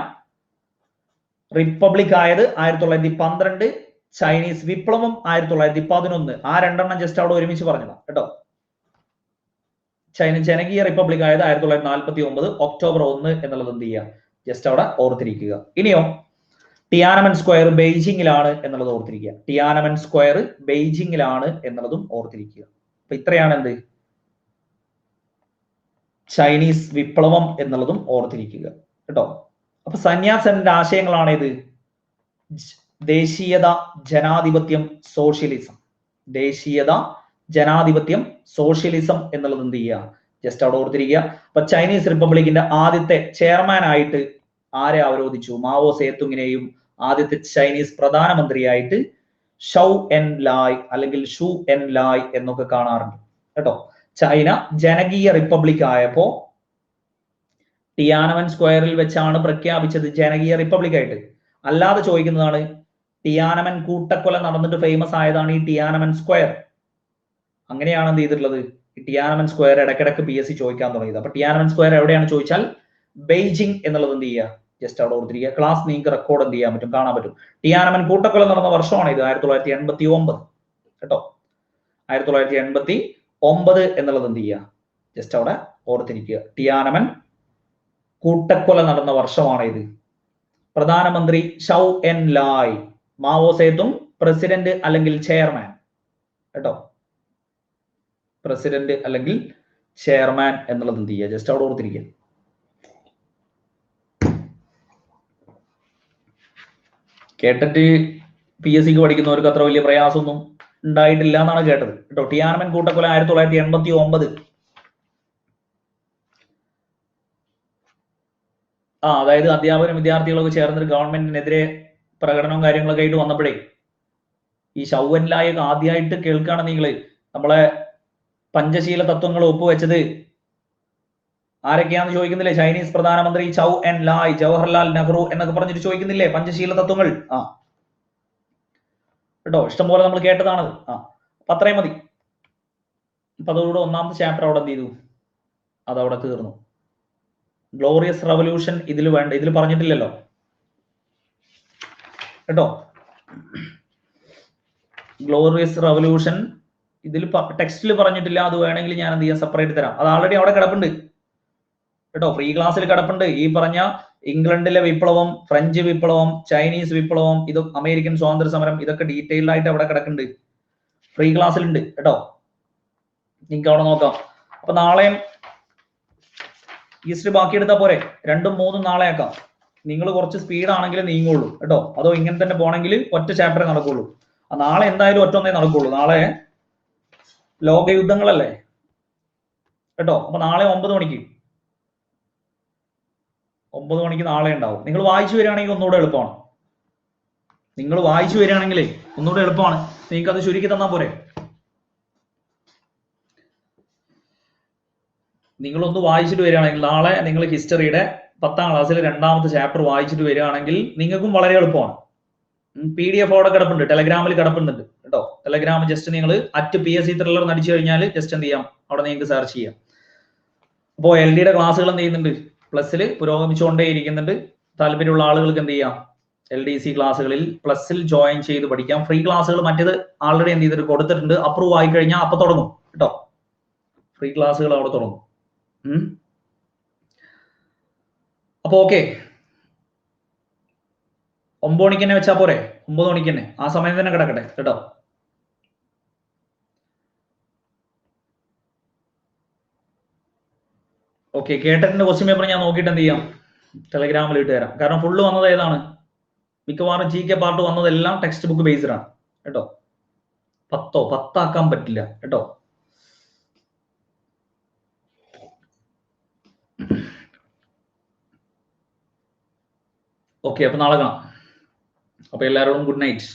റിപ്പബ്ലിക് ആയത് 1912, ചൈനീസ് വിപ്ലവം 1911. ആ രണ്ടെണ്ണം ജസ്റ്റ് അവിടെ ഒരുമിച്ച് പറഞ്ഞതാണ് കേട്ടോ. ചൈന ജനകീയ റിപ്പബ്ലിക് ആയത് 1949 ഒക്ടോബർ 1 എന്നുള്ളത് എന്ത് ചെയ്യുക, ജസ്റ്റ് അവിടെ ഓർത്തിരിക്കുക. ഇനിയോ ടിയാനമൻ സ്ക്വയർ ബെയ്ജിങ്ങിലാണ് എന്നുള്ളത് ഓർത്തിരിക്കുക. ടിയാനമൻ സ്ക്വയർ ബെയ്ജിങ്ങിലാണ് എന്നുള്ളതും ഓർത്തിരിക്കുക. അപ്പൊ ഇത്രയാണ് എന്ത്, ചൈനീസ് വിപ്ലവം എന്നുള്ളതും ഓർത്തിരിക്കുക കേട്ടോ. അപ്പൊ സന്യാസന്റെ ആശയങ്ങളാണ് ഇത്, ദേശീയത, ജനാധിപത്യം, സോഷ്യലിസം. ദേശീയത, ജനാധിപത്യം, സോഷ്യലിസം എന്നുള്ളത് എന്ത് ചെയ്യുക, ജസ്റ്റ് അവിടെ ഓർത്തിരിക്കുക. അപ്പൊ ചൈനീസ് റിപ്പബ്ലിക്കിന്റെ ആദ്യത്തെ ചെയർമാൻ ആയിട്ട് ആരെ അവരോധിച്ചു, മാവോ സേതുങ്ങിനെയും ആദ്യത്തെ ചൈനീസ് പ്രധാനമന്ത്രിയായിട്ട് ഷൗ എൻ ലായ് അല്ലെങ്കിൽ ഷു എൻ ലായ് എന്നൊക്കെ കാണാറുണ്ട് കേട്ടോ. ചൈന ജനകീയ റിപ്പബ്ലിക് ആയപ്പോ ടിയാനമൻ സ്ക്വയറിൽ വെച്ചാണ് പ്രഖ്യാപിച്ചത് ജനകീയ റിപ്പബ്ലിക് ആയിട്ട്. അല്ലാതെ ചോദിക്കുന്നതാണ്, ടിയാനമൻ കൂട്ടക്കൊല നടന്നിട്ട് ഫേമസ് ആയതാണ് ഈ ടിയാനമൻ സ്ക്വയർ. അങ്ങനെയാണ് എന്ത് ചെയ്തിട്ടുള്ളത്, ഈ ടിയാനമൻ സ്ക്വയർ ഇടയ്ക്കിടയ്ക്ക് PSC ചോദിക്കാൻ തുടങ്ങിയത്. അപ്പൊ ടിയാനമൻ സ്ക്വയർ എവിടെയാണ് ചോദിച്ചാൽ ബെയ്ജിങ് എന്നുള്ളത് എന്ത് ചെയ്യുക, ജസ്റ്റ് അവിടെ ഓർത്തിരിക്കുക. ക്ലാസ് നിങ്ങൾക്ക് റെക്കോർഡ് എന്ത് ചെയ്യാൻ പറ്റും, കാണാൻ പറ്റും. ടിയാനമൻ കൂട്ടക്കൊല നടന്ന വർഷമാണ് ഇത്, 1989 കേട്ടോ. 1989 എന്നുള്ളത് എന്ത് ചെയ്യുക, ജസ്റ്റ് അവിടെ ഓർത്തിരിക്കുക. ടിയാനമൻ കൂട്ടക്കൊല നടന്ന വർഷമാണ് ഇത്. പ്രധാനമന്ത്രി Zhou N Lai, Mao Zedong president അല്ലെങ്കിൽ ചെയർമാൻ കേട്ടോ. പ്രസിഡന്റ് അല്ലെങ്കിൽ ചെയർമാൻ എന്നുള്ളത് എന്ത് ചെയ്യുക, ജസ്റ്റ് അവിടെ ഓർത്തിരിക്കുക. കേട്ടിട്ട് PSCക്ക് പഠിക്കുന്നവർക്ക് അത്ര വലിയ പ്രയാസമൊന്നും ഉണ്ടായിട്ടില്ല എന്നാണ് കേട്ടത് കേട്ടോ. ടിയാനമൻ കൂട്ടക്കൊല 1989. അതായത് അധ്യാപകരും വിദ്യാർത്ഥികളൊക്കെ ചേർന്നൊരു ഗവൺമെന്റിനെതിരെ പ്രകടനവും കാര്യങ്ങളൊക്കെ ആയിട്ട് വന്നപ്പോഴേ ഈ ഷൗവൻലായൊക്കെ ആദ്യമായിട്ട് കേൾക്കുകയാണ് നിങ്ങള് നമ്മളെ പഞ്ചശീല തത്വങ്ങൾ ഒപ്പുവെച്ചത് ആരൊക്കെയാന്ന് ചോദിക്കുന്നില്ലേ? ചൈനീസ് പ്രധാനമന്ത്രി ചൗ എൻ ലായ്, ജവഹർലാൽ നെഹ്റു എന്നൊക്കെ പറഞ്ഞിട്ട് ചോദിക്കുന്നില്ലേ പഞ്ചശീല തത്വങ്ങൾ? കേട്ടോ, ഇഷ്ടംപോലെ നമ്മൾ കേട്ടതാണ്. അപ്പൊ അത്രയും മതി. അപ്പൊ അതോടുകൂടെ ഒന്നാമത്തെ ചാപ്റ്റർ അവിടെ എന്ത് ചെയ്തു? അതവിടെ തീർന്നു. ഗ്ലോറിയസ് റവല്യൂഷൻ ഇതിൽ വേണ്ട, ഇതിൽ പറഞ്ഞിട്ടില്ലല്ലോ കേട്ടോ. ഗ്ലോറിയസ് റവല്യൂഷൻ ഇതിൽ ടെക്സ്റ്റിൽ പറഞ്ഞിട്ടില്ല. അത് വേണമെങ്കിൽ ഞാൻ എന്ത് ചെയ്യാം, സെപ്പറേറ്റ് തരാം. അത് ആൾറെഡി അവിടെ കിടപ്പുണ്ട് കേട്ടോ, ഫ്രീ ക്ലാസ്സിൽ കിടപ്പുണ്ട്. ഈ പറഞ്ഞ ഇംഗ്ലണ്ടിലെ വിപ്ലവം, ഫ്രഞ്ച് വിപ്ലവം, ചൈനീസ് വിപ്ലവം, ഇത് അമേരിക്കൻ സ്വാതന്ത്ര്യ സമരം, ഇതൊക്കെ ഡീറ്റെയിൽഡ് ആയിട്ട് അവിടെ കിടക്കുന്നുണ്ട്, ഫ്രീ ക്ലാസ്സിലുണ്ട് കേട്ടോ. നിങ്ങൾക്ക് അവിടെ നോക്കാം. അപ്പൊ നാളെയും ഈസ്റ്റ് ബാക്കി എടുത്താൽ പോരെ? 2ഉം 3ഉം നാളെ ആക്കാം. നിങ്ങൾ കുറച്ച് സ്പീഡ് ആണെങ്കിൽ നീങ്ങുള്ളൂ കേട്ടോ. അതോ ഇങ്ങനെ തന്നെ പോണെങ്കിൽ ഒറ്റ ചാപ്റ്ററേ നടക്കുള്ളൂ. നാളെ എന്തായാലും ഒറ്റൊന്നേ നടക്കുള്ളൂ. നാളെ ലോകയുദ്ധങ്ങളല്ലേ കേട്ടോ. അപ്പൊ നാളെ 9 മണിക്ക് നാളെ ഉണ്ടാവും. നിങ്ങൾ വായിച്ചു വരികയാണെങ്കിൽ ഒന്നുകൂടെ എളുപ്പമാണ്. നിങ്ങൾ വായിച്ചു വരികയാണെങ്കിലേ ഒന്നുകൂടെ എളുപ്പമാണ്. നിങ്ങൾക്ക് അത് ചുരുക്കി തന്നാൽ പോരെ? നിങ്ങളൊന്ന് വായിച്ചിട്ട് വരികയാണെങ്കിൽ നാളെ നിങ്ങൾ ഹിസ്റ്ററിയുടെ 10ാം ക്ലാസ്സിൽ 2ാമത്തെ ചാപ്റ്റർ വായിച്ചിട്ട് വരികയാണെങ്കിൽ നിങ്ങൾക്കും വളരെ എളുപ്പമാണ്. PDF അവിടെ കിടപ്പുണ്ട്, ടെലഗ്രാമിൽ കിടപ്പുന്നുണ്ട് കേട്ടോ. ടെലഗ്രാം ജസ്റ്റ് നിങ്ങൾ @PSC Thriller അടിച്ചു കഴിഞ്ഞാൽ ജസ്റ്റ് എന്ത് ചെയ്യാം, അവിടെ നിങ്ങൾക്ക് സെർച്ച് ചെയ്യാം. അപ്പോൾ LDയുടെ ക്ലാസ്സുകൾ എന്ത് ചെയ്യുന്നുണ്ട്? പ്ലസ്സിൽ പുരോഗമിച്ചുകൊണ്ടേ ഇരിക്കുന്നുണ്ട്. താല്പര്യമുള്ള ആളുകൾക്ക് എന്ത് ചെയ്യാം, LDC ക്ലാസ്സുകളിൽ പ്ലസ്സിൽ ജോയിൻ ചെയ്ത് പഠിക്കാം. ഫ്രീ ക്ലാസ്സുകൾ മറ്റേത് ആൾറെഡി എന്ത് ചെയ്തിട്ട് കൊടുത്തിട്ടുണ്ട്. അപ്രൂവ് ആയി കഴിഞ്ഞാൽ അപ്പൊ തുടങ്ങും കേട്ടോ. ഫ്രീ ക്ലാസ്സുകൾ അവിടെ തുടങ്ങും. അപ്പൊ ഓക്കെ, 9 മണിക്ക് തന്നെ വെച്ചാൽ പോരെ? 9 മണിക്ക് തന്നെ, ആ സമയം തന്നെ കിടക്കട്ടെ കേട്ടോ. ഓക്കെ, കേട്ടതിന്റെ ക്വസ്റ്റ്യൻ പേപ്പർ ഞാൻ നോക്കിയിട്ട് എന്ത് ചെയ്യാം, ടെലഗ്രാമിൽ ഇട്ട് തരാം. കാരണം ഫുള്ള് വന്നത് ഏതാണ്? മിക്കവാറും GK പാർട്ട് വന്നതെല്ലാം ടെക്സ്റ്റ് ബുക്ക് ബേസ്ഡ് ആണ് കേട്ടോ. 10 ആക്കാൻ പറ്റില്ല കേട്ടോ. ഓക്കെ, അപ്പൊ നാളെ കാണാം. അപ്പൊ എല്ലാവരോടും ഗുഡ് നൈറ്റ്.